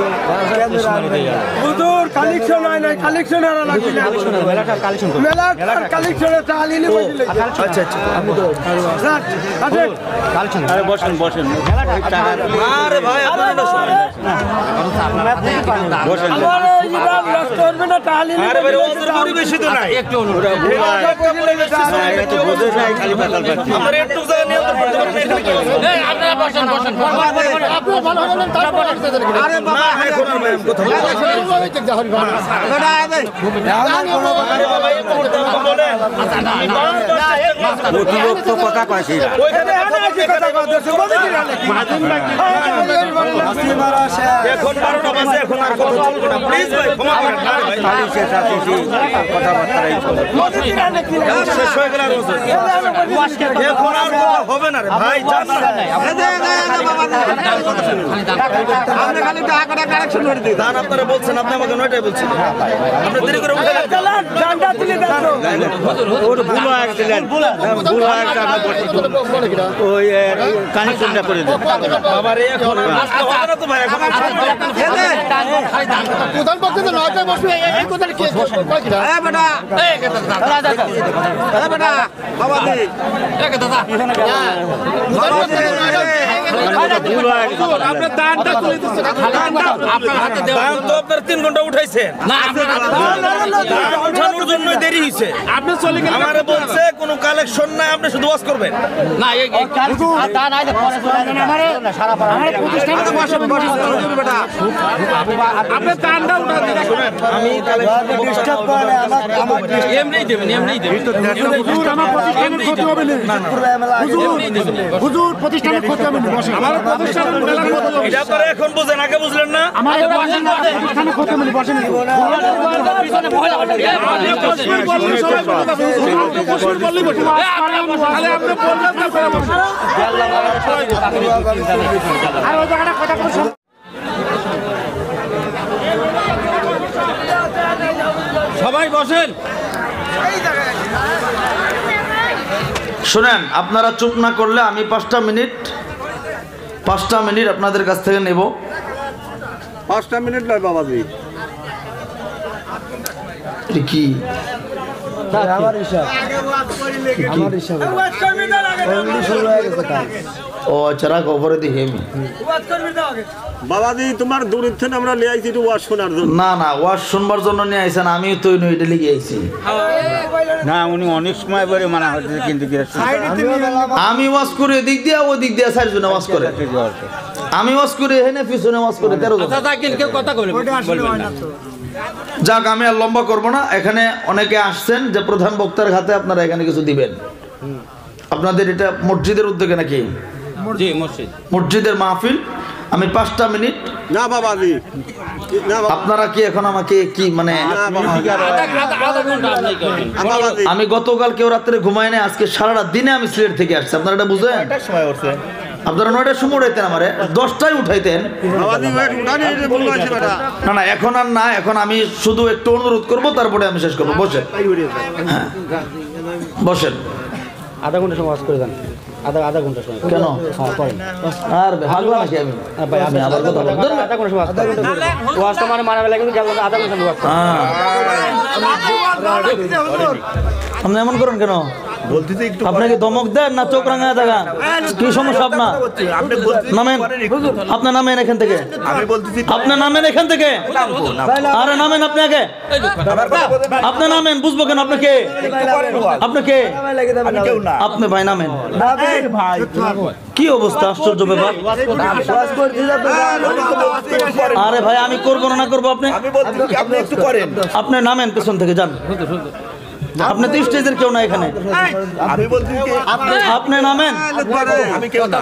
কালেকশন হয় নাই, কালেকশন আর লাগবে না, মেলাটার কালেকশন করব, মেলার কালেকশনে চালিয়ে বসলে। আচ্ছা আচ্ছা, আমি তো স্যার আছে কালেকশন। আরে বসেন বসেন, আরে ভাই আপনারা বসেন। আমার এই জীবন নষ্ট করবে না, চালিয়ে আরে ভাই, ওদের পরিবেশই তো নাই। একটু ওরা এটা তো বোঝে নাই, খালি পাতাল পাচ্ছি। আমরা একটু জায়গা নিয়ন্ত্রণ করতে পারবেন না, এখানে কি হবে? এই আপনারা বসেন বসেন, আপনি ভালো হলেন তারপর আসতে দেন। আরে বাবা, এখন আর ভাই কথা বলবো না। আরে বাবা, এই মুহূর্তে আমাকে বলেন, আমি বারবার অতিরিক্ত কথা কইছি না। ওইখানে কথা বলতেছে, বলে দিলেন নাকি? এখন 12টা বাজে, এখন আর কথা বলবো না, প্লিজ ভাই ক্ষমা করেন। কথাবার্তা শেষ হয়ে গেল এখন আর হবে না রে ভাই। আপনারা বলছেন, আপনি আমাকে নয়টাই বলছেন, আপনি দেরি করে উঠে ওর ভুল হয়ে গেছিলেন, ভুল হয়ে ওই কানেকশনটা করে দেন। প্রধান পক্ষে নয়টায় বসবে, এই কথাটা কে আপনার 3 ঘন্টা উঠাইছেন, উঠানোর জন্য দেরি হয়েছে। আপনি চলে গেলেন, আমারে বলছে কোনো কালেকশন নাই, আপনি শুধু ওয়াজ করবেন না। আমি এমনি দেবেন, এমনি দেবেন। হুজুর প্রতিষ্ঠানের ক্ষতি হবে না। আমার প্রতিষ্ঠানের মেলার মতো এটা আপনারা এখন বুঝেন, আগে বুঝলেন না। আমার প্রতিষ্ঠানের ক্ষতি হবে না। বসেন আর ওই জায়গাটা কথা সবাই বসেন। শুনেন, আপনারা চুপ না করলে আমি 5টা মিনিট আপনাদের কাছ থেকে নেব। 5টা মিনিট নয় বাবাজি, কি আমার হিসাব ও আচ্ছা, রাখো, পরে দেখি আমি। বাবাজি তোমার দূরের থেকে আমরা নিয়ে আইছি একটু ওয়াজ শোনার জন্য। না না, ওয়াজ শুনবার জন্য নিয়ে আইছেন, আমিও তো এটা লিখে আইছি। না উনি অনেক সময় পরে মানা হচ্ছে, কিন্তু আমি ওয়াজ করে এদিক দিয়ে, ওই দিক দিয়ে 4 জনে ওয়াজ করে, আমি ওয়াজ করে এখানে পিছনে ওয়াজ করে 13 জন। যাক, আমি আর লম্বা করবো না। এখানে অনেকে আসছেন যে প্রধান বক্তার হাতে আপনারা এখানে কিছু দিবেন। আপনাদের এটা মসজিদের উদ্যোগে নাকি? জি, মসজিদ, মসজিদের মাহফিল। আমি 5টা মিনিট। না বাবাজি, আপনারা কি এখন আমাকে কি মানে, আমি গতকাল কেউ রাত্রে ঘুমাই না, আজকে সারা রাত দিনে আমি সিলেট থেকে আসছি। আপনারা এটা বুঝেন? আপনারা 9টার সময় উঠাইতেন, আমারে 10টায় উঠাইতেন। না না, এখন আর না, এখন আমি শুধু একটু অনুরোধ করবো, তারপরে আমি শেষ করবো। বসেন, হ্যাঁ বসেন। আধা ঘন্টা সময় করে দেন, আধা ঘন্টা সময়। কেন? হ্যাঁ, আর ভাগলা নাকি আমি? আমি আবার কথা বলবো। আধা ঘন্টা সময় ওয়াজটা মানে মারা বেলা কিন্তু গেল আধা ঘন্টা ওয়াজ। আপনি এমন করেন কেন? আপনাকে ধমক দেন না চোখ রাঙায় দেখান? কি সমস্যা আপনার? নামেন, আপনার নামেন এখান থেকে, আপনার নামেন এখান থেকে। আরে নামেন আপনি আগে, আপনি নামেন। বুঝবো কেন আপনাকে? আপনাকে আপনি ভাই নামেন। কি অবস্থা, আশ্চর্য ব্যাপার। আরে ভাই, আমি করবো না করবো, আপনি আপনি নামেন, পেছন থেকে যান। আপনি তো স্টেজের কেউ না এখানে, আমি বলছি আপনি নামেন। আমি কেউ না,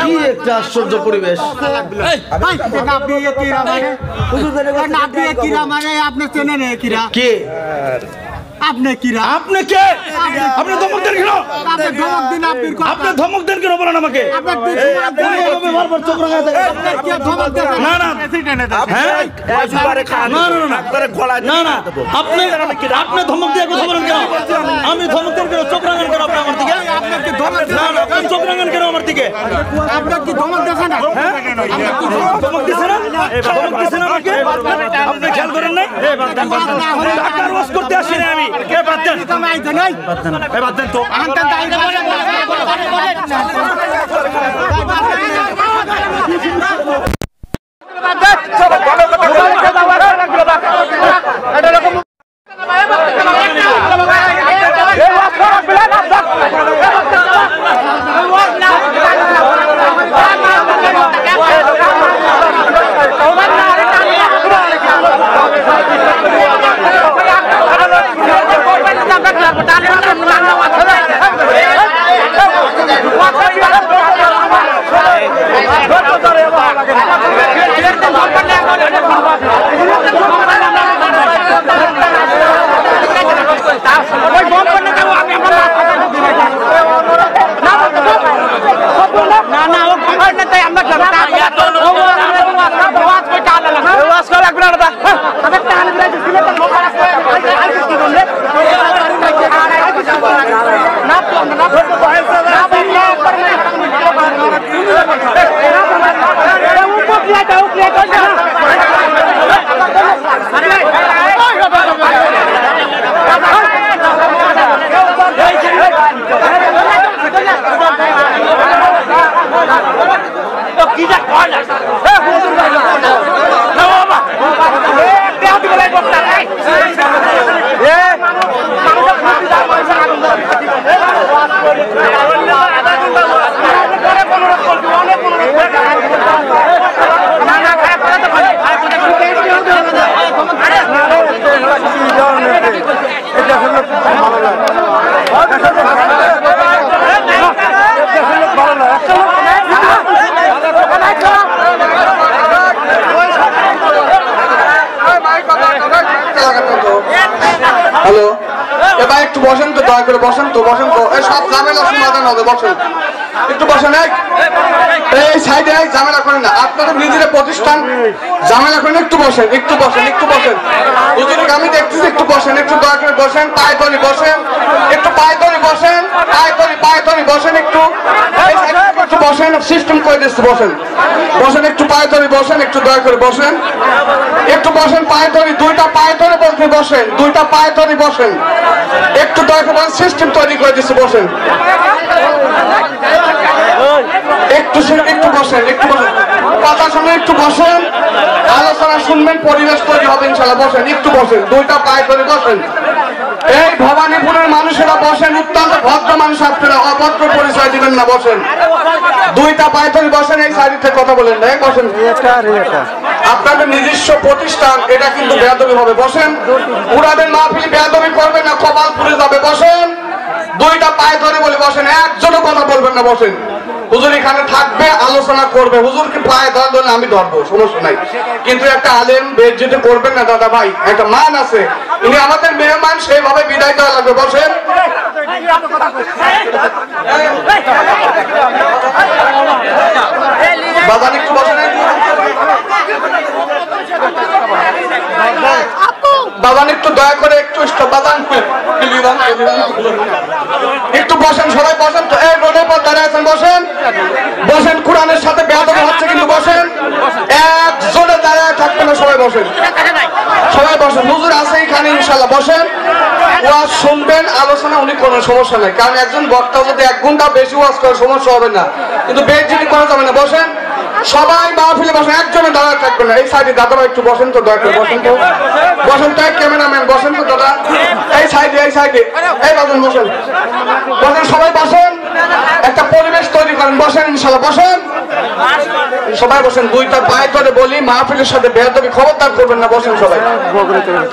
কি একটা আশ্চর্য পরিবেশ। কে আপনি কিরা? আপনি কে? আপনি ধমক দেন কেন? আপনি ধমক দেন কেন বলেন আমাকে? বারবার চোখ রাঙায় দেখেন। না না, হ্যাঁ? না না, আপনি আপনি ধমক দিয়ে কথা বলেন কেন? আমি ধমক দেন কেন? চোখ রাঙান কেন আপনি আমার দিকে? না না, আপনি চোখ রাঙান কেন আমার দিকে? ধমক দিছে না? ধমক দিছে না আমাকে? আপনি খেয়াল করেন না? টাকার ওয়াজ করতে আসি না আমি। বাদ দেন তো। হ্যালো, এবার একটু বসেন তো, দয়া করে বসেন তো, বসেন তো, এই সব ঝামেলা সমাধান হবে, বসেন একটু, বসেন। এই সাইডে ঝামেলা করেন না, আপনাদের নিজের প্রতিষ্ঠান, ঝামেলা করেন, একটু বসেন, একটু বসেন, একটু বসেন। হুজুরকে আমি দেখতেছি, একটু বসেন, একটু দয়া করে বসেন, পায়ে ধরে বসেন, একটু পায়ে ধরে বসেন, পায়ে ধরে বসেন, একটু বসেন, সিস্টেম করে দিচ্ছে, বসেন বসেন, একটু পায়ে ধরে বসেন, একটু দয়া করে বসেন, একটু বসেন, পায়ে ধরে, দুইটা পায়ে ধরে বলতে বসেন, দুইটা পায়ে ধরে বসেন, একটু দয়া করে সিস্টেম তৈরি করে দিচ্ছে, বসেন একটু, একটু বসেন, একটু বসেন, কথা শুনে একটু বসেন, আলোচনা শুনবেন, পরিবেশ তৈরি হবে ইনশাল্লাহ, বসেন একটু, বসেন, দুইটা পায়ে ধরে বসেন। এই ভবানীপুরের মানুষেরা বসেন, অত্যন্ত ভদ্র মানুষ, আপনারা অভদ্র পরিচয় দিবেন না, বসেন, দুইটা পায়ে ধরে বসেন, এই সাইড থেকে কথা বলেন না, বসেন। আপনাদের নিজস্ব প্রতিষ্ঠান, এটা কিন্তু বেয়াদবি হবে, বসেন, উড়াবেন মাহফিল, বেয়াদবি করবেন না, কপাল পুড়ে যাবে, বসেন, দুইটা পায়ে ধরে বলে বসেন, একজনও কথা বলবেন না, বসেন। হুজুর এখানে থাকবে, আলোচনা করবে, হুজুরকে পায়ে ধরলে আমি ধরবো, সমস্যা নাই, কিন্তু একটা আলেম বেজ্জতি করবেন না দাদা ভাই, একটা মান আছে, ইনি আমাদের মেহমান, সেইভাবে বিদায় দেওয়া লাগবে, বসেন। বাজান একটু বসেন, বাবান একটু দয়া করে একটু বাবান একটু বসেন, সবাই বসেন তো, এই রোডের পর দাঁড়িয়ে আছেন, বসেন বসেন, কোরআনের সাথে বেয়াদবি হচ্ছে কিন্তু, বসেন, একজনে দাঁড়িয়ে থাকবে না, সবাই বসেন, সবাই বসেন, হুজুর আছে এখানে ইনশাল্লাহ, বসেন, ওয়াজ শুনবেন, আলোচনা উনি কোনো সমস্যা নাই, কারণ একজন বক্তা যদি 1 ঘন্টা বেশি ওয়াজ করে সমস্যা হবে না, কিন্তু বেজ্জতি করা যাবে না, বসেন, সবাই মাহফিলে বসেন, একজনে দাঁড়ায় থাকবেন না, এই সাইডে দাদারা একটু বসেন তো, দয়া করে বসেন তো, বসেন তো, ক্যামেরাম্যান বসেন তো দাদা, এই সাইডে, এই সাইডে, এই বাজন বসেন, বসেন, সবাই বসেন, একটা পরিবেশ তৈরি করেন, বসেন ইনশাল্লাহ, বসেন, সবাই বসেন, দুইটা পায়ে ধরে বলি, মাহফিলের সাথে বেয়াদবি খবরদার করবেন না, বসেন সবাই,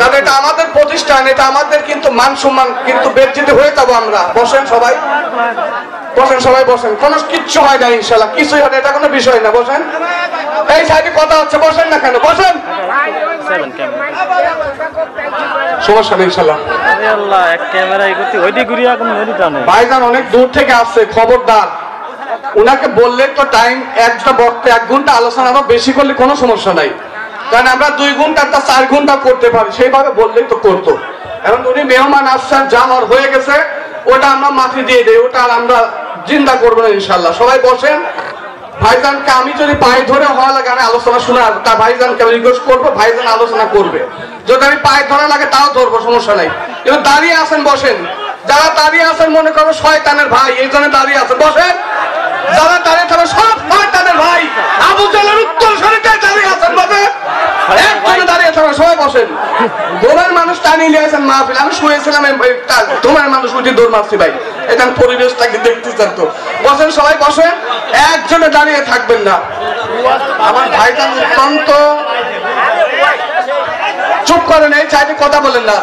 কারণ এটা আমাদের প্রতিষ্ঠান, এটা আমাদের কিন্তু মান সম্মান, কিন্তু বেজ্জতি হয়ে যাবো আমরা, বসেন সবাই, বসেন সবাই, বসেন, কোনো কিচ্ছু হয় না ইনশাল্লাহ, কিছুই হয় না, এটা কোনো বিষয় না, বসেন, এই সাইডে কথা হচ্ছে, বসেন না কেন, বসেন, সমস্যা নেই ইনশাল্লাহ। ভাইজান অনেক দূর থেকে আসছে, খবরদার, উনাকে বললে তো টাইম, একটা বক্তা 1 ঘন্টা আলোচনা বেশি করলে কোনো সমস্যা নাই, কারণ আমরা 2 ঘন্টা 4 ঘন্টা করতে পারি, সেইভাবে বললেই তো করতো, এখন উনি মেহমান আসছেন, যা হয়ে গেছে ওটা আমরা মাফি দিয়ে দেই, ওটা আর আমরা জিন্দা করবো না ইনশাল্লাহ, সবাই বসেন। ভাইজানকে আমি যদি পায়ে ধরে হওয়া লাগে আমি আলোচনা শোনা, তা ভাইজানকে আমি রিকোয়েস্ট করবো, ভাইজান আলোচনা করবে, যদি আমি পায়ে ধরা লাগে তাও ধরবো, সমস্যা নাই, কিন্তু দাঁড়িয়ে আছেন, বসেন, যারা দাঁড়িয়ে আছেন মনে করবো শয়তানের ভাই, এই জন্য দাঁড়িয়ে আছেন, বসেন, যারা দাঁড়িয়ে থাকবে সব শয়তানের ভাই, আবু জাহেলের উত্তর শরীরে দাঁড়িয়ে আছেন, বসেন, একজনে দাঁড়িয়ে থাকবে, সবাই বসেন, দৌড়ের মানুষ টানিয়ে নিয়েছেন মাহফিল, আমি শুয়েছিলাম, তোমার মানুষ উঠে দৌড় মারছি ভাই, এটা পরিবেশটাকে দেখতেছেন তো, বসেন সবাই, বসেন, একজনে দাঁড়িয়ে থাকবেন না, আমার ভাইজান অত্যন্ত, চুপ করেন, এই চাইতে কথা বলেন না,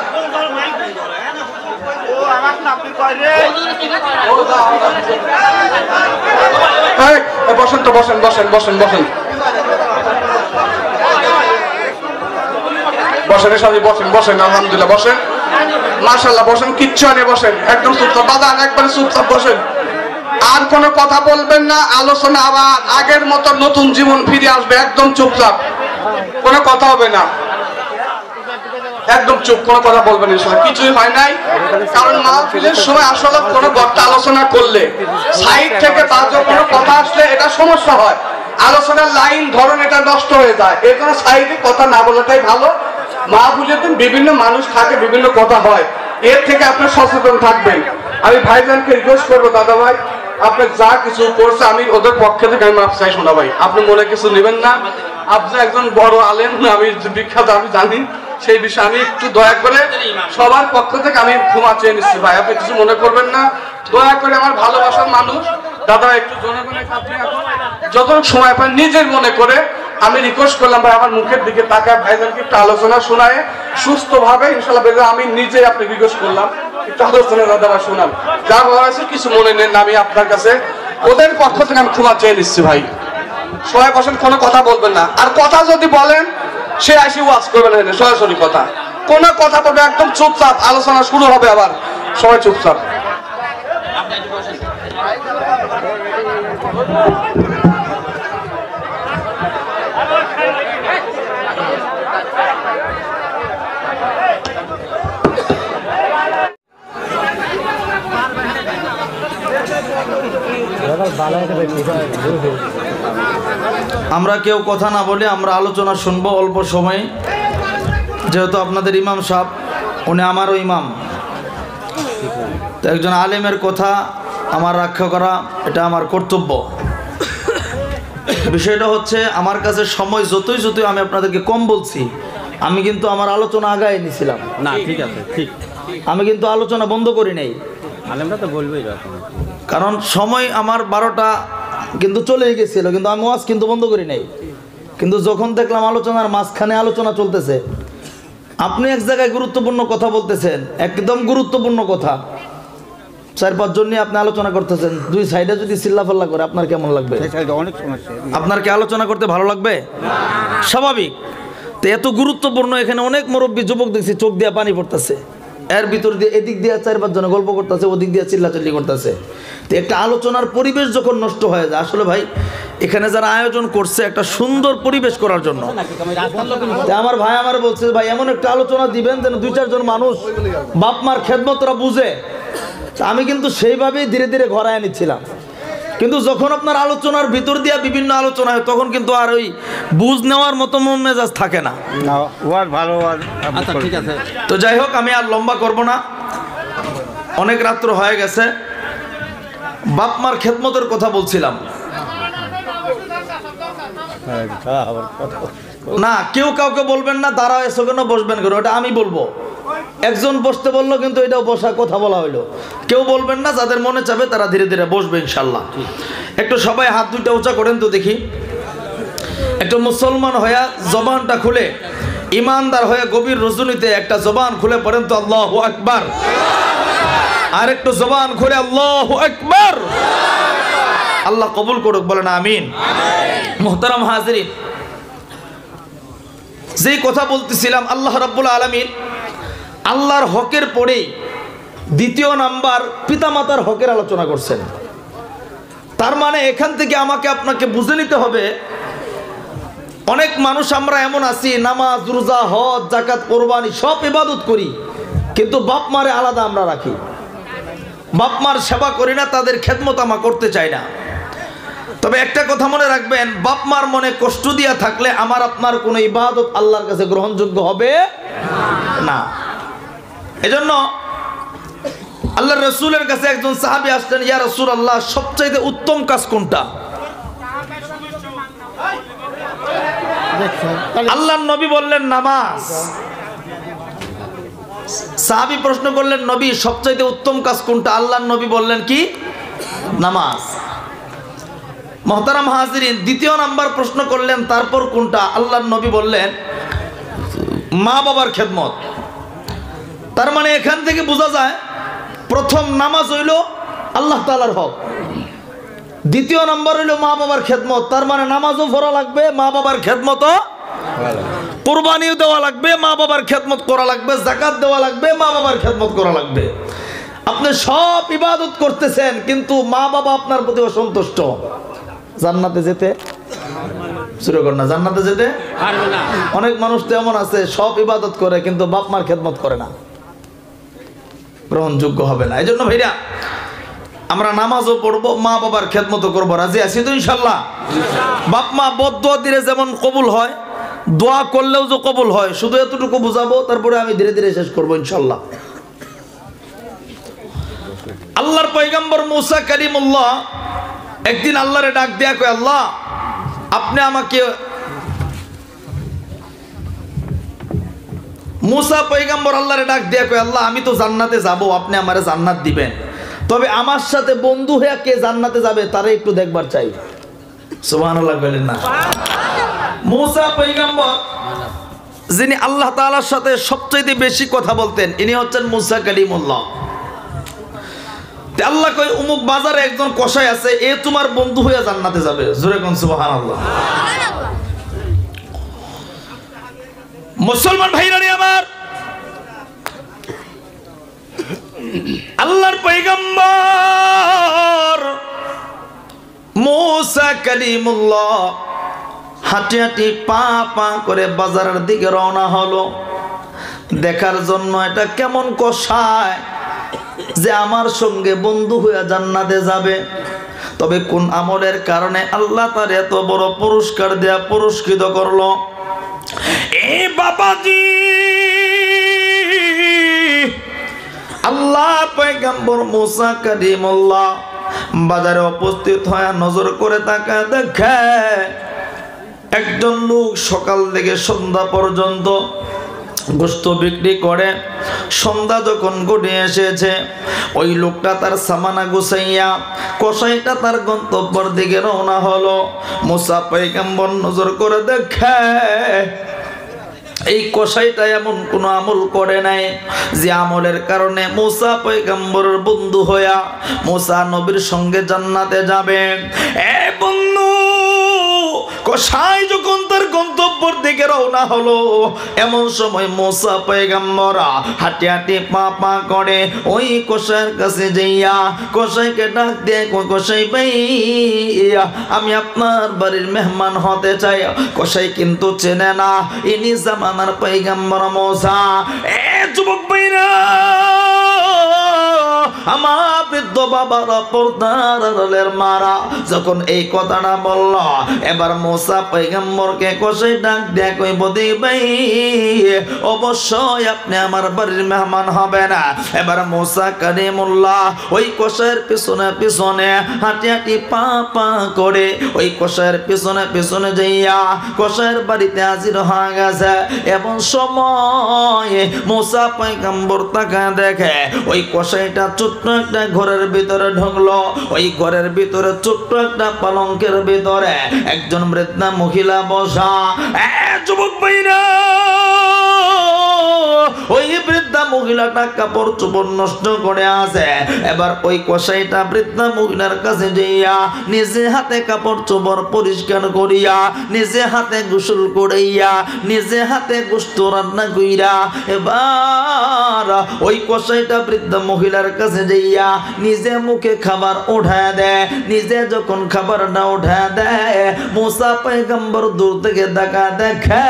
বসেন তো, বসেন বসেন বসেন বসেন বসেন, সবাই বসেন, বসেন, আলহামদুলিল্লাহ, বসেন, মাশাআল্লাহ, বসেন, কিচ্ছু নেই, বসেন, একদম চুপচাপ, বাজান একবারে চুপচাপ বসেন, আর কোনো কথা বলবেন না, আলোচনা আবার আগের মতো নতুন জীবন ফিরে আসবে, একদম চুপচাপ, কোনো কথা হবে না, একদম চুপ, কোনো কথা বলবেন না, কিছুই হয় নাই, কারণ মাহফিলের সময় আসলে কোনো বক্তা আলোচনা করলে সাইড থেকে বাজে কোনো কথা আসলে এটা সমস্যা হয়, আলোচনার লাইন ধরন এটা নষ্ট হয়ে যায়, এর জন্য সাইডে কথা না বলাটাই ভালো, মাহফিলে বিভিন্ন মানুষ থাকে, বিভিন্ন কথা হয়, এর থেকে আপনি সচেতন থাকবেন। আমি ভাইজানকে রিকোয়েস্ট করবো, দাদা ভাই আপনি যা কিছু করছে আমি ওদের পক্ষে থেকে আমি মাপ চাই শোনা ভাই, আপনি মনে কিছু নেবেন না। আপনি একজন বড় আলেম, আমি বিখ্যাত, আমি জানি সেই বিষয়ে আমি একটু দয়া করে সবার পক্ষ থেকে আমি ক্ষমা চেয়ে নিচ্ছি ভাই, আপনি কিছু মনে করবেন না। দয়া করে আমার ভালোবাসার মানুষ দাদা একটু জনগণের কাছে যত সময় পান নিজের মনে করে আমি রিকোয়েস্ট করলাম ভাই আমার মুখের দিকে তাকায় ভাইজানকে একটু আলোচনা শোনায় সুস্থভাবে ইনশাল্লাহ বেজা আমি নিজে আপনি রিকোয়েস্ট করলাম একটু আলোচনা দাদারা শোনান, যা বলার আছে কিছু মনে নেন না, আমি আপনার কাছে ওদের পক্ষ থেকে আমি ক্ষমা চেয়ে নিচ্ছি ভাই। সবাই বসেন, কোনো কথা বলবেন না, আর কথা যদি বলেন সে আসি ওয়াজ করবেন না, সরাসরি কথা কোনো কথা বলবে একদম চুপচাপ, আলোচনা শুরু হবে আবার সবাই চুপচাপ। আমরা কেউ কথা না বলে আমরা আলোচনা শুনবো অল্প সময়ে, যেহেতু আপনাদের ইমাম সাহেব উনি আমারও ইমাম, তো একজন আলেমের কথা আমার রক্ষা করা এটা আমার কর্তব্য। বিষয়টা হচ্ছে আমার কাছে সময় যতই আমি আপনাদেরকে কম বলছি, আমি কিন্তু আমার আলোচনা আগায় নিছিলাম না, ঠিক আছে, ঠিক, আমি কিন্তু আলোচনা বন্ধ করি নাই, আলেমরা তো বলবেই কারণ সময় আমার 12টা কিন্তু চলে গেছিল, কিন্তু আমি ওয়াজ কিন্তু বন্ধ করি নাই। কিন্তু যখন দেখলাম আলোচনার মাঝখানে আলোচনা চলতেছে, আপনি এক জায়গায় গুরুত্বপূর্ণ কথা বলতেছেন, একদম গুরুত্বপূর্ণ কথা, 4-5 জন নিয়ে আপনি আলোচনা করতেছেন, দুই সাইডে যদি চিল্লাফাল্লা করে আপনার কেমন লাগবে? অনেক সমস্যা। আপনার কি আলোচনা করতে ভালো লাগবে? স্বাভাবিক। তো এত গুরুত্বপূর্ণ, এখানে অনেক মুরব্বী যুবক দেখছি চোখ দিয়ে পানি পড়তেছে, এর ভিতর দিয়ে এদিক দিয়ে 4-5 জন গল্প করতেছে, ওদিক দিয়ে চিল্লাচিল্লি করতেছে। তো একটা আলোচনার পরিবেশ যখন নষ্ট হয়ে যায়, আসলে ভাই এখানে যারা আয়োজন করছে একটা সুন্দর পরিবেশ করার জন্য, আমার ভাই আমার বলছে ভাই এমন একটা আলোচনা দিবেন যেন 2-4 জন মানুষ বাপ মার খেদমতরা বুঝে। আমি কিন্তু সেইভাবেই ধীরে ধীরে ঘরায় নিচ্ছিলাম, কিন্তু যখন আপনার আলোচনার ভিতর দিয়ে বিভিন্ন আলোচনা হয় তখন কিন্তু আর ওই বুঝ নেওয়ার মতো মন মেজাজ থাকে না। আচ্ছা, ঠিক আছে। তো যাই হোক, আমি আর লম্বা করব না, অনেক রাত্র হয়ে গেছে। বাপ মার খেদমতের কথা বলছিলাম না, কেউ কাউকে বলবেন না দাঁড়াও এসো কেন, বসবেন কেন, ওটা আমি বলবো। একজন বসতে বললো কিন্তু এটাও বসা কথা বলা হইলো, কেউ বলবেন না, যাদের মনে চাবে তারা ধীরে ধীরে বসবে ইনশাল্লাহ। একটু সবাই হাত দুইটা উঁচা করেন তো দেখি, একটু মুসলমান হয়ে জবানটা খুলে, ইমানদার হয়ে গভীর রজনীতে একটা জবান খুলে পড়েন তো আল্লাহু আকবার। আর একটু জবান খুলে আল্লাহু আকবার। আল্লাহ কবুল করুক, বলেন আমিন। মুহতারাম হাজিরিন, যেই কথা বলতেছিলাম, আল্লাহ রাব্বুল আলামিন আল্লাহর হকের পরেই 2য় নাম্বার পিতামাতার হকের আলোচনা করছেন। তার মানে এখান থেকে আমাকে আপনাকে বুঝে নিতে হবে, অনেক মানুষ আমরা এমন আছি, নামাজ রোজা হজ যাকাত কোরবানি সব ইবাদত করি, কিন্তু বাপ মারে আলাদা আমরা রাখি, বাপ মার সেবা করি না, তাদের খেদমত আমরা করতে চাই না। তবে একটা কথা মনে রাখবেন, বাপ মার মনে কষ্ট দিয়া থাকলে আমার আপনার কোনো ইবাদত আল্লাহর কাছে গ্রহণযোগ্য হবে না। এজন্য আল্লাহর রাসূলের কাছে একজন সাহাবী আসলেন, ইয়া রাসূলুল্লাহ, সবচাইতে উত্তম কাজ কোনটা? আল্লাহর নবী বললেন নামাজ। সাহাবী প্রশ্ন করলেন, নবী সবচাইতে উত্তম কাজ কোনটা? আল্লাহর নবী বললেন কি? নামাজ। মুহতারাম হাজিরিন, 2য় নাম্বার প্রশ্ন করলেন, তারপর কোনটা? আল্লাহর নবী বললেন মা বাবার খেদমত। তার মানে এখান থেকে বোঝা যায় প্রথম নামাজ হইল আল্লাহ তাআলার হক, 2য় নাম্বার হইল মা বাবার খেদমত। তার মানে নামাজও পড়া লাগবে, মা বাবার খেদমতও, কুরবানিও দেওয়া লাগবে, মা বাবার খেদমত করা লাগবে, যাকাত দেওয়া লাগবে, মা বাবার খেদমত করা লাগবে। আপনি সব ইবাদত করতেছেন কিন্তু মা বাবা আপনার প্রতি অসন্তুষ্ট, জান্নাতে যেতে জান্নাতে যেতে অনেক মানুষ তো এমন আছে, সব ইবাদত করে কিন্তু বাপ মার খেদমত করে না, গ্রহণযোগ্য হবে না। এই জন্য ভাইরা আমরা নামাজও পড়বো, মা বাবার খেদমতও করবো, রাজি আছি তো ইনশাল্লাহ? বাপ মা বদদোয়া দিলে যেমন কবুল হয়, দোয়া করলেও যে কবুল হয়, শুধু এতটুকু বুঝাবো, তারপরে আমি ধীরে ধীরে শেষ করবো ইনশাল্লাহ। আল্লাহর পয়গম্বর মুসা কালিমুল্লাহ একদিন আল্লাহরে ডাক দেয়া কয়, আল্লাহ আপনি আমাকে, মুসা পয়গম্বর আল্লাহরে ডাক দেয়া কয়, আল্লাহ আমি তো জান্নাতে যাব, আপনি আমারে জান্নাত দিবেন, তবে আমার সাথে বন্ধু হয়ে কে জান্নাতে যাবে তারে একটু দেখবার চাই। সুবহানাল্লাহ বলেন না। মুসা পয়গম্বর যিনি আল্লাহ তাআলার সাথে সবচেয়ে বেশি কথা বলতেন, ইনি হচ্ছেন মুসা কালিমুল্লাহ। আল্লাহ কয় অমুক বাজারে একজন কসাই আছে, এ তোমার বন্ধু হয়ে জান্নাতে যাবে। জোরে কোন সুবহানাল্লাহ। মুসলমান ভাইরা আমার, আল্লাহর পয়গম্বর মুসা কালিমুল্লাহ হাঁটি হাঁটি পা পা করে বাজারের দিকে রওনা হলো, দেখার জন্য এটা কেমন কসাই যে আমার সঙ্গে বন্ধু হয়ে জান্নাতে যাবে। তবে কোন আমলের কারণে আল্লাহ তার এত বড় পুরস্কার দেয়া পুরস্কৃত করলো। এ বাবাজি, আল্লাহ পয়গম্বর মুসা কালিমুল্লাহ বাজারে উপস্থিত হয়ে নজর করে তাকা দেখে একজন লোক সকাল থেকে সন্ধ্যা পর্যন্ত গোশত বিক্রি করে। সন্ধ্যা যখন গড়িয়ে এসেছে, ওই লোকটা তার সামানা গুছাইয়া কসাইটা তার গন্তব্যের দিকে রওনা হলো। মুসা পয়গম্বর নজর করে দেখে এই কসাইটা এমন কোনো আমল করে নাই যে আমলের কারণে মুসা পয়গম্বরের বন্ধু হইয়া মুসা নবীর সঙ্গে জান্নাতে যাবে। এ বন্ধু, কসাই যখন তার গন্তব্যের দিকে রওনা হলো, এমন সময় মুসা পয়গম্বর হাঁটি হাঁটি পা পা করে ওই কসাইয়ের কাছে যাইয়া কসাইকে ডাক দিয়ে, কসাই ভাই আমি আপনার বাড়ির মেহমান হতে চাই। কসাই কিন্তু চেনে না ইনি জামানার পয়গম্বর মুসা। এ যুবক ভাইরা, আমার বৃদ্ধ বাবারা পর্দার আড়ালের মারা যখন এই কথাটা বলল, এবার মুসা পয়গম্বরকে কসাই ডাক দিয়ে কইব, দি ভাই অবশ্যই আপনি আমার বাড়ির মেহমান হবে না। এবার মুসা কালিমুল্লাহ ওই কসাইয়ের পিছনে পিছনে হাঁটি হাঁটি পা পা করে ওই কসাইয়ের পিছনে পিছনে যাইয়া কসাইয়ের বাড়িতে হাজির হয়ে গেছে। এমন সময় মুসা পয়গম্বর তাকায় দেখে ওই কসাইটা ছোট্ট একটা ঘরের ভিতরে ঢুকলো। ওই ঘরের ভিতরে ছোট্ট একটা পালঙ্কের ভিতরে একজন বৃদ্ধা মহিলা বসা। যুবক ভাইরা, ওই বৃদ্ধা মহিলাটা কাপড় চোপড় নষ্ট করে আছে। এবার ওই কসাইটা বৃদ্ধা মহিলার কাছে যাইয়া নিজে হাতে কাপড় চোপড় পরিষ্কার করিয়া, নিজে হাতে গোসল করিয়া, নিজে হাতে গোশত রান্না কইরা এবার ওই কসাইটা বৃদ্ধা মহিলার কাছে যাইয়া নিজে মুখে খাবার উঠায় দেয়। নিজে যখন খাবারটা উঠায় দেয়, মুসা পয়গম্বর দূর থেকে দেখা দেখে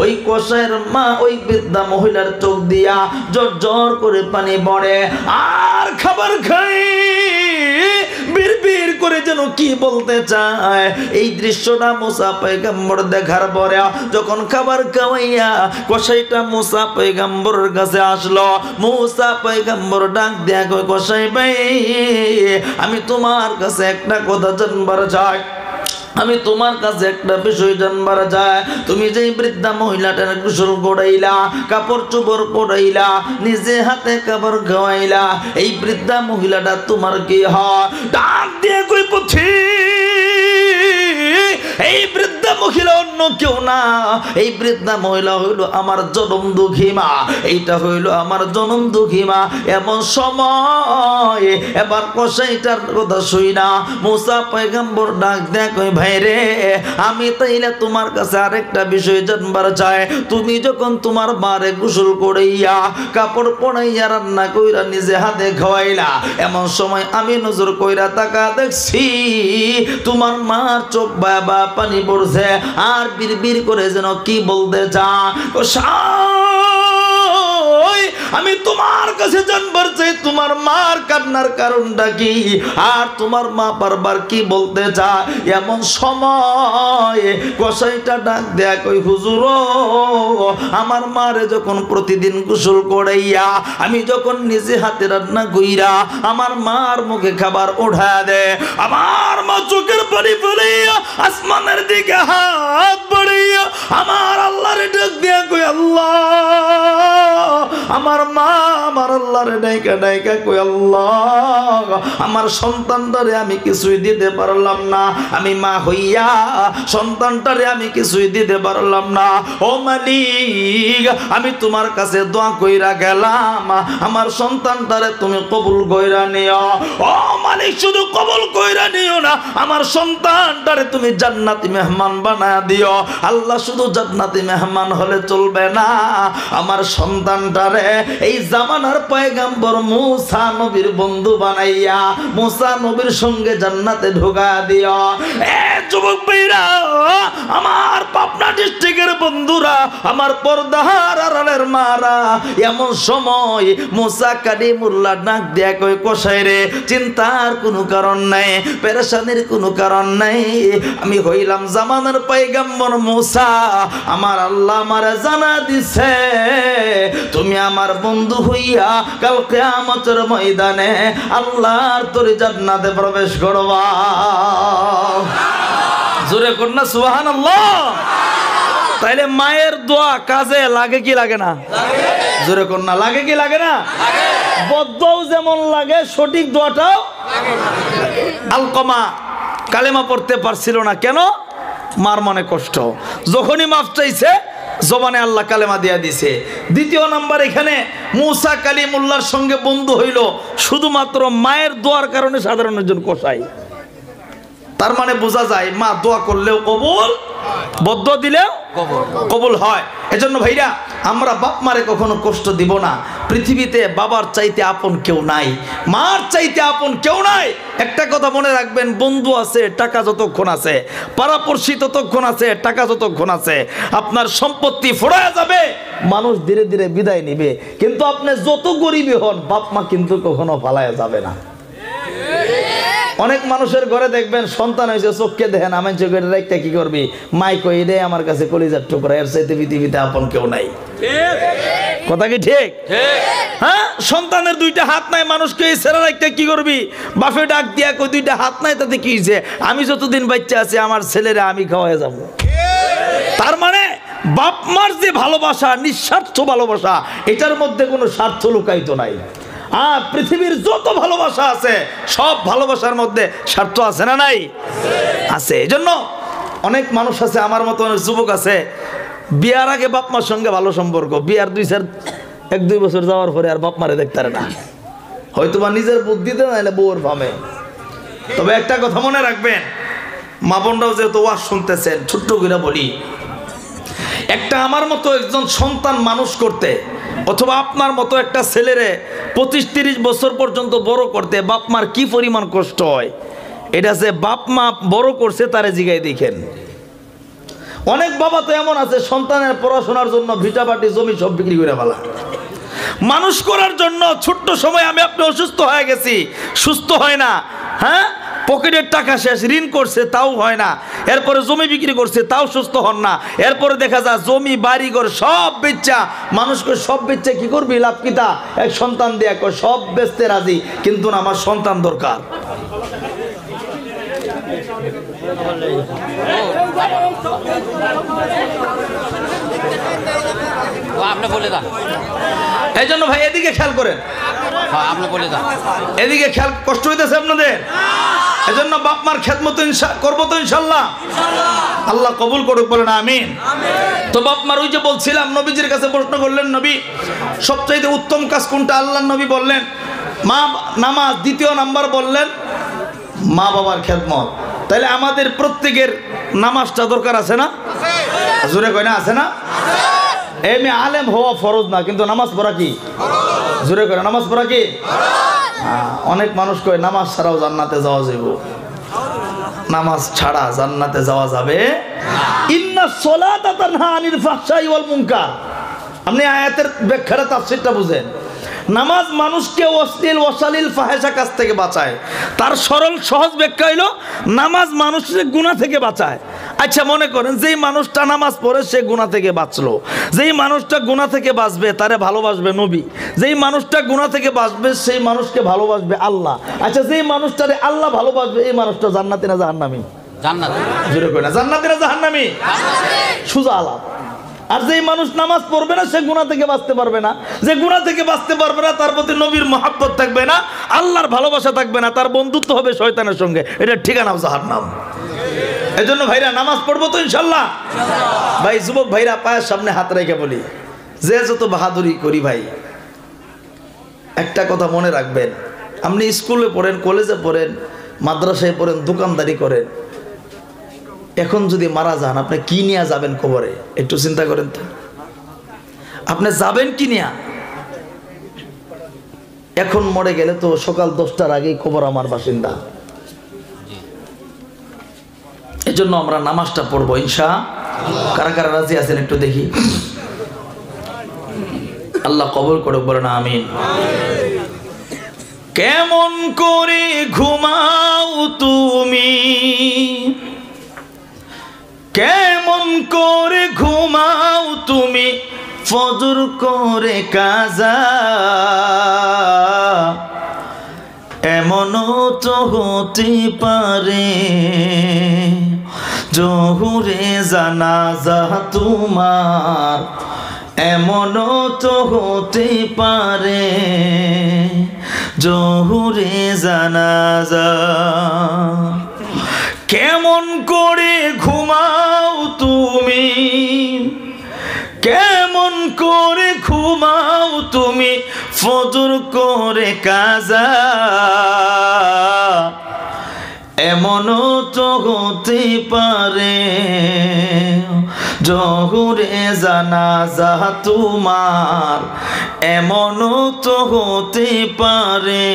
ওই কসাইয়ের মা ওই বৃদ্ধা মহিলার চোখ দিয়া জোর জোর করে পানি পড়ে আর খাবার খাই বিড়বিড় করে যেন কি বলতে চায়। এই দৃশ্যটা মুসা পয়গম্বর দেখার পরে যখন খাবার খাওয়াইয়া কসাইটা মুসা পয়গম্বরের কাছে আসলো, মুসা পয়গম্বর ডাক দেয়া কই, কসাই ভাই আমি তোমার কাছে একটা কথা জানবার চাই, আমি তোমার কাছে একটা বিষয় জানবার চাই। তুমি যে বৃদ্ধা মহিলাটার গোসল করাইলা, কাপড় চোপড় পরাইলা, নিজে হাতে কাপড় খাওয়াইলা, এই বৃদ্ধা মহিলাটা তোমার কি হয়? ডাক দিয়ে কই পুছি, এই বৃদ্ধা মহিলা অন্য কেউ না, এই বৃদ্ধা মহিলা হইল আমার জনম দুঃখী মা, এইটা হইল আমার জনম দুঃখী মা। এমন সময় এবার কসাইটার কথা শুই না মুসা পয়গম্বর ডাক দেয় কই, ভাই রে আমি তাইলে তোমার কাছে আরেকটা বিষয় জানবার চাই। তুমি যখন তোমার বারে গোসল করাইয়া, কাপড় পরাইয়া, রান্না কইরা, নিজে হাতে খাওয়াইলা, এমন সময় আমি নজর কইরা তাকা দেখছি তোমার মার চোখ বাবা পানি পড়ছে আর বিড়বিড় করে যেন কি বলতে চা। আমি তোমার কাছে জানবার চাই তোমার মার কান্নার কারণটা কি, আর তোমার মা বারবার কি বলতে চায়। এমন সময় কসাইটা ডাক দেয়া কই, হুজুর আমার মারে যখন প্রতিদিন গোসল করাইয়া আমি যখন নিজে হাতে রান্না কইরা আমার মার মুখে খাবার ওঠা দে, আমার মা চোখের পানি ফেলাইয়া আসমানের দিকে হাত বাড়াইয়া আমার আল্লাহর ডাক দিয়া কই, আল্লাহ আমার মা আমার আল্লাহর ডাইকা ডাইকা কই, আল্লাহ আমার সন্তানটারে আমি কিছুই দিতে পারলাম না, আমি মা হইয়া সন্তানটারে আমি কিছুই দিতে পারলাম না। ও মালিক আমি তোমার কাছে দোয়া কইরা গেলাম, আমার সন্তানটারে তুমি কবুল কইরা নিও। ও মালিক শুধু কবুল কইরা নিও না, আমার সন্তানটারে তুমি জান্নাতি মেহমান বানায়া দিও। আল্লাহ শুধু জান্নাতি মেহমান হলে চলবে না, আমার সন্তানটারে এই জামানার পয়গম্বর মুসা নবীর বন্ধু বানাইয়া মুসা নবীর সঙ্গে জান্নাতে ঢোকা দিও। এ যুবক ভাইরা, আমার পাবনা ডিস্ট্রিক্টের বন্ধুরা, আমার পর্দার আড়ালের মারা, এমন সময় মুসা কালিমুল্লাহ ডাক দেয়া কই, কসাই রে চিন্তার কোনো কারণ নাই, পেরেশানির কোনো কারণ নাই, আমি হইলাম জামানার পয়গম্বর মুসা, আমার আল্লাহ আমারে জানা দিছে তুমি আমার বন্ধু হইয়া কাল কিয়ামতের ময়দানে আল্লাহর তরি জান্নাতে প্রবেশ করবা। জোরে কন্যা সুবহানাল্লাহ। তাইলে মায়ের দোয়া কাজে লাগে কি লাগে না? জোরে কন্যা লাগে কি লাগে না? বদদোয়াও যেমন লাগে সঠিক দোয়াটাও আলকমা কালেমা পড়তে পারছিল না কেন? মার মনে কষ্ট, যখনই মাফ চাইছে জবানে আল্লাহ কালেমা দিয়া দিছে। দ্বিতীয় নাম্বার, এখানে মুসা কালিমুল্লাহর সঙ্গে বন্ধু হইল শুধুমাত্র মায়ের দোয়ার কারণে সাধারণ একজন কসাই। তার মানে বোঝা যায় মা দোয়া করলেও কবুল, বদদোয়া দিলেও কবুল হয়। এজন্য ভাইরা আমরা বাপ মারে কখনো কষ্ট দিব না। পৃথিবীতে বাবার চাইতে আপন কেউ নাই, মার চাইতে আপন কেউ নাই। একটা কথা মনে রাখবেন, বন্ধু আছে টাকা যতক্ষণ আছে, পাড়াপড়শি ততক্ষণ আছে, টাকা যতক্ষণ আছে, আপনার সম্পত্তি ফুরায় যাবে, মানুষ ধীরে ধীরে বিদায় নিবে, কিন্তু আপনি যত গরিবই হন বাপ মা কিন্তু কখনো ফালায় যাবে না। অনেক মানুষের ঘরে দেখবেন সন্তান হয়েছে, চোখকে দেখেন আমি চোখের রেখটা কি করবি, মাই কই রে আমার কাছে কলিজার টুকরা, এর চাইতে পৃথিবীতে আপন কেউ নাই। কথা কি ঠিক? হ্যাঁ, সন্তানের দুইটা হাত নাই, মানুষকে এই ছেড়ে রাখতে কি করবি, বাপে ডাক দিয়া কই দুইটা হাত নাই তাতে কি হয়েছে, আমি যতদিন বাচ্চা আছি আমার ছেলেরা আমি খাওয়াই যাব। তার মানে বাপ মার যে ভালোবাসা, নিঃস্বার্থ ভালোবাসা, এটার মধ্যে কোনো স্বার্থ লুকায়িত নাই। আর পৃথিবীর যত ভালোবাসা আছে সব ভালোবাসার মধ্যে স্বার্থ আছে না নাই? আছে। এজন্য অনেক মানুষ আছে, আমার মতো অনেক যুবক আছে, বিয়ার আগে বাপ মার সঙ্গে ভালো সম্পর্ক, বিয়ার 1-2 বছর যাওয়ার পরে আর বাপ মারে দেখতে পারে না, হয়তো বা নিজের বুদ্ধিতে নাইলে বউর ভামে। তবে একটা কথা মনে রাখবেন, মা বোনরাও যেহেতু ওয়াজ শুনতেছেন, ছোট্ট করে বলি, একটা আমার মতো একজন সন্তান মানুষ করতে, অথবা আপনার মতো একটা ছেলেরে 25-30 বছর পর্যন্ত বড় করতে বাপ মার কি পরিমাণ কষ্ট হয়, এটা যে বাপ মা বড় করছে তারে জিগাই দেখেন। অনেক বাবা তো এমন আছে সন্তানের পড়াশোনার জন্য ভিটাবাটি জমি সব বিক্রি করে ফেলা, মানুষ করার জন্য। ছোট্ট সময় আমি আপনি অসুস্থ হয়ে গেছি, সুস্থ হয় না, হ্যাঁ, পকেটের টাকা শেষ, ঋণ করছে তাও হয় না, এরপরে জমি বিক্রি করছে তাও সুস্থ হন না, এরপরে দেখা যায় জমি বাড়ি ঘর সব বেচা, মানুষকে সব বেচা কি করবি, লাভ কিতা, এক সন্তান দিয়ে সব বেচতে রাজি, কিন্তু না আমার সন্তান দরকার। এই জন্য ভাই এদিকে খেয়াল করেন, এদিকে খেয়াল, কষ্ট হইতেছে আপনাদের? এজন্য বাপ মার খেদমত করবো তো ইনশাল্লাহ, আল্লাহ কবুল করুক, বলেন আমিন। তো বাপ মার ওই যে বলছিলাম, নবীজির কাছে প্রশ্ন করলেন, নবী সবচাইতে উত্তম কাজ কোনটা? আল্লাহ নবী বললেন মা নামাজ, দ্বিতীয় নাম্বার বললেন মা বাবার খেদমত। তাহলে আমাদের প্রত্যেকের নামাজটা দরকার আছে না? জোরে কয় না, আছে না? এমনি আলেম হওয়া ফরজ না, কিন্তু নামাজ পড়া কি? জোরে করে, নামাজ পড়া কি? অনেক মানুষ কয় নামাজ ছাড়াও জান্নাতে যাওয়া যাবে, নামাজ ছাড়া জান্নাতে যাওয়া যাবে। ইন্নাস সালাতা তানহা আনিল ফাহশাই ওয়াল মুনকার, আপনি আয়াতের ব্যাখ্যাটা তাফসীরটা বুঝেন। নামাজ মানুষকে অশ্লীল অশালীল ফাহেসা কাজ থেকে বাঁচায়। তার সরল সহজ ব্যাখ্যা হইল নামাজ মানুষকে গুনাহ থেকে বাঁচায়। আচ্ছা মনে করেন যেই মানুষটা নামাজ পড়ে সে গুনাহ থেকে বাঁচলো, যেই মানুষটা গুনাহ থেকে বাঁচবে তারে ভালোবাসবে নবী, যেই মানুষটা গুনাহ থেকে বাঁচবে সেই মানুষকে ভালোবাসবে আল্লাহ। আচ্ছা যেই মানুষটারে আল্লাহ ভালোবাসবে এই মানুষটা জান্নাতি না জাহান্নামী? জান্নাতি। জোরে কই না জান্নাতি না জাহান্নামী? জান্নাতি। সুজা আলাপ। আর যেই মানুষ নামাজ পড়বে না সে গুনাহ থেকে বাঁচতে পারবে না। যে গুনাহ থেকে বাঁচতে পারবে না তার প্রতি নবীর মহব্বত থাকবে না, আল্লাহর ভালোবাসা থাকবে না, তার বন্ধুত্ব হবে শয়তানের সঙ্গে। এটা ঠিকানাও জাহান্নাম। এই জন্য ভাইরা নামাজ পড়বো তো ইনশাল্লাহ। ভাই যুবক ভাইরা পায়ের সামনে হাত রেখে বলি, যে যত বাহাদুরি করি ভাই একটা কথা মনে রাখবেন, আপনি স্কুলে পড়েন, কলেজে পড়েন, মাদ্রাসায় পড়েন, দোকানদারি করেন, এখন যদি মারা যান আপনি কি নিয়ে যাবেন কবরে? একটু চিন্তা করেন তো, আপনি যাবেন কি নিয়ে? এখন মরে গেলে তো সকাল 10টার আগেই কবর আমার বাসিন্দা। এই জন্য আমরা নামাজটা পড়বো ইনশাআল্লাহ। কারা কারা রাজি আছেন একটু দেখি? আল্লাহ কবুল করুক, বলেন আমিন। কেমন করে ঘুমাও তুমি, কেমন করে ঘুমাও তুমি, ফজর করে কাজা, এমনও তো হতে পারে জোহরে জানাজা তোমার, এমনও তো হতে পারে জোহরে জানাজা। কেমন করে ঘুমাও তুমি, কেমন করে ঘুমাও তুমি, ফজর করে কাজা, এমনও তো হতে পারে জোহরে জানাজা তোমার, এমনও তো হতে পারে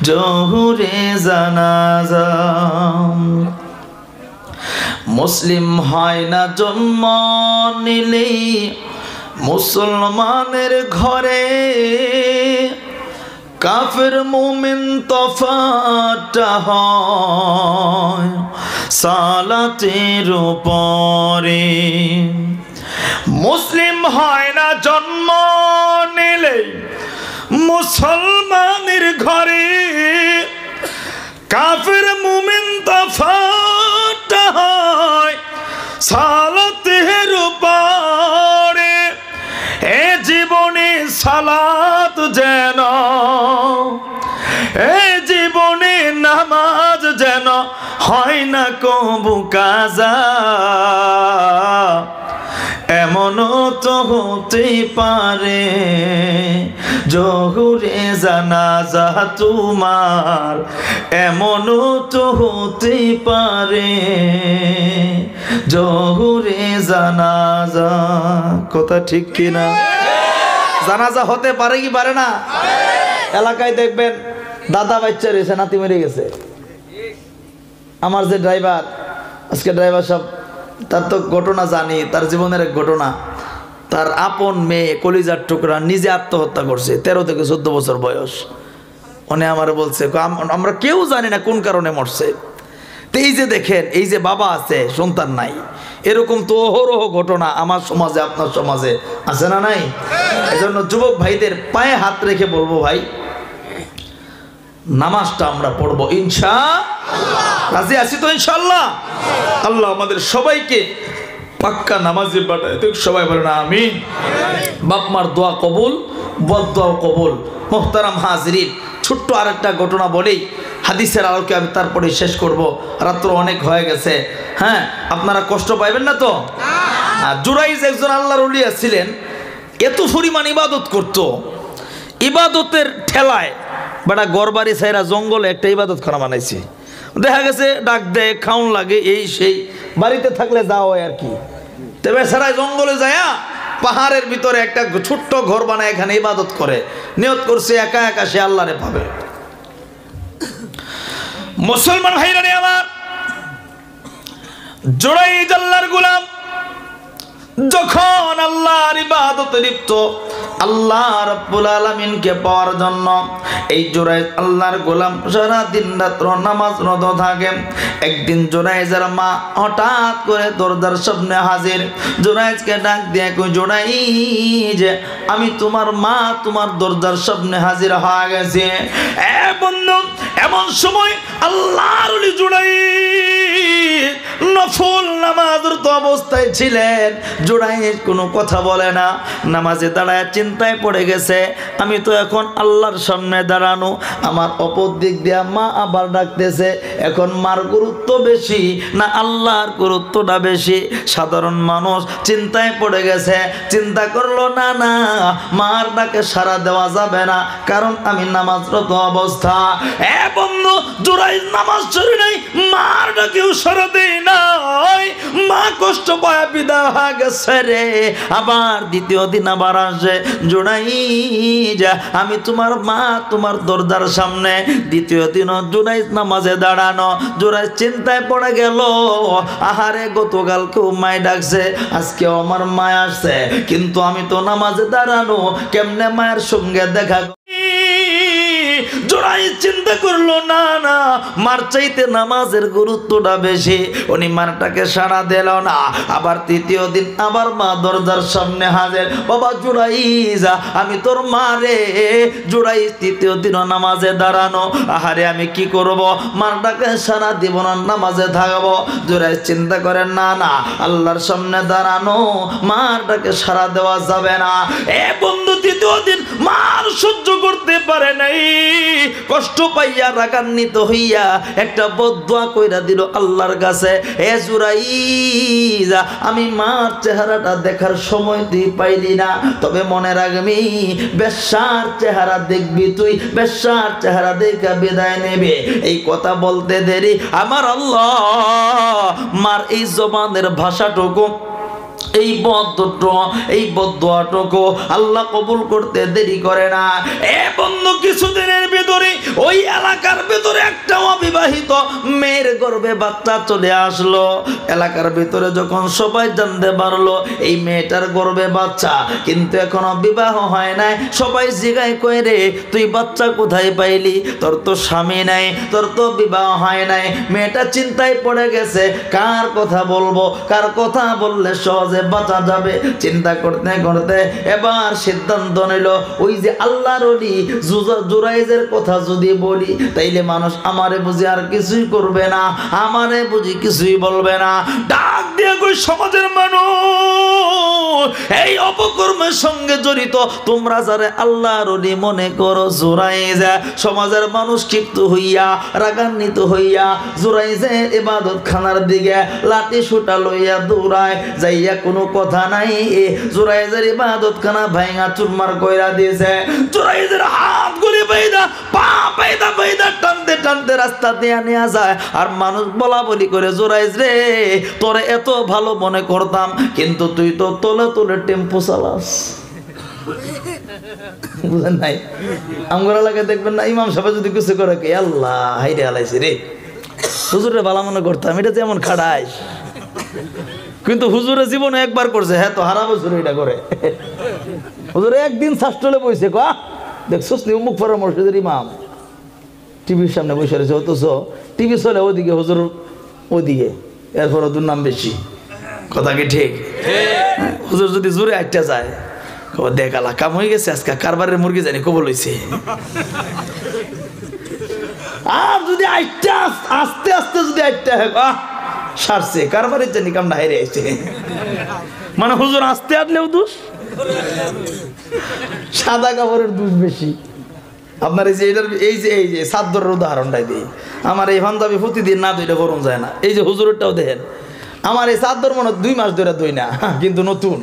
জোহরে জানাজা। মুসলিম হয় না জন্ম নিলেই মুসলমানের ঘরে, কাফের মুমিন তফাৎটা হয় সালাতের উপরে। মুসলিম হয় না জন্ম নিলে মুসলমানের ঘরে, কাফের মুমিন তফাৎটা হয় সালাতের উপরে। এ জীবনে সালাত যেন, এ জীবনে নামাজ যেন হয় না কবু কাজা, এমনও তো হতে পারে জোহরে জানাজা তোমার, এমনও তো হতে পারে জোহরে জানাজা। কথা ঠিক কিনা? জানাজা হতে পারে কি পারে না? এলাকায় দেখবেন দাদা বাচ্চা রয়েছে, নাতি মেরে গেছে। আমার যে ড্রাইভার, আজকে ড্রাইভার সব, তার তো ঘটনা জানি, তার জীবনের এক ঘটনা। তার আপন মেয়ে কলিজার টুকরা নিজে আত্মহত্যা করছে, 13 থেকে 14 বছর বয়স। উনি আমার বলছে আমরা কেউ জানি না কোন কারণে মরছে। তো এই যে দেখেন, এই যে বাবা আছে সন্তান নাই, এরকম তো অহরহ ঘটনা আমার সমাজে আপনার সমাজে আছে না নাই? এজন্য যুবক ভাইদের পায়ে হাত রেখে বলবো, ভাই নামাজটা আমরা পড়বো ইনশাআল্লাহ। রাজি আছি তো ইনশাআল্লাহ? আল্লাহ আমাদের সবাইকে পাক্কা নামাজি বানায়। সবাই বলেন আমিন। বাপ মার দোয়া কবুল, বদ দোয়া কবুল। মুহতারাম হাজিরিন, ছোট্ট আরেকটা ঘটনা বলেই হাদিসের আলোকে আমি তারপরে শেষ করব, রাত্র অনেক হয়ে গেছে। হ্যাঁ, আপনারা কষ্ট পাইবেন না তো? জুরাইজ একজন আল্লাহর ওলিয়া ছিলেন, এত পরিমাণ ইবাদত করত, ইবাদতের ঠেলায় বেটা গড়বাড়ি ছাইরা জঙ্গলে একটা ইবাদত খানা বানাইছে। দেখা গেছে ডাক দেয়, খাউন লাগে, এই সেই, বাড়িতে থাকলে যাও আর কি। তবে সারা জঙ্গলে যায় পাহাড়ের ভিতরে একটা ছোট্ট ঘর বানায়, এখানে ইবাদত করে, নিয়ত করছে একা একা সে আল্লাহরে পাবে। মুসলমান ভাইরা আমার, জুরাইজ আল্লাহর গোলাম, যখন আল্লাহর ইবাদতে লিপ্ত, আল্লাহ রাব্বুল আলামিনকে পাওয়ার জন্য এই জুরাইজ আল্লাহর গোলাম সারা দিন রাত্র নামাজরত থাকে। একদিন জুরাইজের মা হঠাৎ করে দরজার সামনে হাজির। জুরাইজকে ডাক দিয়ে কই, জুরাইজ আমি তোমার মা তোমার দরজার সামনে হাজির হয়ে গেছে। এ বন্ধু, এমন সময় আল্লাহর ওলি জুরাইজ নফল নামাজরত অবস্থায় ছিলেন। জুরাইজ কোনো কথা বলে না, নামাজে দাঁড়ায় চিন্তায় পড়ে গেছে, আমি তো এখন আল্লাহর সামনে দাঁড়ানো, আমার অপর দিক দিয়ে মা আবার ডাকতেছে, এখন মার গুরুত্ব বেশি না আল্লাহর গুরুত্বটা বেশি? সাধারণ মানুষ চিন্তায় পড়ে গেছে, চিন্তা করলো না না মার ডাকে সাড়া দেওয়া যাবে না, কারণ আমি নামাজরত অবস্থা। এ বন্ধু, জুরাইজ নামাজ ছড়ি নাই, মার ডাকেও সাড়া দেয় নাই, মা কষ্ট পায় বিদায় হয়ে গেছে রে। আবার দ্বিতীয় দিন আবার আসে, জুরাইজ আমি তোমার মা তোমার দরজার সামনে। দ্বিতীয় দিনও জুরাইজ নামাজে দাঁড়ানো। জুরাইজ চিন্তায় পড়ে গেল, আহারে গতকালকেও মায় ডাকছে, আজকেও আমার মায় আসছে, কিন্তু আমি তো নামাজে দাঁড়ানো, কেমনে মায়ের সঙ্গে দেখা? জুরাইজ চিন্তা করলো না না মার চাইতে নামাজের গুরুত্বটা বেশি। উনি মারটাকে সাড়া দিল না। আবার তৃতীয় দিন আবার মা দরজার সামনে হাজির, বাবা জুরাইজ আমি তোর মা রে। জুরাইজ তৃতীয় দিনও নামাজে দাঁড়ানো, আহারে আমি কি করব, মারটাকে সাড়া দিব না, নামাজে থাকবো। জুরাইজ চিন্তা করেন না না আল্লাহর সামনে দাঁড়ানো, মারটাকে সাড়া দেওয়া যাবে না। এ বন্ধু, তৃতীয় দিন মার সহ্য করতে পারে নাই, কষ্ট পাইয়া রাগান্বিত হইয়া একটা বদদুয়া কইরা দিল আল্লাহর কাছে, হে জুরাইজ আমি মার চেহারাটা দেখার সময় তুই পাইলি না, তবে মনে রাখবি বেশ্যার চেহারা দেখবি তুই, বেশ্যার চেহারা দেখা বিদায় নেবে। এই কথা বলতে দেরি আমার আল্লাহ মার এই জবানের ভাষাটুকু, এই বদদুয়াটুকু আল্লাহ কবুল করতে দেরি করে না। এ বন্ধু, কিছুদিনের ভিতরে ওই এলাকার ভিতরে একটা অবিবাহিত মেয়ের গর্ভে বাচ্চা চলে আসলো। এলাকার ভিতরে যখন সবাই জানতে পারলো এই মেয়েটার গর্ভে বাচ্চা, কিন্তু এখনো বিবাহ হয় নাই, সবাই জিজ্ঞাসা করে রে তুই বাচ্চা কোথায় পাইলি, তোর তো স্বামী নাই, তোর তো বিবাহ হয় নাই। মেয়েটা চিন্তায় পড়ে গেছে, কার কথা বলবো, কার কথা বললে সহজে বাঁচা যাবে। চিন্তা করতে করতে এবার সিদ্ধান্ত নিল, ওই যে আল্লাহর ওলি জুরাইজের কথা যদি বলি তাইলে মানুষ আমারে বুঝি আর কিছুই করবে না, আমারে বুঝি কিছুই বলবে না। ডাক দিয়ে কই, সমাজের মানুষ এই অপকর্মের সঙ্গে জড়িত তোমরা যারা আল্লাহর ওলি মনে করো, জুরাইজ সমাজের মানুষ ক্ষিপ্ত হইয়া রাগান্বিত হইয়া জুরাইজের ইবাদত খানার দিকে লাঠি সুটা লইয়া দৌড়ায় যাইয়া কোনো কথা নাই, জুরাইজের ইবাদত খানা ভাঙা চুরমার কইরা দিয়েছে। জুরাইজের হাত গুলি বাইদা পা বাইদা বাইদা টানতে টানতে রাস্তা দিয়ে নিয়ে যায়। আর মানুষ বলা বলি করে, জুরাইজ রে তোরে এত ভালো মনে করতাম, কিন্তু তুই তো তোলে তোলে টেম্পো চালাস। বুঝেন নাই? আমগোরা লাগে দেখবেন না, ইমাম সাহেব যদি কিছু করে কে আল্লাহ হাইরে আলাইছে রে, হুজুরে ভালো মনে করতাম, এটা যেমন খাড়াইস, কিন্তু হুজুরে জীবনে একবার করছে, হ্যাঁ তো হারা বছর এটা করে। হুজুরে একদিন শাস্ত্রলে বইছে, কা দেখছোস নি মুখ পড়ার মসজিদের ইমাম টিভির সামনে বসে রয়েছে, অথচ টিভি চলে ওদিকে, হুজুর ওদিকে, এরপর ওদের নাম বেশি। কথা কি ঠিক? হুজুর যদি জোরে আটটা যায়, দেখালা কাম হয়ে গেছে, আজকে কারবারের মুরগি জানি কবল হয়েছে। আর যদি আটটা আস্তে আস্তে যদি আটটা হয়, সারছে কারবারের জানি কামটা হাইরে আসছে। মানে হুজুর আস্তে আটলেও দোষ, সাদা কাপড়ের দোষ বেশি। আপনার এই যে এটার এই যে সাদ্দরের উদাহরণটাই দিই, আমার এই পাঞ্জাবি প্রতিদিন না ধুইলে গরম যায় না। এই যে হুজুরেরটাও দেখেন, আমার এই চাদর মনে 2 মাস ধরে ধুই না, কিন্তু নতুন,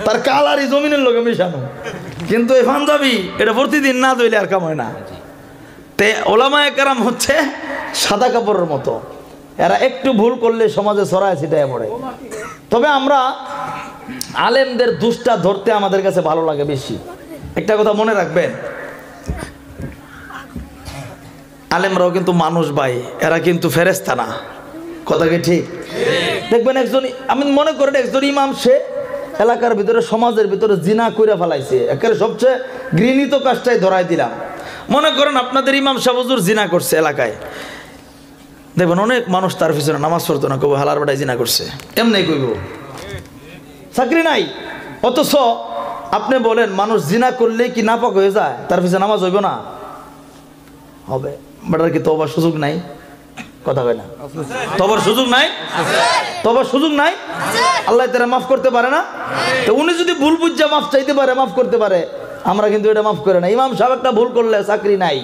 তার কালারই জমিনের লোকে মিশানো, কিন্তু এই পাঞ্জাবি এটা প্রতিদিন না ধুইলে আর কাম হয় না। তে ওলামায়ে কেরাম হচ্ছে সাদা কাপড়ের মতো, এরা একটু ভুল করলে সমাজে ছড়ায় ছিটায় পড়ে। তবে আমরা আলেমদের দুষ্টা ধরতে আমাদের কাছে ভালো লাগে বেশি। একটা কথা মনে রাখবেন, আলেমরাও কিন্তু মানুষ ভাই, এরা কিন্তু ফেরেশতা না। কথা কি ঠিক? দেখবেন একজন, আমি মনে করেন একজন ইমাম, সে এলাকার ভিতরে সমাজের ভিতরে জিনা কইরা ফেলাইছে, একেবারে সবচেয়ে ঘৃণিত কাজটাই ধরাই দিলাম। মনে করেন আপনাদের ইমাম সাহেব হুজুর জিনা করছে এলাকায়, দেখবেন অনেক মানুষ তার পিছনে নামাজ পড়তো না, কব হালার বেটায় জিনা করছে, এমনি কইব, চাকরি নাই। অথচ আপনি বলেন মানুষ জিনা করলে কি নাপাক হয়ে যায়, তার পিছনে নামাজ হইব না? হবে। বেটার কি তওবার সুযোগ নাই? কথা কয় না, তওবার সুযোগ নাই? তওবার সুযোগ নাই? আল্লাহ তারা মাফ করতে পারে না? তো উনি যদি ভুল বুঝা মাফ চাইতে পারে, মাফ করতে পারে, আমরা কিন্তু এটা মাফ করে না। ইমাম সাহেব একটা ভুল করলে চাকরি নাই,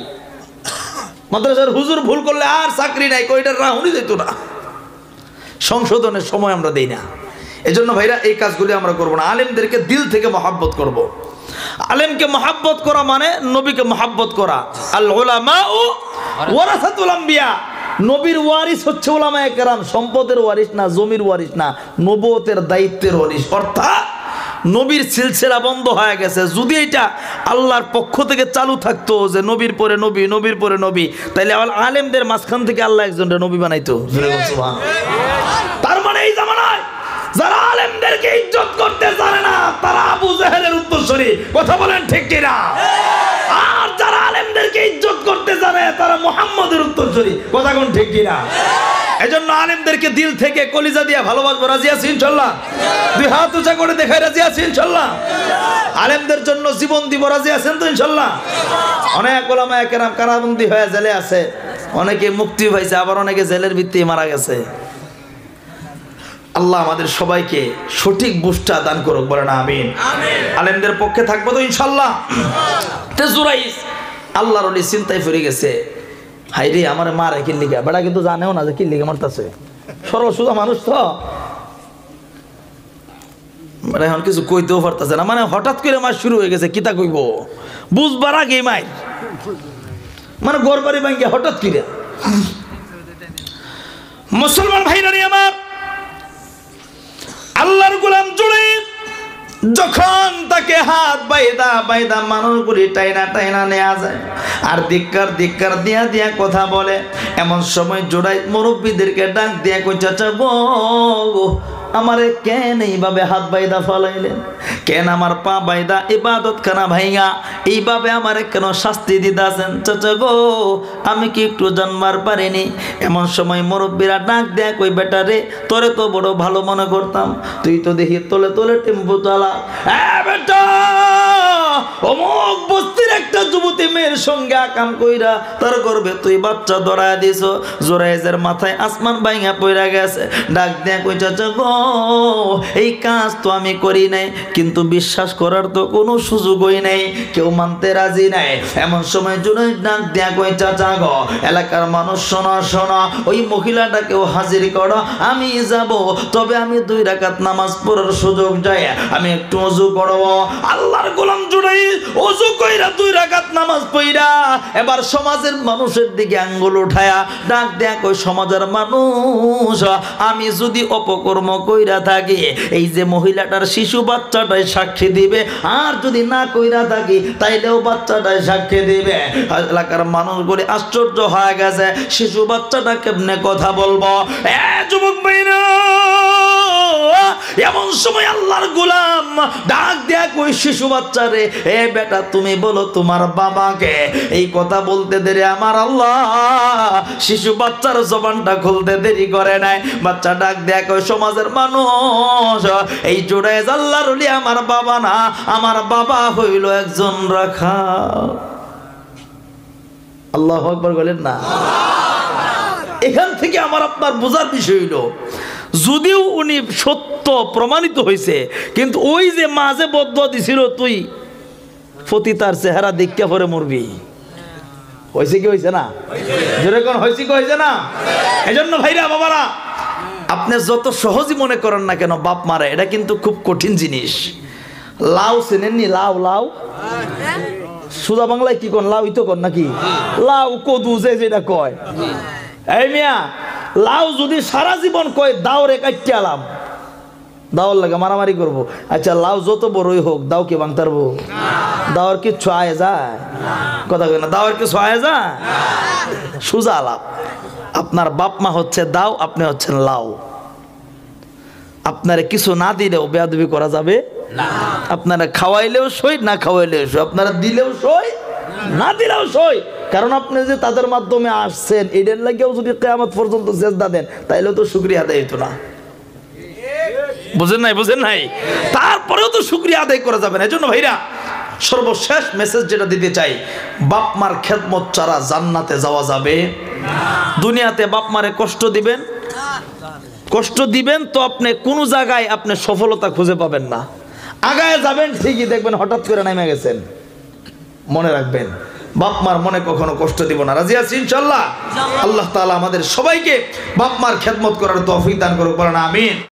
মাদ্রাসার হুজুর ভুল করলে আর চাকরি নাই, কইটার রাহুনি যেত না। সংশোধনের সময় আমরা দেই না। এজন্য ভাইরা এই কাজগুলি আমরা করব না। আলেমদেরকে দিল থেকে মহাব্বত করব। আলেমকে মহাব্বত করা মানে নবীকে মহাব্বত করা। আল উলামাউ ওয়ারাসাতুল আম্বিয়া, নবীর ওয়ারিস হচ্ছে উলামায়ে কেরাম, সম্পদের ওয়ারিস না, জমির ওয়ারিস না, নবুয়তের দায়িত্বের ওয়ারিস। অর্থাৎ নবীর সিলসিলা বন্ধ হয়ে গেছে। যদি এটা আল্লাহর পক্ষ থেকে চালু থাকতো যে নবীর পরে নবী, নবীর পরে নবী, তাহলে আলেমদের মাঝখান থেকে আল্লাহ একজনটা নবী বানাইতো। তার মানে এই জামানায় যারা আলেমদেরকে ইজ্জত করতে জানে না তারা আবু জাহেলের উত্তরসূরি। কথা বলেন ঠিক কিনা? আর যারা আলেমদেরকে ইজ্জত করতে জানে তারা মুহাম্মদের উত্তরসূরি। কথা কোন ঠিক কিনা? এজন্য আলেমদেরকে দিল থেকে কলিজা দিয়ে ভালোবাসবো। রাজি আছি ইনশাআল্লাহ? দুই হাত উঁচা করে দেখাই রাজি আছি ইনশাআল্লাহ? আলেমদের জন্য জীবন দিব, রাজি আছেন তো ইনশাআল্লাহ? অনেক উলামায়ে কেরাম কারাবন্দী হয়ে জেলে আছে, অনেকে মুক্তি পাইছে, আবার অনেকে জেলের ভিতরেই মারা গেছে। আল্লাহ আমাদের সবাইকে সঠিক বুঝটা দান করুক, বলেন আমিন। আলেমদের পক্ষে থাকবো তো ইনশাআল্লাহ। তেজুরাইস আল্লাহর ওলি চিন্তায় ফিরে গেছে, হাইরে আমার মারে কি লিগা, বেটা কিন্তু জানেও না যে কি লিগা মারতাছে, সরল সোজা মানুষ তো, মানে এখন কিছু কইতেও পারতাছে না। মানে হঠাৎ করে মার শুরু হয়ে গেছে, কিতা কইব বুঝবার আগে মাই, মানে গড়বাড়ি ভাঙ্গে হঠাৎ করে। মুসলমান ভাইরা আমার, আল্লাহর গোলাম জুড়ে যখন তাকে হাত বাইদা বাইদা মানুষগুলি টাইনা টাইনা নেওয়া যায় আর ধিক্কার ধিক্কার দিয়া দিয়া কথা বলে, এমন সময় জোড়াই মুরব্বীদেরকে ডাক দিয়া কই, চাচা গো আমারে কেন এইভাবে হাত বাইদা ফলাইলেন, কেন আমার পা বাইদা ইবাদত খানা ভাইঙা এইভাবে আমারে কেন শাস্তি দিতেছেন? চাচা গো আমি কি একটু জানবার পারিনি? এমন সময় মুরব্বীরা ডাক দেয়া কই, বেটা রে তোরে তো বড় ভালো মনে করতাম, তুই তো দেখি তোলে তোলে টেম্পো চালা। বেটা অমুক বস্তির একটা যুবতী মেয়ের সঙ্গে আকাম কইরা তার গর্ভে তুই বাচ্চা ধরায় দিছ, জোরাইজের মাথায় আসমান ভাইঙা পইরা গেছে। ডাক দেয়া কই, চাচা গো এই কাজ তো আমি করি নাই, কিন্তু বিশ্বাস করার তো কোনো সুযোগই নেই, কেউ মানতে রাজি নাই। এমন সময় জুনাইদ ডাক দেয়া কই, চাচা গো এলাকার মানুষ শোনো শোনো, ওই মহিলাটাকেও হাজির করো, আমি যাব, তবে আমি 2 রাকাত নামাজ পড়ার সুযোগ যায়, আমি একটু ওযু করব। আল্লাহর গোলাম জুনাইদ ওযু কইরা 2 রাকাত নামাজ পড়া এবার সমাজের মানুষের দিকে আঙ্গুল উঠায়া ডাক দেয়া কই, সমাজের মানুষ আমি যদি অপকর্ম কইরা থাকি, এই যে মহিলাটার শিশু বাচ্চাটাই সাক্ষী দিবে, আর যদি না কইরা থাকি তাইলেও বাচ্চাটাই সাক্ষী দিবে। এলাকার মানুষগুলি আশ্চর্য হয়ে গেছে, শিশু বাচ্চাটা কেমনে কথা বলবো? যুবক ভাইরা এমন সময় আল্লাহর গোলাম ডাক দেয়া কই, শিশু বাচ্চারে এ বেটা তুমি বলো তোমার বাবাকে। এই কথা বলতে দেরি আমার আল্লাহ শিশু বাচ্চার জবানটা খুলতে দেরি করে নাই। বাচ্চা ডাক দেয়া কই, সমাজের মানুষ এই জোড়ায় আল্লাহর ওলি আমার বাবা না, আমার বাবা হইল একজন রাখাল। আল্লাহু আকবার বলেন না? এখান থেকে আমার আপনার বোঝার বিষয় হইল, যদিও উনি সত্য প্রমাণিত হয়েছে, কিন্তু ওই যে মাঝে বদদুয়া দিছিল তুই ফতি তার চেহারা দেখা পরে মরবি, হয়েছে কি হয়েছে না? যেরকম হয়েছে কি হয়েছে না? এজন্য ভাইরা বাবারা, আপনি যত সহজই মনে করেন না কেন বাপ মারা, এটা কিন্তু খুব কঠিন জিনিস। লাউ চেনেননি? লাউ লাউ সুজা বাংলায় কি কোন লাউ ইতো কোন নাকি? লাউ কদু যেটা কয়, এই মিয়া লাউ যদি সারা জীবন কয় দাও রে কাটতে আলাম, দাওয়ার লাগে মারামারি করবো। আচ্ছা লাউ যত বড়ই হোক দাও কি ভাঙতে পারবো? দাওয়ার কিচ্ছু আয় যায়? কথা কই না, দাওয়ার কিছু আয় যায়? সুজা আলাপ, আপনার বাপ মা হচ্ছে দাও, আপনি হচ্ছেন লাউ। আপনারা কিছু না দিলেও বেয়াদবি করা যাবে না। আপনারা খাওয়াইলেও সই, না খাওয়াইলেও সই, আপনারা দিলেও সই, না দিলেও সই। কারণ আপনি যে তাদের মাধ্যমে আসছেন, এদের লাগেও যদি কিয়ামত পর্যন্ত সেজদা দেন, তাইলে তো শুকরিয়া আদায় হতো না। বুঝেন নাই? বুঝেন নাই? তারপরেও তো শুকরিয়া আদায় করা যাবে না। এজন্য ভাইরা সর্বশেষ মেসেজ যেটা দিতে চাই, বাপ মার খেদমত ছাড়া জান্নাতে যাওয়া যাবে না। দুনিয়াতে বাপ মারে কষ্ট দিবেন তো আপনি কোনো জায়গায় আপনি সফলতা খুঁজে পাবেন না। আগায় যাবেন ঠিকই, দেখবেন হঠাৎ করে নেমে গেছেন। মনে রাখবেন, বাপ মার মনে কখনো কষ্ট দিব না। রাজি আছি ইনশাআল্লাহ? আল্লাহ তাআলা আমাদের সবাইকে বাপ মার খেদমত করার তৌফিক দান করুক, বলেন আমিন।